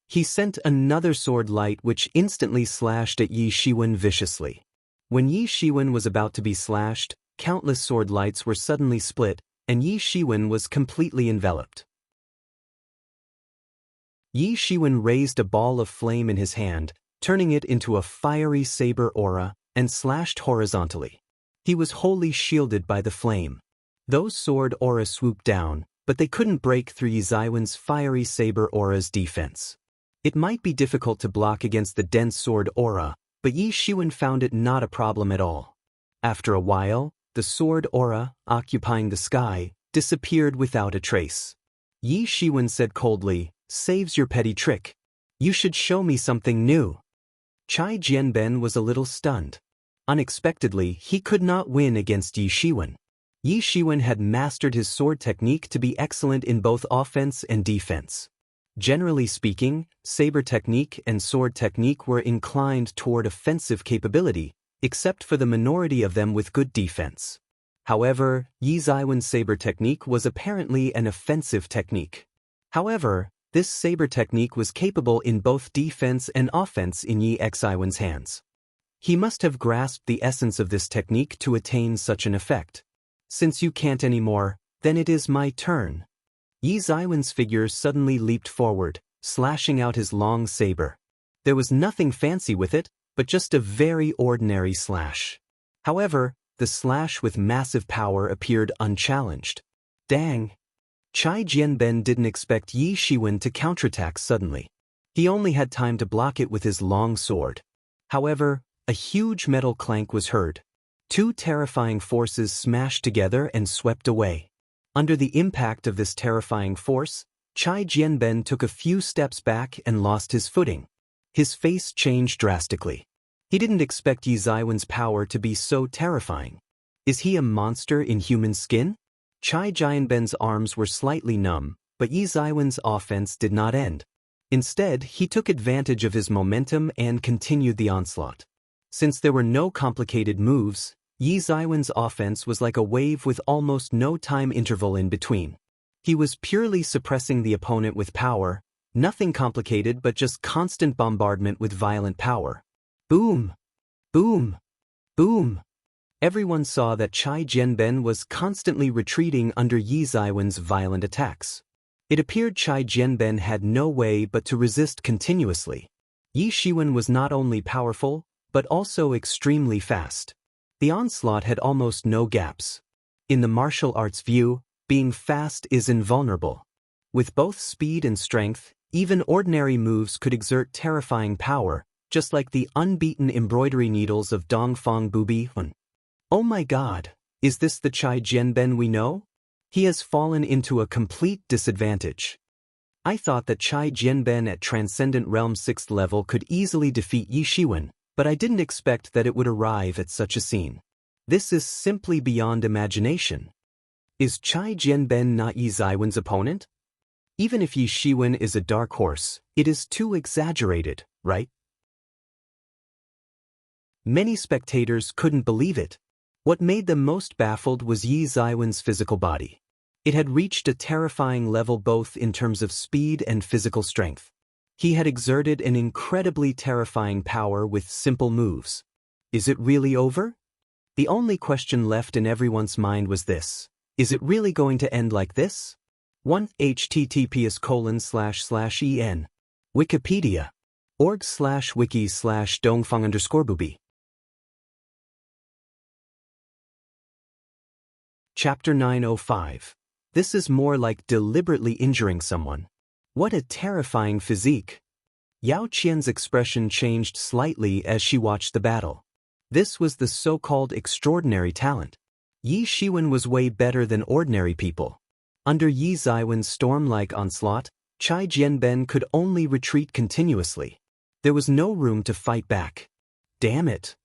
He sent another sword light which instantly slashed at Yi Shiwen viciously. When Yi Shiwen was about to be slashed, countless sword lights were suddenly split, and Yi Shiwen was completely enveloped. Yi Shiwen raised a ball of flame in his hand, turning it into a fiery saber aura, and slashed horizontally. He was wholly shielded by the flame. Those sword auras swooped down, but they couldn't break through Yi Zaiwen's fiery saber aura's defense. It might be difficult to block against the dense sword aura, but Yi Shiwen found it not a problem at all. After a while, the sword aura, occupying the sky, disappeared without a trace. Yi Shiwen said coldly, "Saves your petty trick. You should show me something new." Chai Jianben was a little stunned. Unexpectedly, he could not win against Yi Shiwen. Yi Shiwen had mastered his sword technique to be excellent in both offense and defense. Generally speaking, saber technique and sword technique were inclined toward offensive capability, except for the minority of them with good defense. However, Yi Zaiwen's saber technique was apparently an offensive technique. However, this saber technique was capable in both defense and offense in Yi Zaiwen's hands. He must have grasped the essence of this technique to attain such an effect. Since you can't anymore, then it is my turn. Yi Zaiwen's figure suddenly leaped forward, slashing out his long saber. There was nothing fancy with it, but just a very ordinary slash. However, the slash with massive power appeared unchallenged. Dang! Chai Jianben didn't expect Yi Shiwen to counterattack suddenly. He only had time to block it with his long sword. However, a huge metal clank was heard. Two terrifying forces smashed together and swept away. Under the impact of this terrifying force, Chai Jianben took a few steps back and lost his footing. His face changed drastically. He didn't expect Yi Zaiwen's power to be so terrifying. Is he a monster in human skin? Chai Jianben's arms were slightly numb, but Yi Zaiwen's offense did not end. Instead, he took advantage of his momentum and continued the onslaught. Since there were no complicated moves, Yi Zaiwen's offense was like a wave with almost no time interval in between. He was purely suppressing the opponent with power, nothing complicated but just constant bombardment with violent power. Boom! Boom! Boom! Everyone saw that Chai Jianben was constantly retreating under Yi Zaiwen's violent attacks. It appeared Chai Jianben had no way but to resist continuously. Yi Shiwen was not only powerful, but also extremely fast. The onslaught had almost no gaps. In the martial arts view, being fast is invulnerable. With both speed and strength, even ordinary moves could exert terrifying power, just like the unbeaten embroidery needles of Dongfang Bubi Hun. Oh my god, is this the Chai Jianben we know? He has fallen into a complete disadvantage. I thought that Chai Jianben at Transcendent Realm 6th level could easily defeat Yi Shiwen, but I didn't expect that it would arrive at such a scene. This is simply beyond imagination. Is Chai Jianben not Yi Zaiwen's opponent? Even if Yi Shiwen is a dark horse, it is too exaggerated, right? Many spectators couldn't believe it. What made them most baffled was Yi Zaiwen's physical body. It had reached a terrifying level both in terms of speed and physical strength. He had exerted an incredibly terrifying power with simple moves. Is it really over? The only question left in everyone's mind was this. Is it really going to end like this? 1. https://en. Wikipedia. org/wiki/dongfang_bubi. Chapter 905. This is more like deliberately injuring someone. What a terrifying physique. Yao Qian's expression changed slightly as she watched the battle. This was the so-called extraordinary talent. Yi Shiwen was way better than ordinary people. Under Yi Ziwen's storm-like onslaught, Chai Jianben could only retreat continuously. There was no room to fight back. Damn it!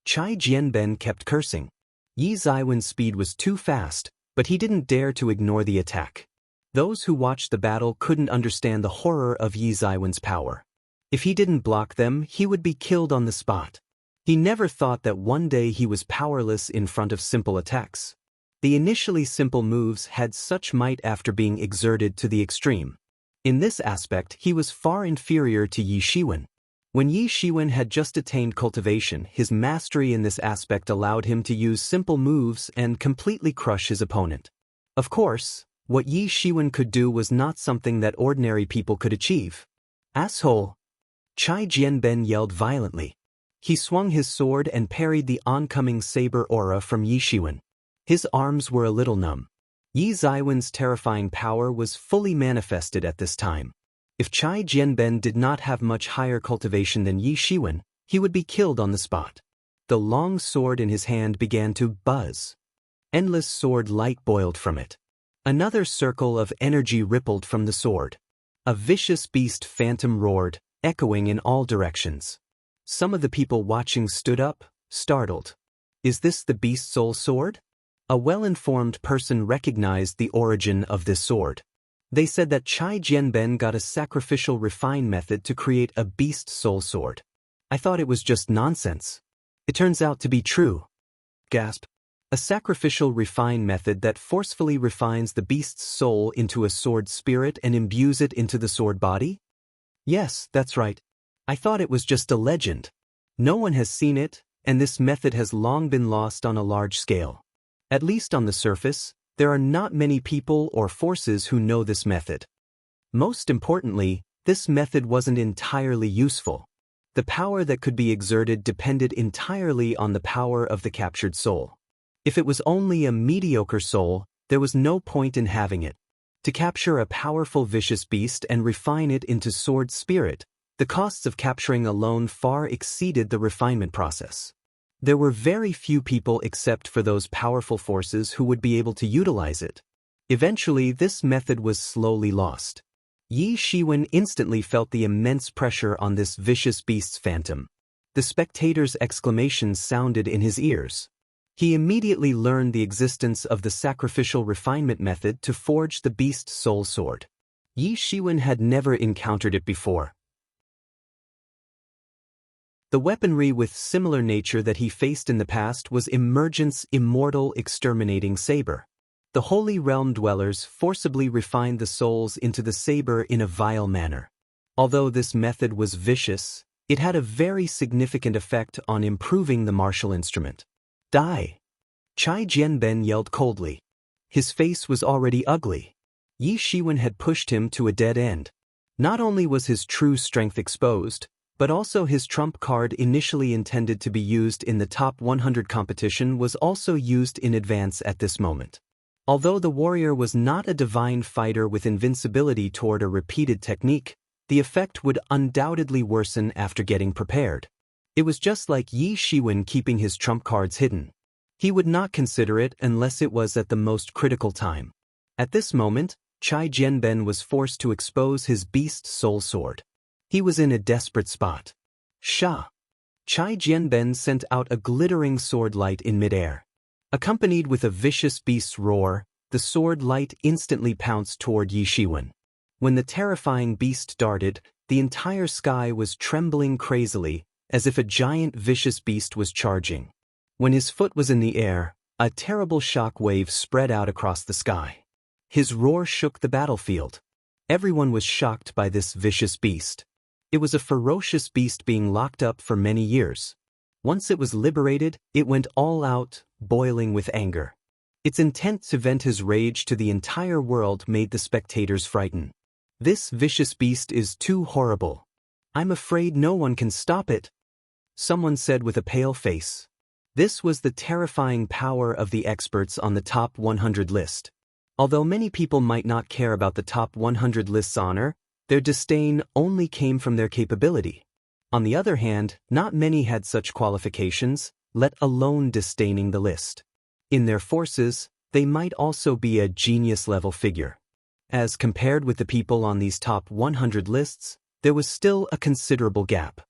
Chai Jianben kept cursing. Yi Ziwen's speed was too fast, but he didn't dare to ignore the attack. Those who watched the battle couldn't understand the horror of Yi Ziwen's power. If he didn't block them, he would be killed on the spot. He never thought that one day he was powerless in front of simple attacks. The initially simple moves had such might after being exerted to the extreme. In this aspect, he was far inferior to Yi Shiwen. When Yi Shiwen had just attained cultivation, his mastery in this aspect allowed him to use simple moves and completely crush his opponent. Of course, what Yi Shiwen could do was not something that ordinary people could achieve. Asshole! Chai Jianben yelled violently. He swung his sword and parried the oncoming saber aura from Yi Shiwen. His arms were a little numb. Yi Ziwen's terrifying power was fully manifested at this time. If Chai Jianben did not have much higher cultivation than Yi Shiwen, he would be killed on the spot. The long sword in his hand began to buzz. Endless sword light boiled from it. Another circle of energy rippled from the sword. A vicious beast phantom roared, echoing in all directions. Some of the people watching stood up, startled. Is this the beast soul sword? A well-informed person recognized the origin of this sword. They said that Chai Jianben got a sacrificial refine method to create a beast soul sword. I thought it was just nonsense. It turns out to be true. Gasp. A sacrificial refine method that forcefully refines the beast's soul into a sword spirit and imbues it into the sword body? Yes, that's right. I thought it was just a legend. No one has seen it, and this method has long been lost on a large scale. At least on the surface, there are not many people or forces who know this method. Most importantly, this method wasn't entirely useful. The power that could be exerted depended entirely on the power of the captured soul. If it was only a mediocre soul, there was no point in having it. To capture a powerful vicious beast and refine it into sword spirit, the costs of capturing alone far exceeded the refinement process. There were very few people except for those powerful forces who would be able to utilize it. Eventually, this method was slowly lost. Yi Shiwen instantly felt the immense pressure on this vicious beast's phantom. The spectator's exclamations sounded in his ears. He immediately learned the existence of the sacrificial refinement method to forge the beast soul sword. Yi Shiwen had never encountered it before. The weaponry with similar nature that he faced in the past was Emergent's immortal exterminating saber. The Holy Realm dwellers forcibly refined the souls into the saber in a vile manner. Although this method was vicious, it had a very significant effect on improving the martial instrument. Die! Chai Jianben yelled coldly. His face was already ugly. Yi Shiwen had pushed him to a dead end. Not only was his true strength exposed, but also his trump card initially intended to be used in the top 100 competition was also used in advance at this moment. Although the warrior was not a divine fighter with invincibility toward a repeated technique, the effect would undoubtedly worsen after getting prepared. It was just like Yi Shiwen keeping his trump cards hidden. He would not consider it unless it was at the most critical time. At this moment, Chai Jianben was forced to expose his beast soul sword. He was in a desperate spot. Sha! Chai Jianben sent out a glittering sword light in midair. Accompanied with a vicious beast's roar, the sword light instantly pounced toward Yi Shiwen. When the terrifying beast darted, the entire sky was trembling crazily, as if a giant vicious beast was charging. When his foot was in the air, a terrible shock wave spread out across the sky. His roar shook the battlefield. Everyone was shocked by this vicious beast. It was a ferocious beast being locked up for many years. Once it was liberated, it went all out, boiling with anger. Its intent to vent his rage to the entire world made the spectators frightened. This vicious beast is too horrible. I'm afraid no one can stop it, someone said with a pale face. This was the terrifying power of the experts on the top 100 list. Although many people might not care about the top 100 list's honor, their disdain only came from their capability. On the other hand, not many had such qualifications, let alone disdaining the list. In their forces, they might also be a genius-level figure. As compared with the people on these top 100 lists, there was still a considerable gap.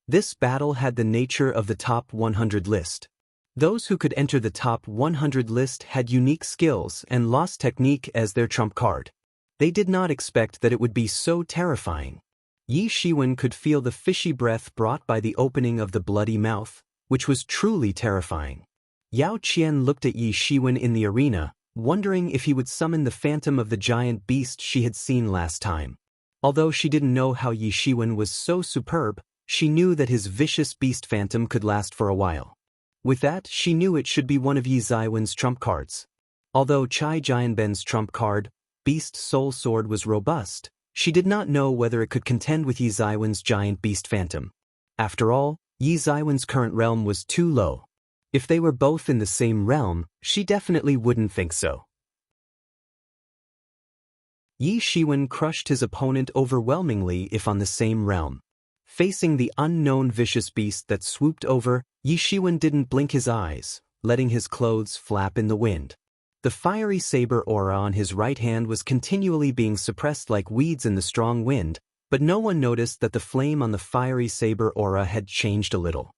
This battle had the nature of the top 100 list. Those who could enter the top 100 list had unique skills and lost technique as their trump card. They did not expect that it would be so terrifying. Yi Shiwen could feel the fishy breath brought by the opening of the bloody mouth, which was truly terrifying. Yao Qian looked at Yi Shiwen in the arena, wondering if he would summon the phantom of the giant beast she had seen last time. Although she didn't know how Yi Shiwen was so superb, she knew that his vicious beast phantom could last for a while. With that, she knew it should be one of Yi Zaiwen's trump cards. Although Chai Jianben's trump card, Beast Soul Sword, was robust, she did not know whether it could contend with Yi Zaiwen's giant beast phantom. After all, Yi Zaiwen's current realm was too low. If they were both in the same realm, she definitely wouldn't think so. Yi Shiwen crushed his opponent overwhelmingly if on the same realm. Facing the unknown vicious beast that swooped over, Yi Shiwen didn't blink his eyes, letting his clothes flap in the wind. The fiery saber aura on his right hand was continually being suppressed like weeds in the strong wind, but no one noticed that the flame on the fiery saber aura had changed a little.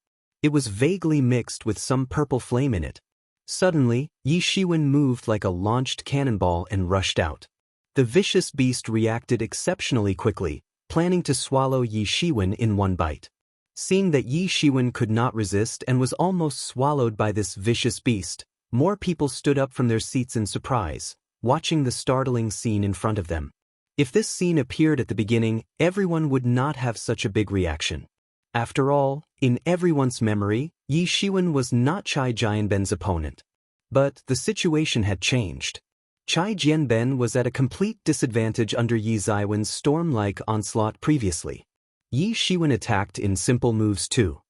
It was vaguely mixed with some purple flame in it. Suddenly, Yi Shiwen moved like a launched cannonball and rushed out. The vicious beast reacted exceptionally quickly, planning to swallow Yi Shiwen in one bite. Seeing that Yi Shiwen could not resist and was almost swallowed by this vicious beast, more people stood up from their seats in surprise, watching the startling scene in front of them. If this scene appeared at the beginning, everyone would not have such a big reaction. After all, in everyone's memory, Yi Shiwen was not Chai Jianben's opponent. But the situation had changed. Chai Jianben was at a complete disadvantage under Yi Zaiwen's storm-like onslaught previously. Yi Shiwen attacked in simple moves too.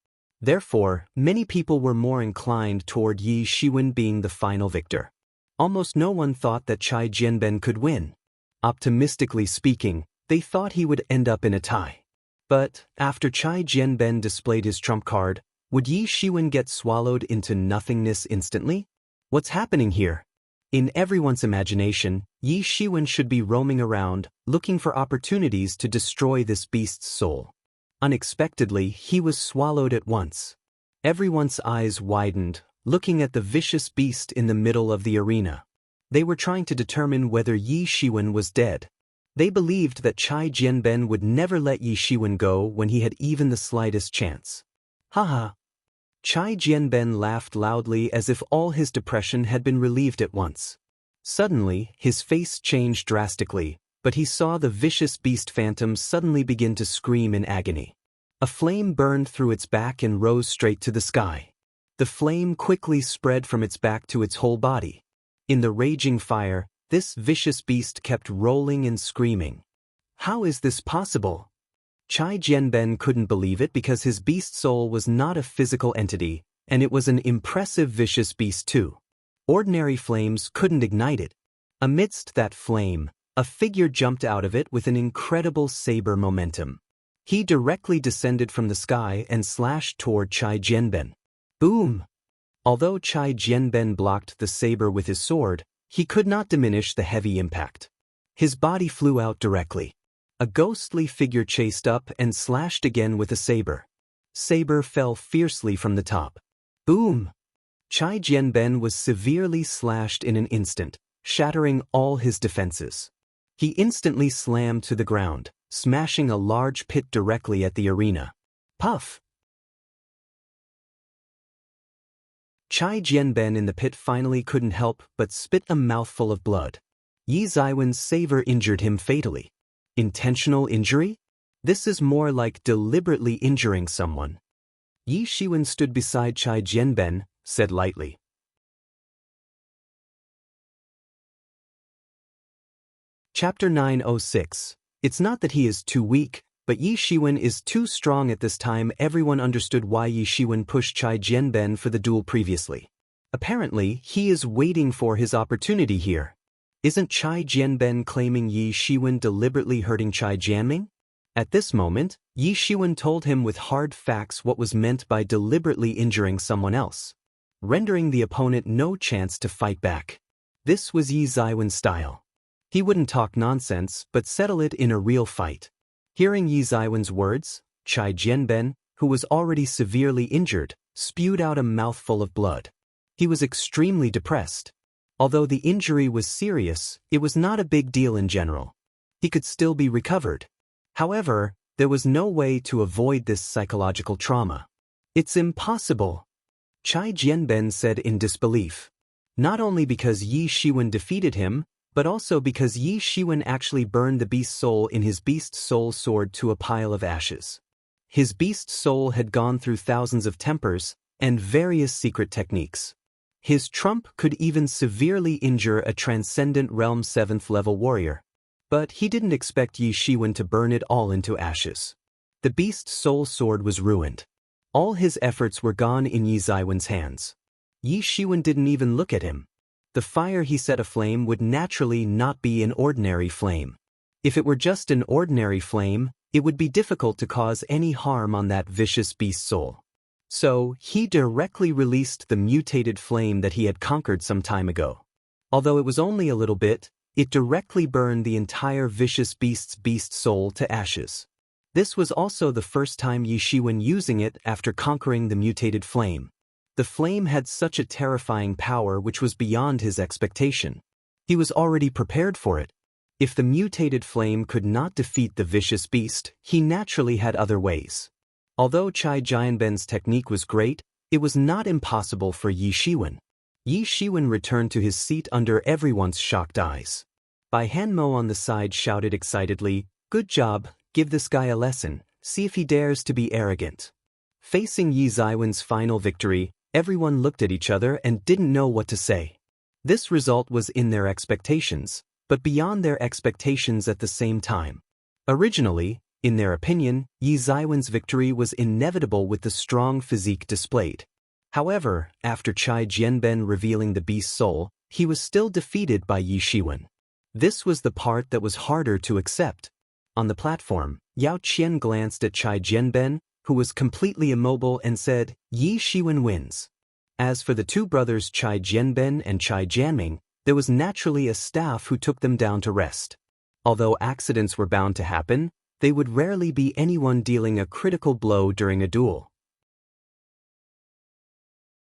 Therefore, many people were more inclined toward Yi Shiwen being the final victor. Almost no one thought that Chai Jianben could win. Optimistically speaking, they thought he would end up in a tie. But, after Chai Jianben displayed his trump card, would Yi Shiwen get swallowed into nothingness instantly? What's happening here? In everyone's imagination, Yi Shiwen should be roaming around, looking for opportunities to destroy this beast's soul. Unexpectedly, he was swallowed at once. Everyone's eyes widened, looking at the vicious beast in the middle of the arena. They were trying to determine whether Yi Shiwen was dead. They believed that Chai Jianben would never let Yi Shiwen go when he had even the slightest chance. Haha. Chai Jianben laughed loudly as if all his depression had been relieved at once. Suddenly, his face changed drastically, but he saw the vicious beast phantom suddenly begin to scream in agony. A flame burned through its back and rose straight to the sky. The flame quickly spread from its back to its whole body. In the raging fire, this vicious beast kept rolling and screaming. How is this possible? Chai Jianben couldn't believe it because his beast soul was not a physical entity, and it was an impressive vicious beast too. Ordinary flames couldn't ignite it. Amidst that flame, a figure jumped out of it with an incredible saber momentum. He directly descended from the sky and slashed toward Chai Jianben. Boom! Although Chai Jianben blocked the saber with his sword, he could not diminish the heavy impact. His body flew out directly. A ghostly figure chased up and slashed again with a saber. Saber fell fiercely from the top. Boom! Chai Jianben was severely slashed in an instant, shattering all his defenses. He instantly slammed to the ground, smashing a large pit directly at the arena. Puff! Chai Jianben in the pit finally couldn't help but spit a mouthful of blood. Yi Zaiwen's saber injured him fatally. Intentional injury? This is more like deliberately injuring someone. Yi Shiwen stood beside Chai Jianben, said lightly. Chapter 906. It's not that he is too weak, but Yi Shiwen is too strong at this time. Everyone understood why Yi Shiwen pushed Chai Jianben for the duel previously. Apparently, he is waiting for his opportunity here. Isn't Chai Jianben claiming Yi Shiwen deliberately hurting Chai Jianming? At this moment, Yi Shiwen told him with hard facts what was meant by deliberately injuring someone else, rendering the opponent no chance to fight back. This was Yi Ziwen's style. He wouldn't talk nonsense, but settle it in a real fight. Hearing Yi Ziwen's words, Chai Jianben, who was already severely injured, spewed out a mouthful of blood. He was extremely depressed. Although the injury was serious, it was not a big deal in general. He could still be recovered. However, there was no way to avoid this psychological trauma. It's impossible, Chai Jianben said in disbelief. Not only because Yi Shiwen defeated him, but also because Yi Shiwen actually burned the beast soul in his beast soul sword to a pile of ashes. His beast soul had gone through thousands of tempers and various secret techniques. His trump could even severely injure a transcendent realm 7th level warrior. But he didn't expect Yi Shiwen to burn it all into ashes. The beast soul sword was ruined. All his efforts were gone in Yi Ziwen's hands. Yi Shiwen didn't even look at him. The fire he set aflame would naturally not be an ordinary flame. If it were just an ordinary flame, it would be difficult to cause any harm on that vicious beast soul. So, he directly released the mutated flame that he had conquered some time ago. Although it was only a little bit, it directly burned the entire vicious beast's beast soul to ashes. This was also the first time Yi Shiwen using it after conquering the mutated flame. The flame had such a terrifying power which was beyond his expectation. He was already prepared for it. If the mutated flame could not defeat the vicious beast, he naturally had other ways. Although Chai Jianben's technique was great, it was not impossible for Yi Shiwen. Yi Shiwen returned to his seat under everyone's shocked eyes. Bai Hanmo on the side shouted excitedly, "Good job, give this guy a lesson, see if he dares to be arrogant." Facing Yi Ziwen's final victory, everyone looked at each other and didn't know what to say. This result was in their expectations, but beyond their expectations at the same time. Originally, in their opinion, Yi Ziwen's victory was inevitable with the strong physique displayed. However, after Chai Jianben revealing the beast soul, he was still defeated by Yi Shiwen. This was the part that was harder to accept. On the platform, Yao Qian glanced at Chai Jianben, who was completely immobile, and said, "Yi Shiwen wins." As for the two brothers Chai Jianben and Chai Jianming, there was naturally a staff who took them down to rest. Although accidents were bound to happen, they would rarely be anyone dealing a critical blow during a duel.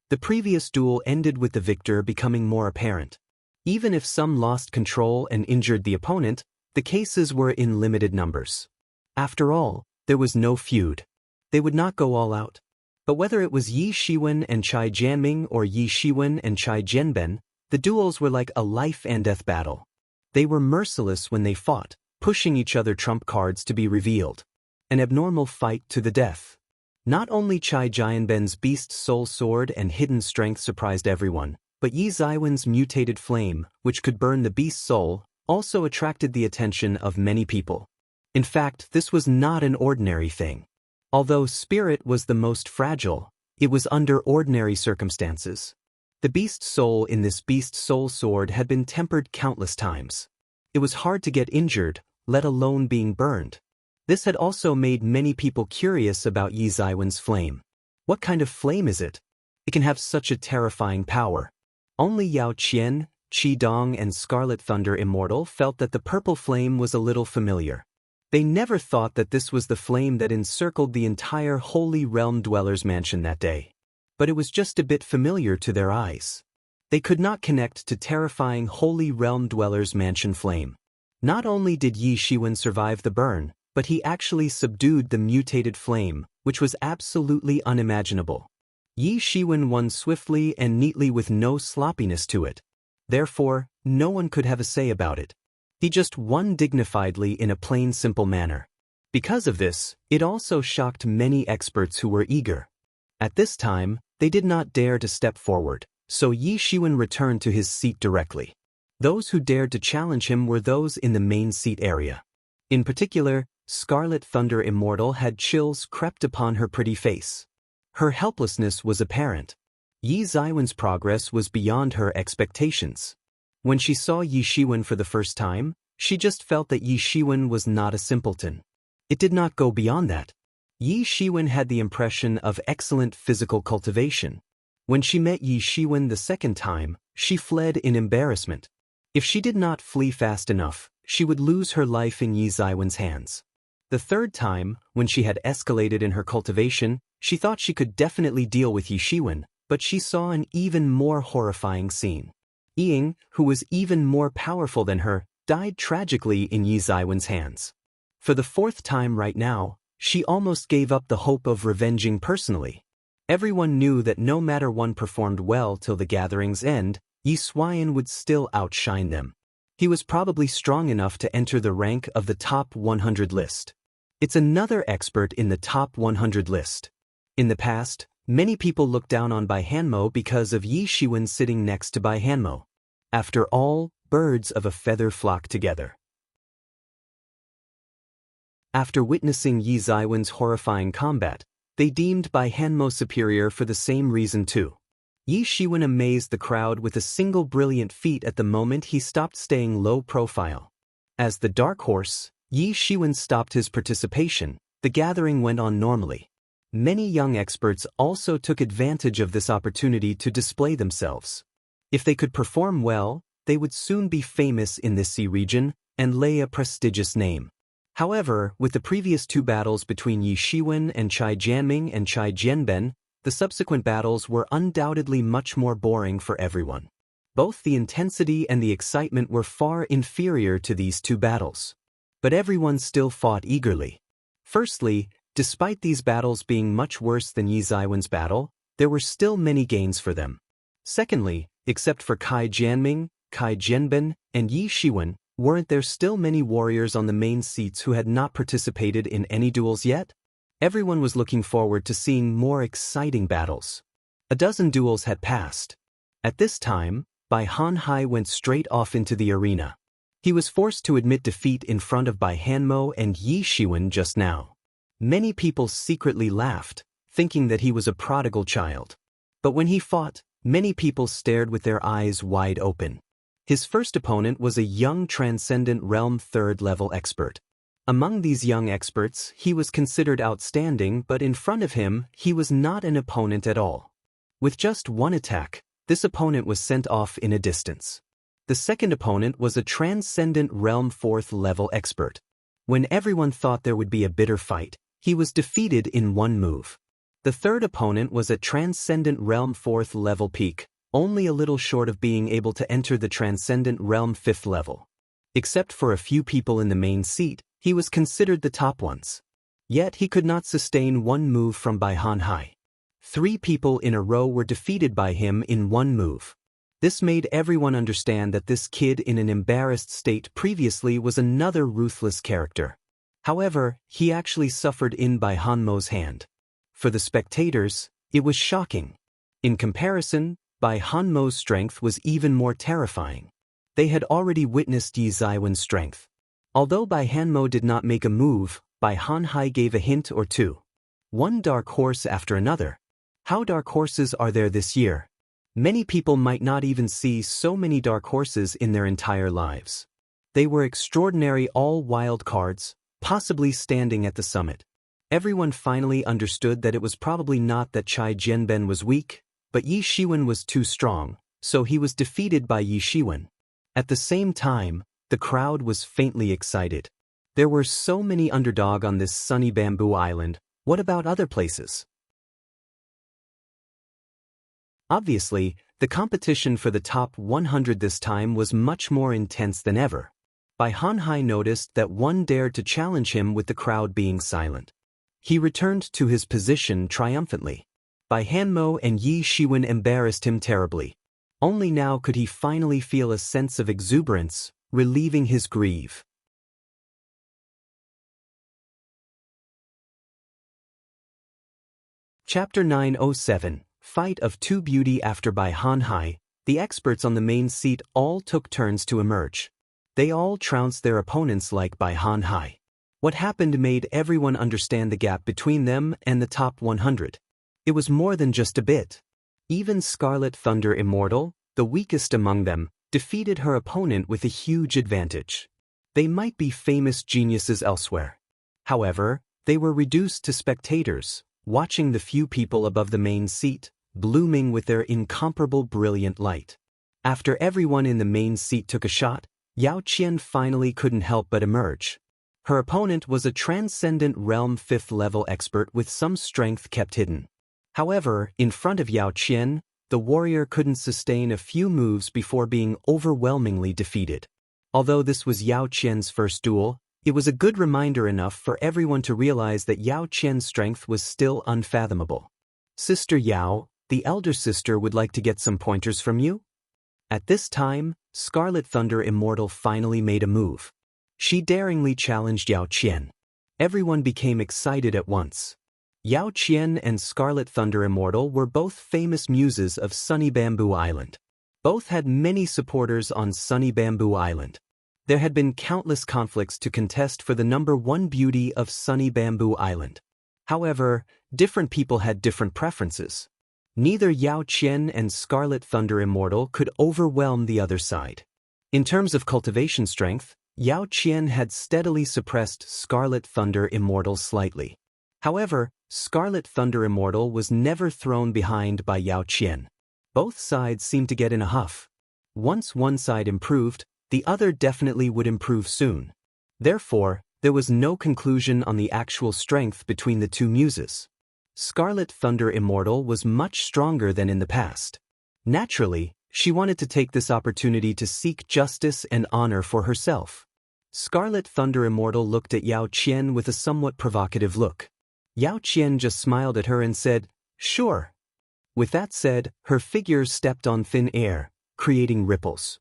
The previous duel ended with the victor becoming more apparent. Even if some lost control and injured the opponent, the cases were in limited numbers. After all, there was no feud. They would not go all out. But whether it was Yi Shiwen and Chai Jianming or Yi Shiwen and Chai Jianben, the duels were like a life and death battle. They were merciless when they fought, pushing each other trump cards to be revealed. An abnormal fight to the death. Not only Chai Jianben's beast soul sword and hidden strength surprised everyone, but Yi Ziwen's mutated flame, which could burn the beast soul, also attracted the attention of many people. In fact, this was not an ordinary thing. Although spirit was the most fragile, it was under ordinary circumstances. The beast soul in this beast soul sword had been tempered countless times. It was hard to get injured, let alone being burned. This had also made many people curious about Yi Ziwen's flame. What kind of flame is it? It can have such a terrifying power. Only Yao Qian, Qi Dong and Scarlet Thunder Immortal felt that the purple flame was a little familiar. They never thought that this was the flame that encircled the entire Holy Realm Dwellers mansion that day. But it was just a bit familiar to their eyes. They could not connect to terrifying Holy Realm Dwellers mansion flame. Not only did Yi Shiwen survive the burn, but he actually subdued the mutated flame, which was absolutely unimaginable. Yi Shiwen won swiftly and neatly with no sloppiness to it. Therefore, no one could have a say about it. He just won dignifiedly in a plain simple manner. Because of this, it also shocked many experts who were eager. At this time, they did not dare to step forward, so Yi Shiwen returned to his seat directly. Those who dared to challenge him were those in the main seat area. In particular, Scarlet Thunder Immortal had chills crept upon her pretty face. Her helplessness was apparent. Yi Ziwen's progress was beyond her expectations. When she saw Yi Shiwen for the first time, she just felt that Yi Shiwen was not a simpleton. It did not go beyond that. Yi Shiwen had the impression of excellent physical cultivation. When she met Yi Shiwen the second time, she fled in embarrassment. If she did not flee fast enough, she would lose her life in Yi Ziwen's hands. The third time, when she had escalated in her cultivation, she thought she could definitely deal with Yi Shiwen, but she saw an even more horrifying scene. Ying, who was even more powerful than her, died tragically in Yi Ziwen's hands. For the fourth time right now, she almost gave up the hope of revenging personally. Everyone knew that no matter one performed well till the gathering's end, Yi Shiwen would still outshine them. He was probably strong enough to enter the rank of the top 100 list. It's another expert in the top 100 list. In the past, many people looked down on Bai Hanmo because of Yi Shiwen sitting next to Bai Hanmo. After all, birds of a feather flock together. After witnessing Yi Ziwen's horrifying combat, they deemed Bai Hanmo superior for the same reason too. Yi Shiwen amazed the crowd with a single brilliant feat at the moment he stopped staying low profile. As the dark horse, Yi Shiwen stopped his participation. The gathering went on normally. Many young experts also took advantage of this opportunity to display themselves. If they could perform well, they would soon be famous in this sea region and lay a prestigious name. However, with the previous two battles between Yi Shiwen and Chai Jianming and Chai Jianben, the subsequent battles were undoubtedly much more boring for everyone. Both the intensity and the excitement were far inferior to these two battles. But everyone still fought eagerly. Firstly, despite these battles being much worse than Yi Ziwen's battle, there were still many gains for them. Secondly, except for Kai Jianming, Kai Jianben, and Yi Shiwen, weren't there still many warriors on the main seats who had not participated in any duels yet? Everyone was looking forward to seeing more exciting battles. A dozen duels had passed. At this time, Bai Hanhai went straight off into the arena. He was forced to admit defeat in front of Bai Hanmo and Yi Shiwen just now. Many people secretly laughed, thinking that he was a prodigal child. But when he fought, many people stared with their eyes wide open. His first opponent was a young Transcendent Realm 3rd level expert. Among these young experts, he was considered outstanding, but in front of him, he was not an opponent at all. With just one attack, this opponent was sent off in a distance. The second opponent was a Transcendent Realm 4th level expert. When everyone thought there would be a bitter fight, he was defeated in one move. The third opponent was a Transcendent Realm 4th level peak, only a little short of being able to enter the Transcendent Realm 5th level. Except for a few people in the main seat, he was considered the top ones. Yet he could not sustain one move from Bai Hanhai. 3 people in a row were defeated by him in one move. This made everyone understand that this kid in an embarrassed state previously was another ruthless character. However, he actually suffered in Bai Hanmo's hand. For the spectators, it was shocking. In comparison, Bai Hanmo's strength was even more terrifying. They had already witnessed Yi Ziwen's strength. Although Bai Hanmo did not make a move, Bai Hanhai gave a hint or two. One dark horse after another. How dark horses are there this year? Many people might not even see so many dark horses in their entire lives. They were extraordinary all wild cards, possibly standing at the summit. Everyone finally understood that it was probably not that Chai Jianben was weak, but Yi Shiwen was too strong, so he was defeated by Yi Shiwen. At the same time, the crowd was faintly excited. There were so many underdogs on this sunny bamboo island. What about other places? Obviously, the competition for the top 100 this time was much more intense than ever. Bai Hanhai noticed that one dared to challenge him with the crowd being silent. He returned to his position triumphantly. Bai Hanmo and Yi Shiwen embarrassed him terribly. Only now could he finally feel a sense of exuberance, relieving his grief. Chapter 907, Fight of Two Beauty. After Bai Hanhai, the experts on the main seat all took turns to emerge. They all trounced their opponents like Bai Hanhai. What happened made everyone understand the gap between them and the top 100. It was more than just a bit. Even Scarlet Thunder Immortal, the weakest among them, defeated her opponent with a huge advantage. They might be famous geniuses elsewhere. However, they were reduced to spectators, watching the few people above the main seat, blooming with their incomparable brilliant light. After everyone in the main seat took a shot, Yao Qian finally couldn't help but emerge. Her opponent was a transcendent realm 5th level expert with some strength kept hidden. However, in front of Yao Qian, the warrior couldn't sustain a few moves before being overwhelmingly defeated. Although this was Yao Qian's first duel, it was a good reminder enough for everyone to realize that Yao Qian's strength was still unfathomable. Sister Yao, the elder sister, would like to get some pointers from you? At this time, Scarlet Thunder Immortal finally made a move. She daringly challenged Yao Qian. Everyone became excited at once. Yao Qian and Scarlet Thunder Immortal were both famous muses of Sunny Bamboo Island. Both had many supporters on Sunny Bamboo Island. There had been countless conflicts to contest for the #1 beauty of Sunny Bamboo Island. However, different people had different preferences. Neither Yao Qian and Scarlet Thunder Immortal could overwhelm the other side. In terms of cultivation strength, Yao Qian had steadily suppressed Scarlet Thunder Immortal slightly. However, Scarlet Thunder Immortal was never thrown behind by Yao Qian. Both sides seemed to get in a huff. Once one side improved, the other definitely would improve soon. Therefore, there was no conclusion on the actual strength between the two muses. Scarlet Thunder Immortal was much stronger than in the past. Naturally, she wanted to take this opportunity to seek justice and honor for herself. Scarlet Thunder Immortal looked at Yao Qian with a somewhat provocative look. Yao Qian just smiled at her and said, "Sure." With that said, her figure stepped on thin air, creating ripples.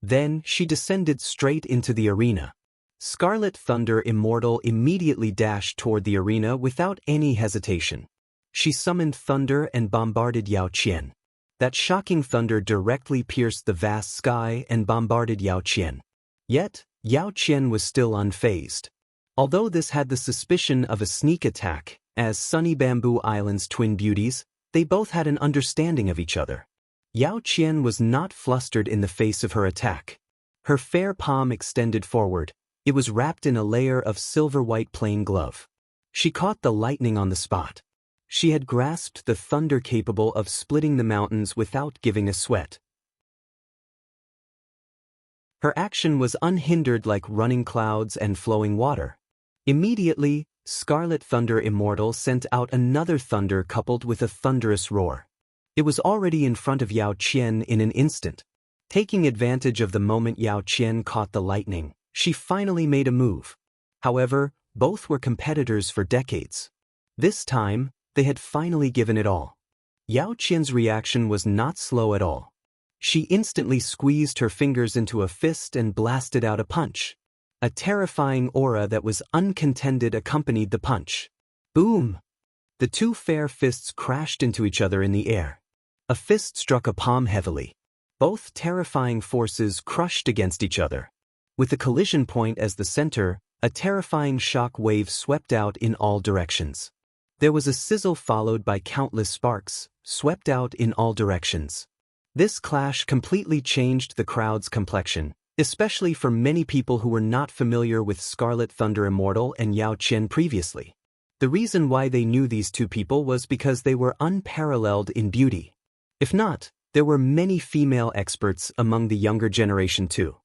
Then she descended straight into the arena. Scarlet Thunder Immortal immediately dashed toward the arena without any hesitation. She summoned thunder and bombarded Yao Qian. That shocking thunder directly pierced the vast sky and bombarded Yao Qian. Yet, Yao Qian was still unfazed. Although this had the suspicion of a sneak attack, as Sunny Bamboo Island's twin beauties, they both had an understanding of each other. Yao Qian was not flustered in the face of her attack. Her fair palm extended forward. It was wrapped in a layer of silver-white plain glove. She caught the lightning on the spot. She had grasped the thunder capable of splitting the mountains without giving a sweat. Her action was unhindered like running clouds and flowing water. Immediately, Scarlet Thunder Immortal sent out another thunder coupled with a thunderous roar. It was already in front of Yao Qian in an instant. Taking advantage of the moment Yao Qian caught the lightning, she finally made a move. However, both were competitors for decades. This time, they had finally given it all. Yao Qian's reaction was not slow at all. She instantly squeezed her fingers into a fist and blasted out a punch. A terrifying aura that was uncontended accompanied the punch. Boom! The two fair fists crashed into each other in the air. A fist struck a palm heavily. Both terrifying forces crushed against each other. With the collision point as the center, a terrifying shock wave swept out in all directions. There was a sizzle followed by countless sparks, swept out in all directions. This clash completely changed the crowd's complexion, especially for many people who were not familiar with Scarlet Thunder Immortal and Yao Qian previously. The reason why they knew these two people was because they were unparalleled in beauty. If not, there were many female experts among the younger generation too.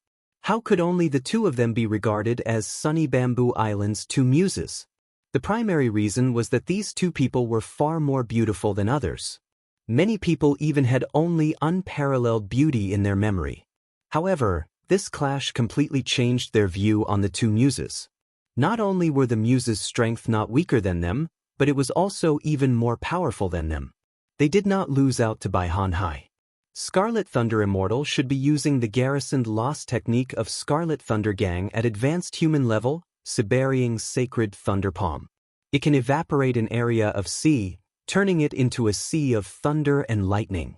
How could only the two of them be regarded as Sunny Bamboo Island's two muses? The primary reason was that these two people were far more beautiful than others. Many people even had only unparalleled beauty in their memory. However, this clash completely changed their view on the two muses. Not only were the muses' strength not weaker than them, but it was also even more powerful than them. They did not lose out to Bai Hanhai. Scarlet Thunder Immortal should be using the garrisoned loss technique of Scarlet Thunder Gang at advanced human level, Siberian's Sacred Thunder Palm. It can evaporate an area of sea, turning it into a sea of thunder and lightning.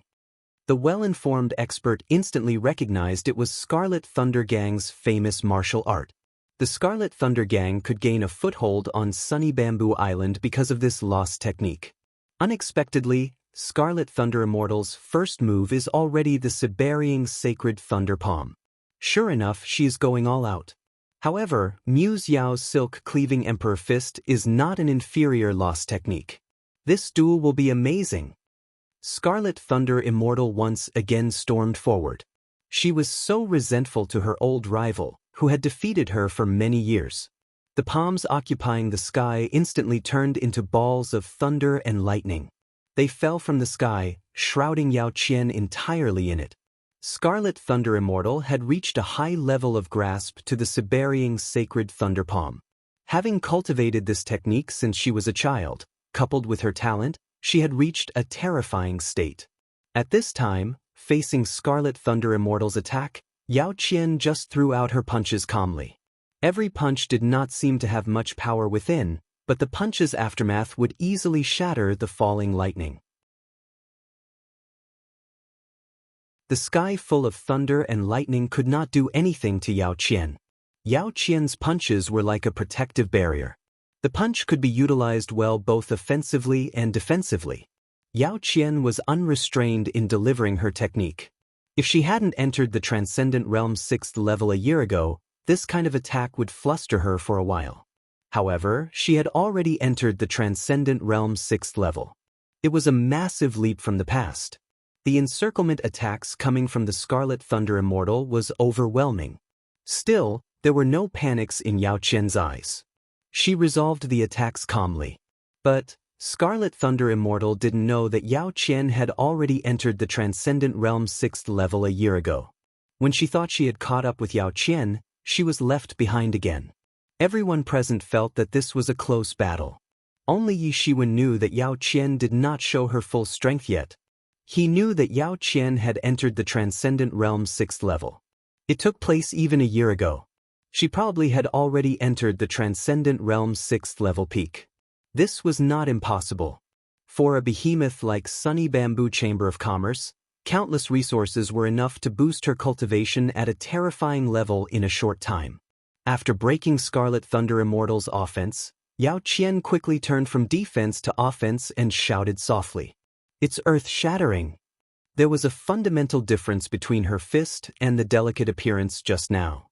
The well-informed expert instantly recognized it was Scarlet Thunder Gang's famous martial art. The Scarlet Thunder Gang could gain a foothold on sunny Bamboo Island because of this lost technique. Unexpectedly, Scarlet Thunder Immortal's first move is already the Siberian Sacred Thunder Palm. Sure enough, she is going all out. However, Muse Yao's Silk Cleaving Emperor Fist is not an inferior lost technique. This duel will be amazing. Scarlet Thunder Immortal once again stormed forward. She was so resentful to her old rival, who had defeated her for many years. The palms occupying the sky instantly turned into balls of thunder and lightning. They fell from the sky, shrouding Yao Qian entirely in it. Scarlet Thunder Immortal had reached a high level of grasp to the Siberian Sacred Thunder Palm. Having cultivated this technique since she was a child, coupled with her talent, she had reached a terrifying state. At this time, facing Scarlet Thunder Immortal's attack, Yao Qian just threw out her punches calmly. Every punch did not seem to have much power within, but the punch's aftermath would easily shatter the falling lightning. The sky full of thunder and lightning could not do anything to Yao Qian. Yao Qian's punches were like a protective barrier. The punch could be utilized well both offensively and defensively. Yao Qian was unrestrained in delivering her technique. If she hadn't entered the Transcendent Realm's 6th level a year ago, this kind of attack would fluster her for a while. However, she had already entered the Transcendent Realm's 6th level. It was a massive leap from the past. The encirclement attacks coming from the Scarlet Thunder Immortal was overwhelming. Still, there were no panics in Yao Qian's eyes. She resolved the attacks calmly. But Scarlet Thunder Immortal didn't know that Yao Qian had already entered the Transcendent Realm's 6th level a year ago. When she thought she had caught up with Yao Qian, she was left behind again. Everyone present felt that this was a close battle. Only Yi Shiwen knew that Yao Qian did not show her full strength yet. He knew that Yao Qian had entered the Transcendent Realm's 6th level. It took place even a year ago. She probably had already entered the Transcendent Realm's 6th level peak. This was not impossible. For a behemoth like Sunny Bamboo Chamber of Commerce, countless resources were enough to boost her cultivation at a terrifying level in a short time. After breaking Scarlet Thunder Immortal's offense, Yao Qian quickly turned from defense to offense and shouted softly. "It's earth-shattering." There was a fundamental difference between her fist and the delicate appearance just now.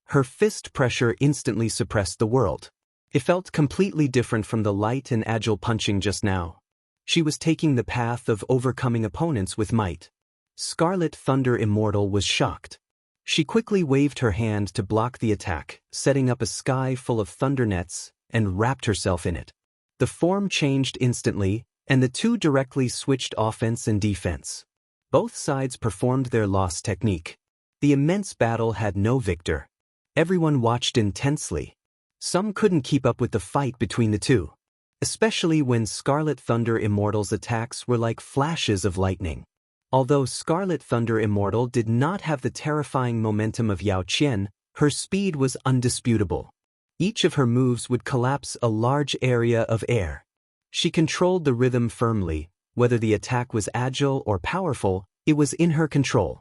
Her fist pressure instantly suppressed the world. It felt completely different from the light and agile punching just now. She was taking the path of overcoming opponents with might. Scarlet Thunder Immortal was shocked. She quickly waved her hand to block the attack, setting up a sky full of thunder nets, and wrapped herself in it. The form changed instantly, and the two directly switched offense and defense. Both sides performed their lost technique. The immense battle had no victor. Everyone watched intensely. Some couldn't keep up with the fight between the two, especially when Scarlet Thunder Immortal's attacks were like flashes of lightning. Although Scarlet Thunder Immortal did not have the terrifying momentum of Yao Qian, her speed was undisputable. Each of her moves would collapse a large area of air. She controlled the rhythm firmly. Whether the attack was agile or powerful, it was in her control.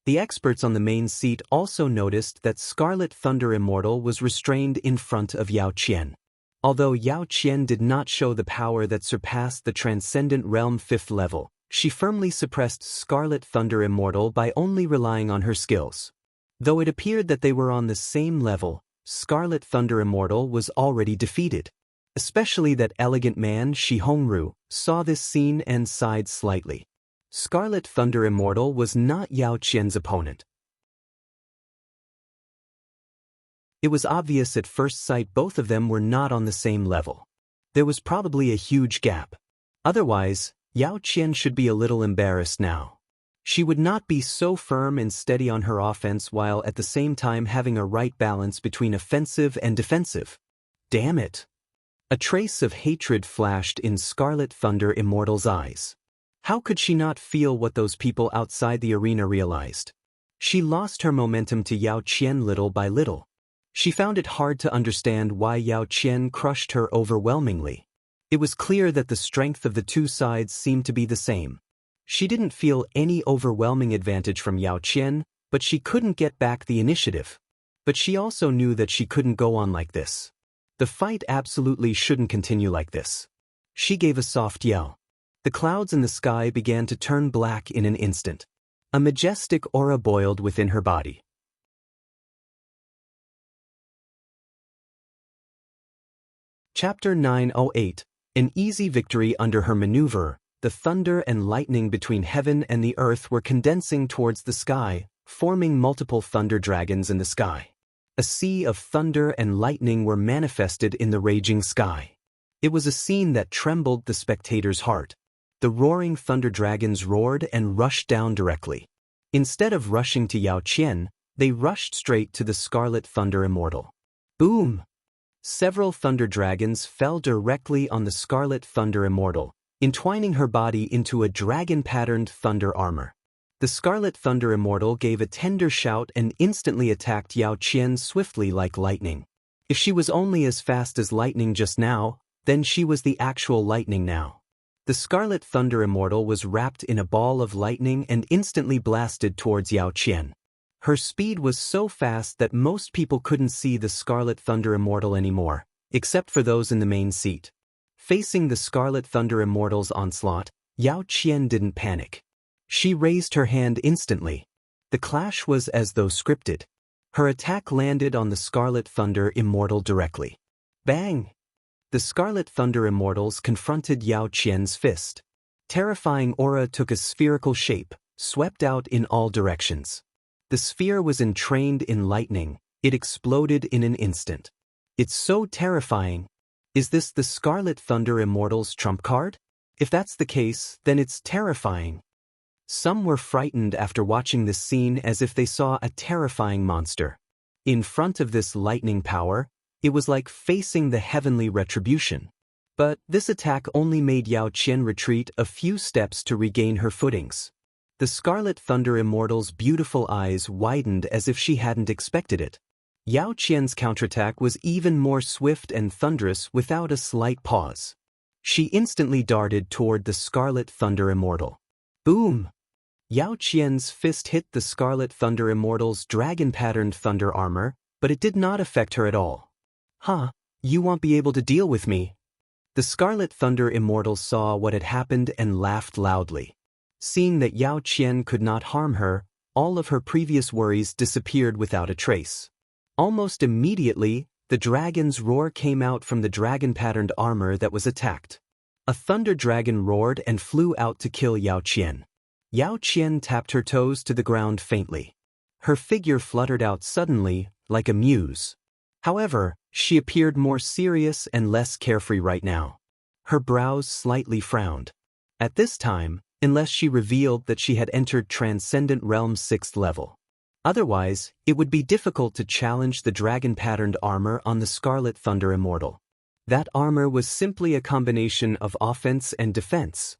The experts on the main seat also noticed that Scarlet Thunder Immortal was restrained in front of Yao Qian. Although Yao Qian did not show the power that surpassed the Transcendent Realm 5th level, she firmly suppressed Scarlet Thunder Immortal by only relying on her skills. Though it appeared that they were on the same level, Scarlet Thunder Immortal was already defeated. Especially that elegant man Shi Hongru saw this scene and sighed slightly. Scarlet Thunder Immortal was not Yao Qian's opponent. It was obvious at first sight both of them were not on the same level. There was probably a huge gap. Otherwise, Yao Qian should be a little embarrassed now. She would not be so firm and steady on her offense while at the same time having a right balance between offensive and defensive. Damn it! A trace of hatred flashed in Scarlet Thunder Immortal's eyes. How could she not feel what those people outside the arena realized? She lost her momentum to Yao Qian little by little. She found it hard to understand why Yao Qian crushed her overwhelmingly. It was clear that the strength of the two sides seemed to be the same. She didn't feel any overwhelming advantage from Yao Qian, but she couldn't get back the initiative. But she also knew that she couldn't go on like this. The fight absolutely shouldn't continue like this. She gave a soft yell. The clouds in the sky began to turn black in an instant. A majestic aura boiled within her body. Chapter 908. An easy victory under her maneuver. The thunder and lightning between heaven and the earth were condensing towards the sky, forming multiple thunder dragons in the sky. A sea of thunder and lightning were manifested in the raging sky. It was a scene that trembled the spectator's heart. The roaring thunder dragons roared and rushed down directly. Instead of rushing to Yao Qian, they rushed straight to the Scarlet Thunder Immortal. Boom! Several thunder dragons fell directly on the Scarlet Thunder Immortal, entwining her body into a dragon-patterned thunder armor. The Scarlet Thunder Immortal gave a tender shout and instantly attacked Yao Qian swiftly like lightning. If she was only as fast as lightning just now, then she was the actual lightning now. The Scarlet Thunder Immortal was wrapped in a ball of lightning and instantly blasted towards Yao Qian. Her speed was so fast that most people couldn't see the Scarlet Thunder Immortal anymore, except for those in the main seat. Facing the Scarlet Thunder Immortal's onslaught, Yao Qian didn't panic. She raised her hand instantly. The clash was as though scripted. Her attack landed on the Scarlet Thunder Immortal directly. Bang! The Scarlet Thunder Immortals confronted Yao Qian's fist. Terrifying aura took a spherical shape, swept out in all directions. The sphere was entrained in lightning. It exploded in an instant. It's so terrifying. Is this the Scarlet Thunder Immortal's trump card? If that's the case, then it's terrifying. Some were frightened after watching this scene as if they saw a terrifying monster. In front of this lightning power, it was like facing the heavenly retribution. But this attack only made Yao Qian retreat a few steps to regain her footings. The Scarlet Thunder Immortal's beautiful eyes widened as if she hadn't expected it. Yao Qian's counterattack was even more swift and thunderous without a slight pause. She instantly darted toward the Scarlet Thunder Immortal. Boom! Yao Qian's fist hit the Scarlet Thunder Immortal's dragon-patterned thunder armor, but it did not affect her at all. Huh, you won't be able to deal with me. The Scarlet Thunder Immortal saw what had happened and laughed loudly. Seeing that Yao Qian could not harm her, all of her previous worries disappeared without a trace. Almost immediately, the dragon's roar came out from the dragon-patterned armor that was attacked. A thunder dragon roared and flew out to kill Yao Qian. Yao Qian tapped her toes to the ground faintly. Her figure fluttered out suddenly, like a muse. However, she appeared more serious and less carefree right now. Her brows slightly frowned. At this time, unless she revealed that she had entered Transcendent Realm's 6th level. Otherwise, it would be difficult to challenge the dragon-patterned armor on the Scarlet Thunder Immortal. That armor was simply a combination of offense and defense.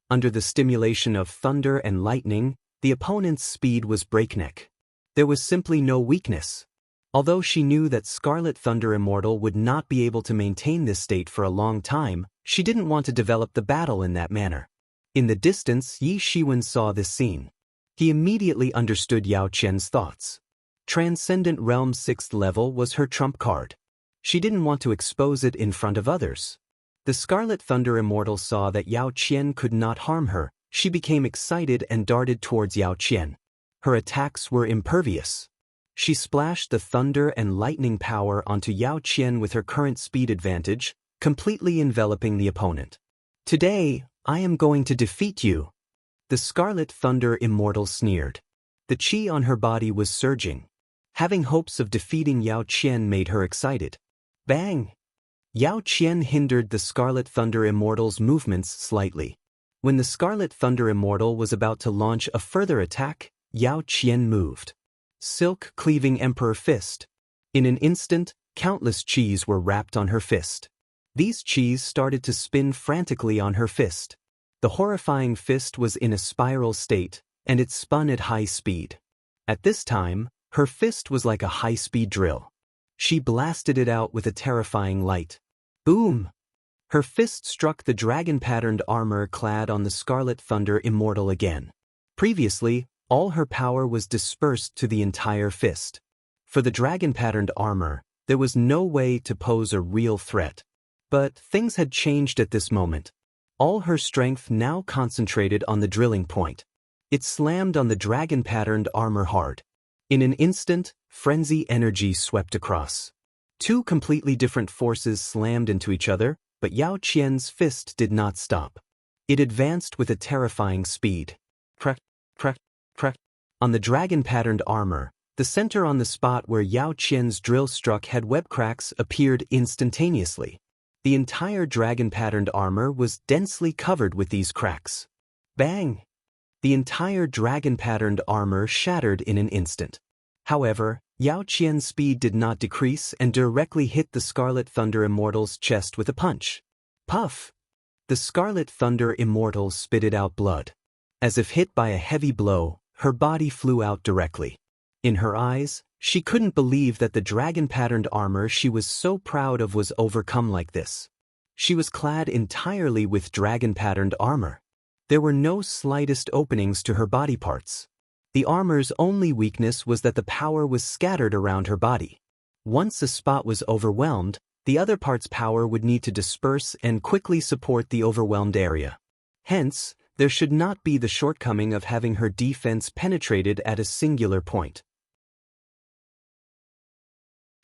Under the stimulation of thunder and lightning, the opponent's speed was breakneck. There was simply no weakness. Although she knew that Scarlet Thunder Immortal would not be able to maintain this state for a long time, she didn't want to develop the battle in that manner. In the distance, Yi Shiwen saw this scene. He immediately understood Yao Qian's thoughts. Transcendent Realm's 6th level was her trump card. She didn't want to expose it in front of others. The Scarlet Thunder Immortal saw that Yao Qian could not harm her. She became excited and darted towards Yao Qian. Her attacks were impervious. She splashed the thunder and lightning power onto Yao Qian with her current speed advantage, completely enveloping the opponent. Today, I am going to defeat you. The Scarlet Thunder Immortal sneered. The chi on her body was surging. Having hopes of defeating Yao Qian made her excited. Bang! Yao Qian hindered the Scarlet Thunder Immortal's movements slightly. When the Scarlet Thunder Immortal was about to launch a further attack, Yao Qian moved. Silk-cleaving Emperor Fist. In an instant, countless chis were wrapped on her fist. These chis started to spin frantically on her fist. The horrifying fist was in a spiral state, and it spun at high speed. At this time, her fist was like a high-speed drill. She blasted it out with a terrifying light. Boom! Her fist struck the dragon-patterned armor clad on the Scarlet Thunder Immortal again. Previously, all her power was dispersed to the entire fist. For the dragon-patterned armor, there was no way to pose a real threat. But things had changed at this moment. All her strength now concentrated on the drilling point. It slammed on the dragon-patterned armor hard. In an instant, frenzy energy swept across. Two completely different forces slammed into each other, but Yao Qian's fist did not stop. It advanced with a terrifying speed. Crack, crack, crack. On the dragon-patterned armor, the center on the spot where Yao Qian's drill struck had web cracks appeared instantaneously. The entire dragon-patterned armor was densely covered with these cracks. Bang! The entire dragon-patterned armor shattered in an instant. However, Yao Qian's speed did not decrease and directly hit the Scarlet Thunder Immortal's chest with a punch. Puff! The Scarlet Thunder Immortal spitted out blood. As if hit by a heavy blow, her body flew out directly. In her eyes, she couldn't believe that the dragon-patterned armor she was so proud of was overcome like this. She was clad entirely with dragon-patterned armor. There were no slightest openings to her body parts. The armor's only weakness was that the power was scattered around her body. Once a spot was overwhelmed, the other part's power would need to disperse and quickly support the overwhelmed area. Hence, there should not be the shortcoming of having her defense penetrated at a singular point.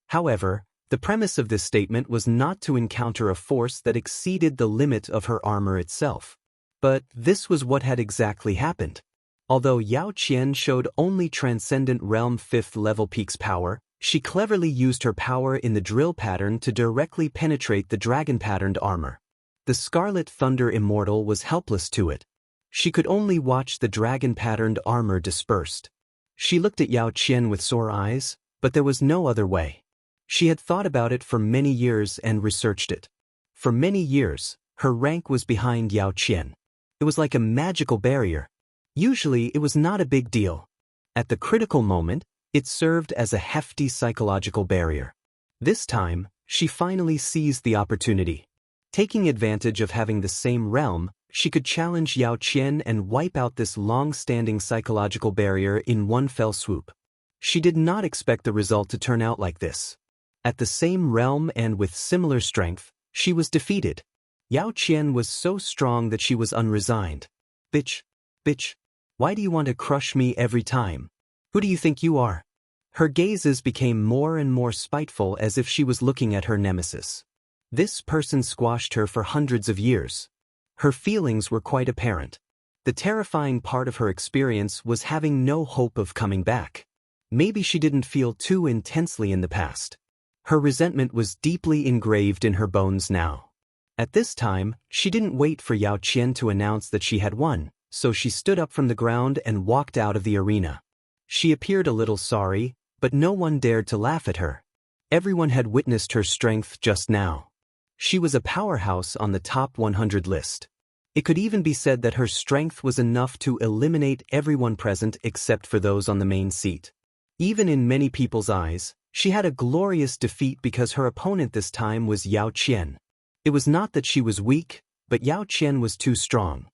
However, the premise of this statement was not to encounter a force that exceeded the limit of her armor itself. But this was what had exactly happened. Although Yao Qian showed only Transcendent Realm 5th level peak's power, she cleverly used her power in the drill pattern to directly penetrate the dragon-patterned armor. The Scarlet Thunder Immortal was helpless to it. She could only watch the dragon-patterned armor dispersed. She looked at Yao Qian with sore eyes, but there was no other way. She had thought about it for many years and researched it. For many years, her rank was behind Yao Qian. It was like a magical barrier. Usually, it was not a big deal. At the critical moment, it served as a hefty psychological barrier. This time, she finally seized the opportunity. Taking advantage of having the same realm, she could challenge Yao Qian and wipe out this long-standing psychological barrier in one fell swoop. She did not expect the result to turn out like this. At the same realm and with similar strength, she was defeated. Yao Qian was so strong that she was unresigned. Bitch, bitch. Why do you want to crush me every time? Who do you think you are? Her gazes became more and more spiteful as if she was looking at her nemesis. This person squashed her for hundreds of years. Her feelings were quite apparent. The terrifying part of her experience was having no hope of coming back. Maybe she didn't feel too intensely in the past. Her resentment was deeply engraved in her bones now. At this time, she didn't wait for Yao Qian to announce that she had won. So she stood up from the ground and walked out of the arena. She appeared a little sorry, but no one dared to laugh at her. Everyone had witnessed her strength just now. She was a powerhouse on the top 100 list. It could even be said that her strength was enough to eliminate everyone present except for those on the main seat. Even in many people's eyes, she had a glorious defeat because her opponent this time was Yao Qian. It was not that she was weak, but Yao Qian was too strong.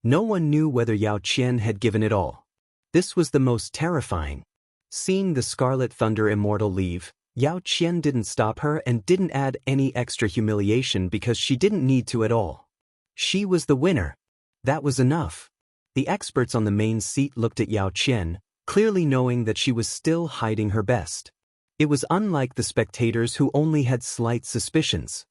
No one knew whether Yao Qian had given it all. This was the most terrifying. Seeing the Scarlet Thunder Immortal leave, Yao Qian didn't stop her and didn't add any extra humiliation because she didn't need to at all. She was the winner. That was enough. The experts on the main seat looked at Yao Qian, clearly knowing that she was still hiding her best. It was unlike the spectators who only had slight suspicions.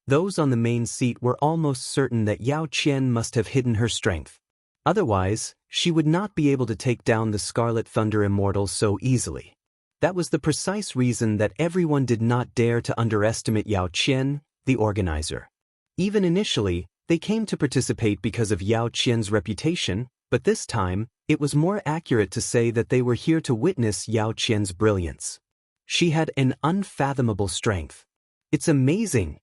Those on the main seat were almost certain that Yao Qian must have hidden her strength. Otherwise, she would not be able to take down the Scarlet Thunder Immortal so easily. That was the precise reason that everyone did not dare to underestimate Yao Qian, the organizer. Even initially, they came to participate because of Yao Qian's reputation, but this time, it was more accurate to say that they were here to witness Yao Qian's brilliance. She had an unfathomable strength. It's amazing.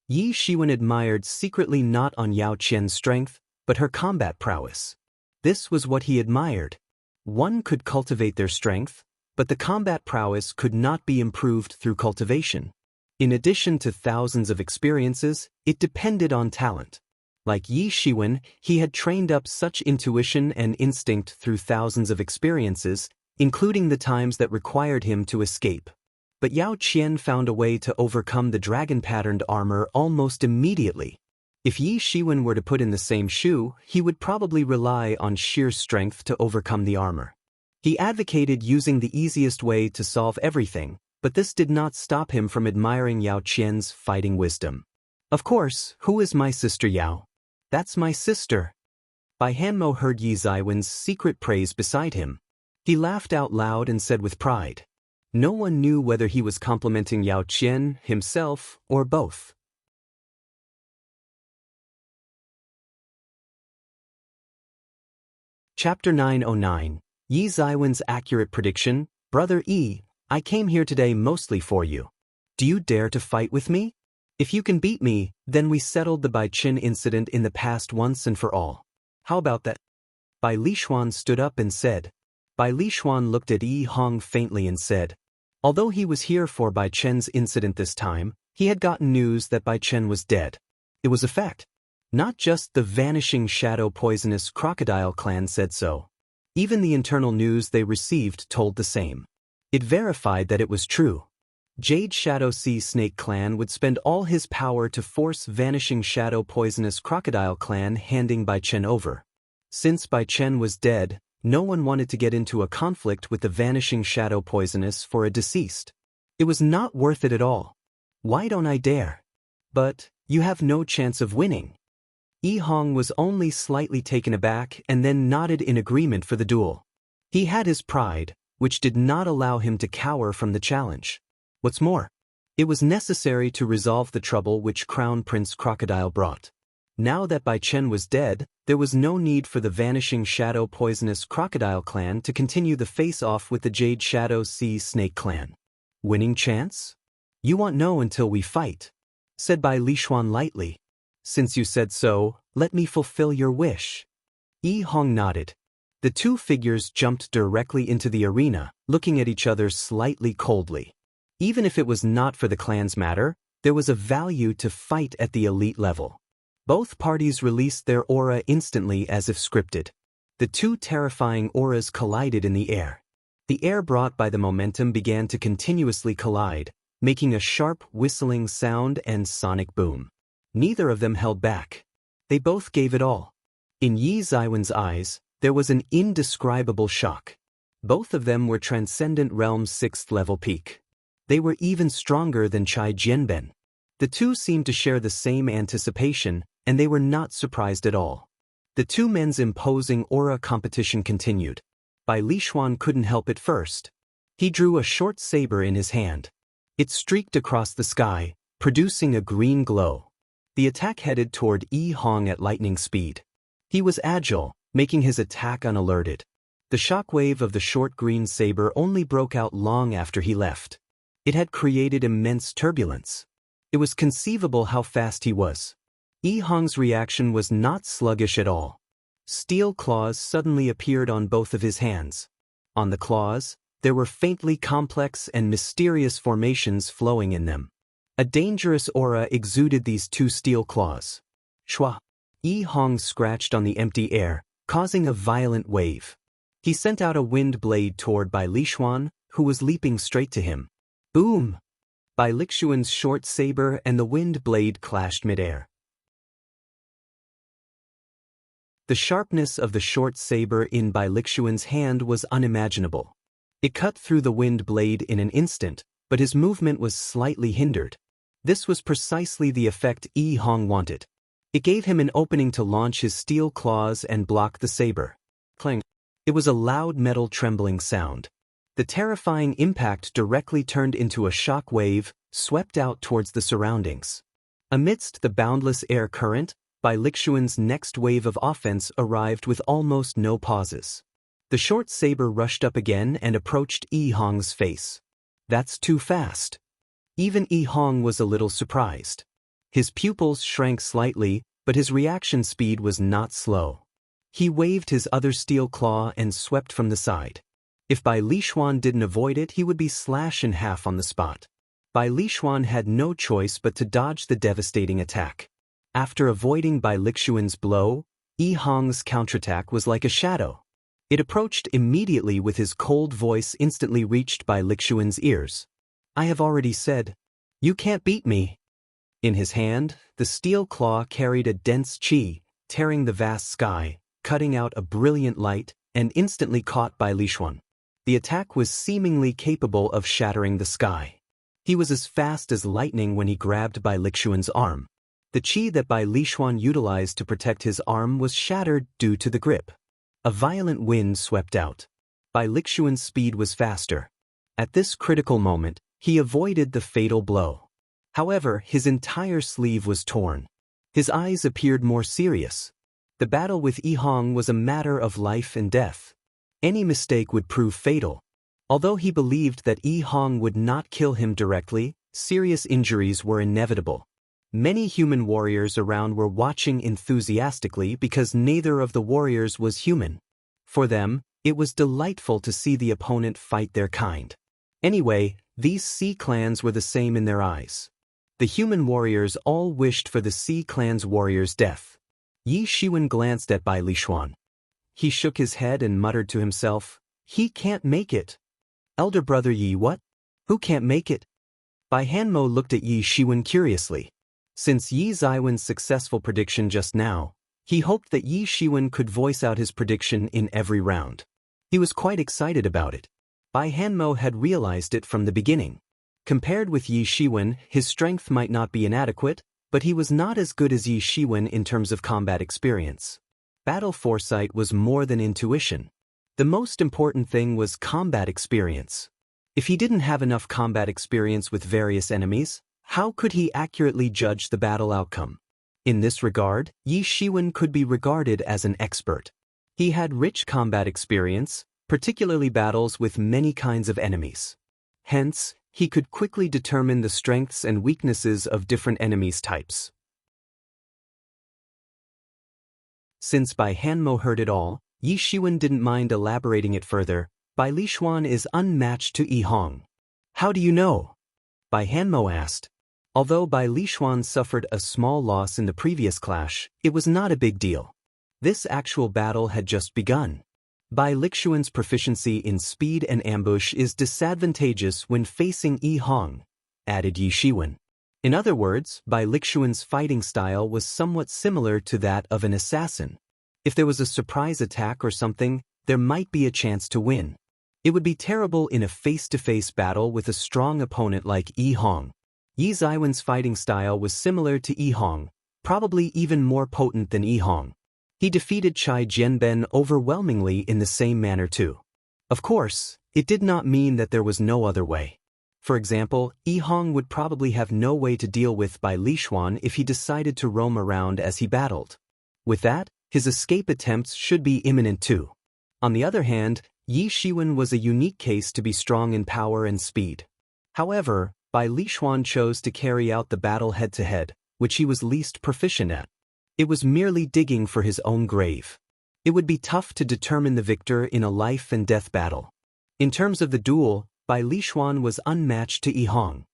Yi Shiwen admired secretly not on Yao Qian's strength, but her combat prowess. This was what he admired. One could cultivate their strength, But the combat prowess could not be improved through cultivation. In addition to thousands of experiences, it depended on talent. Like Yi Shiwen, he had trained up such intuition and instinct through thousands of experiences, including the times that required him to escape. But Yao Qian found a way to overcome the dragon-patterned armor almost immediately. If Yi Shiwen were to put in the same shoe, he would probably rely on sheer strength to overcome the armor. He advocated using the easiest way to solve everything, but this did not stop him from admiring Yao Qian's fighting wisdom. Of course, who is my sister Yao? That's my sister. Bai Hanmo heard Yi Ziwen's secret praise beside him. He laughed out loud and said with pride. No one knew whether he was complimenting Yao Qian, himself, or both. Chapter 909. Yi Ziwen's accurate prediction. Brother Yi, I came here today mostly for you. Do you dare to fight with me? If you can beat me, then we settled the Bai Qin incident in the past once and for all. How about that? Bai Lixuan stood up and said. Bai Lixuan looked at Yi Hong faintly and said. Although he was here for Bai Chen's incident this time, he had gotten news that Bai Chen was dead. It was a fact. Not just the vanishing shadow poisonous crocodile clan said so. Even the internal news they received told the same. It verified that it was true. Jade Shadow Sea Snake Clan would spend all his power to force vanishing shadow poisonous crocodile clan handing Bai Chen over. Since Bai Chen was dead, no one wanted to get into a conflict with the vanishing shadow poisonous for a deceased. It was not worth it at all. Why don't I dare? But, you have no chance of winning. Yi Hong was only slightly taken aback and then nodded in agreement for the duel. He had his pride, which did not allow him to cower from the challenge. What's more, it was necessary to resolve the trouble which Crown Prince Crocodile brought. Now that Bai Chen was dead, there was no need for the vanishing shadow poisonous crocodile clan to continue the face-off with the Jade Shadow Sea Snake clan. Winning chance? You won't know until we fight, said Bai Lixuan lightly. Since you said so, let me fulfill your wish. Yi Hong nodded. The two figures jumped directly into the arena, looking at each other slightly coldly. Even if it was not for the clan's matter, there was a value to fight at the elite level. Both parties released their aura instantly as if scripted. The two terrifying auras collided in the air. The air brought by the momentum began to continuously collide, making a sharp whistling sound and sonic boom. Neither of them held back. They both gave it all. In Yi Ziwen's eyes, there was an indescribable shock. Both of them were Transcendent Realm's 6th level peak. They were even stronger than Chai Jianben. The two seemed to share the same anticipation, and they were not surprised at all. The two men's imposing aura competition continued. Bai Lixuan couldn't help it first. He drew a short saber in his hand. It streaked across the sky, producing a green glow. The attack headed toward Yi Hong at lightning speed. He was agile, making his attack unalerted. The shockwave of the short green saber only broke out long after he left. It had created immense turbulence. It was conceivable how fast he was. Yi Hong's reaction was not sluggish at all. Steel claws suddenly appeared on both of his hands. On the claws, there were faintly complex and mysterious formations flowing in them. A dangerous aura exuded these two steel claws. Shwa! Yi Hong scratched on the empty air, causing a violent wave. He sent out a wind blade toward Bai Lixuan, who was leaping straight to him. Boom! Bai Lixuan's short saber and the wind blade clashed midair. The sharpness of the short saber in Bai Lixuan's hand was unimaginable. It cut through the wind blade in an instant, but his movement was slightly hindered. This was precisely the effect Yi Hong wanted. It gave him an opening to launch his steel claws and block the saber. Clang! It was a loud metal trembling sound. The terrifying impact directly turned into a shock wave, swept out towards the surroundings. Amidst the boundless air current, Bai Lixuan's next wave of offense arrived with almost no pauses. The short saber rushed up again and approached Yi Hong's face. That's too fast. Even Yi Hong was a little surprised. His pupils shrank slightly, but his reaction speed was not slow. He waved his other steel claw and swept from the side. If Bai Lixuan didn't avoid it, he would be slashed in half on the spot. Bai Lixuan had no choice but to dodge the devastating attack. After avoiding Bai Lixuan's blow, Yi Hong's counterattack was like a shadow. It approached immediately with his cold voice instantly reached Bai Lixuan's ears. "I have already said, you can't beat me." In his hand, the steel claw carried a dense qi, tearing the vast sky, cutting out a brilliant light, and instantly caught Bai Lixuan. The attack was seemingly capable of shattering the sky. He was as fast as lightning when he grabbed Bai Lixuan's arm. The qi that Bai Lixuan utilized to protect his arm was shattered due to the grip. A violent wind swept out. Bai Lixuan's speed was faster. At this critical moment, he avoided the fatal blow. However, his entire sleeve was torn. His eyes appeared more serious. The battle with Yi Hong was a matter of life and death. Any mistake would prove fatal. Although he believed that Yi Hong would not kill him directly, serious injuries were inevitable. Many human warriors around were watching enthusiastically because neither of the warriors was human. For them, it was delightful to see the opponent fight their kind. Anyway, these Sea clans were the same in their eyes. The human warriors all wished for the Sea clan's warrior's death. Yi Shiwen glanced at Bai Lixuan. He shook his head and muttered to himself, "He can't make it." "Elder brother Yi, what? Who can't make it?" Bai Hanmo looked at Yi Shiwen curiously. Since Yi Ziwen's successful prediction just now, he hoped that Yi Shiwen could voice out his prediction in every round. He was quite excited about it. Bai Hanmo had realized it from the beginning. Compared with Yi Shiwen, his strength might not be inadequate, but he was not as good as Yi Shiwen in terms of combat experience. Battle foresight was more than intuition. The most important thing was combat experience. If he didn't have enough combat experience with various enemies, how could he accurately judge the battle outcome? In this regard, Yi Shiwen could be regarded as an expert. He had rich combat experience, particularly battles with many kinds of enemies. Hence, he could quickly determine the strengths and weaknesses of different enemies types. Since Bai Hanmo heard it all, Yi Shiwen didn't mind elaborating it further. Bai Lixuan is unmatched to Yi Hong. "How do you know?" Bai Hanmo asked. Although Bai Lixuan suffered a small loss in the previous clash, it was not a big deal. This actual battle had just begun. Bai Lixuan's proficiency in speed and ambush is disadvantageous when facing Yi Hong, added Yi Shiwen. In other words, Bai Lixuan's fighting style was somewhat similar to that of an assassin. If there was a surprise attack or something, there might be a chance to win. It would be terrible in a face-to-face battle with a strong opponent like Yi Hong. Yi Ziwen's fighting style was similar to Yi Hong, probably even more potent than Yi Hong. He defeated Chai Jianben overwhelmingly in the same manner too. Of course, it did not mean that there was no other way. For example, Yi Hong would probably have no way to deal with Bai Lixuan if he decided to roam around as he battled. With that, his escape attempts should be imminent too. On the other hand, Yi Shiwen was a unique case to be strong in power and speed. However, Bai Lixuan chose to carry out the battle head-to-head, which he was least proficient at. It was merely digging for his own grave. It would be tough to determine the victor in a life-and-death battle. In terms of the duel, Bai Lixuan was unmatched to Yi Hong.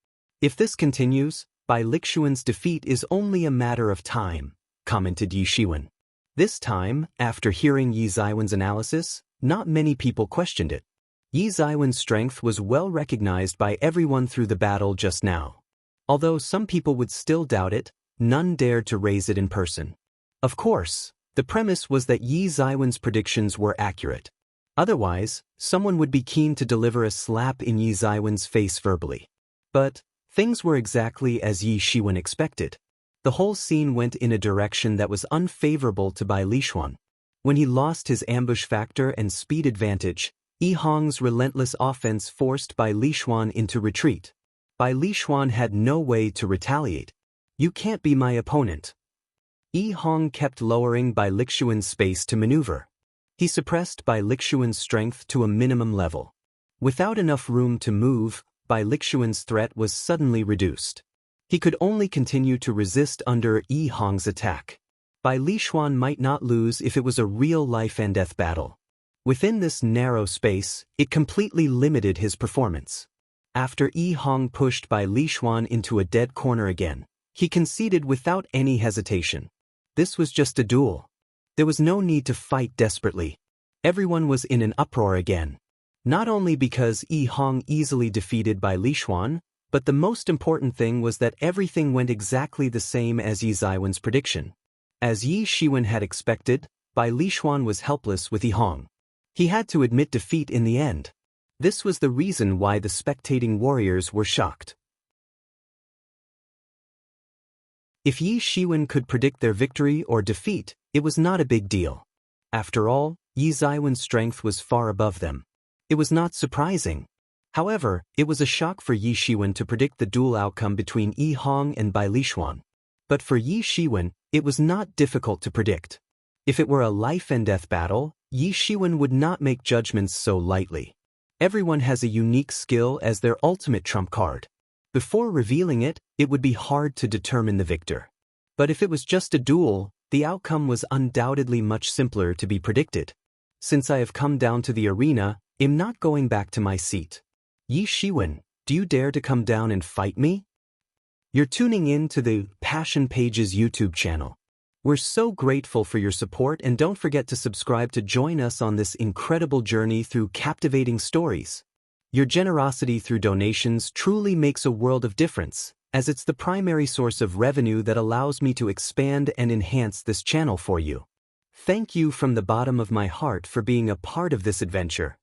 If this continues, Bai Lixuan's defeat is only a matter of time, commented Yi Shiwen. This time, after hearing Yi Ziwen's analysis, not many people questioned it. Yi Ziwen's strength was well recognized by everyone through the battle just now. Although some people would still doubt it, none dared to raise it in person. Of course, the premise was that Yi Ziwen's predictions were accurate. Otherwise, someone would be keen to deliver a slap in Yi Ziwen's face verbally. But things were exactly as Yi Shiwen expected. The whole scene went in a direction that was unfavorable to Bai Lixuan. When he lost his ambush factor and speed advantage, Yi Hong's relentless offense forced Bai Lixuan into retreat. Bai Lixuan had no way to retaliate. "You can't be my opponent." Yi Hong kept lowering Bai Lixuan's space to maneuver. He suppressed Bai Lixuan's strength to a minimum level. Without enough room to move, Bai Lixuan's threat was suddenly reduced. He could only continue to resist under Yi Hong's attack. Bai Lixuan might not lose if it was a real life-and-death battle. Within this narrow space, it completely limited his performance. After Yi Hong pushed Bai Lishuan into a dead corner again, he conceded without any hesitation. This was just a duel. There was no need to fight desperately. Everyone was in an uproar again. Not only because Yi Hong easily defeated Bai Lishuan, but the most important thing was that everything went exactly the same as Yi Ziwen's prediction. As Yi Shiwen had expected, Bai Lishuan was helpless with Yi Hong. He had to admit defeat in the end. This was the reason why the spectating warriors were shocked. If Yi Shiwen could predict their victory or defeat, it was not a big deal. After all, Yi Ziwen's strength was far above them. It was not surprising. However, it was a shock for Yi Shiwen to predict the duel outcome between Yi Hong and Bai Lishuan. But for Yi Shiwen, it was not difficult to predict. If it were a life-and-death battle, Yi Shiwen would not make judgments so lightly. Everyone has a unique skill as their ultimate trump card. Before revealing it, it would be hard to determine the victor. But if it was just a duel, the outcome was undoubtedly much simpler to be predicted. Since I have come down to the arena, I'm not going back to my seat. Yi Shiwen, do you dare to come down and fight me? You're tuning in to the Passion Pages YouTube channel. We're so grateful for your support, and don't forget to subscribe to join us on this incredible journey through captivating stories. Your generosity through donations truly makes a world of difference, as it's the primary source of revenue that allows me to expand and enhance this channel for you. Thank you from the bottom of my heart for being a part of this adventure.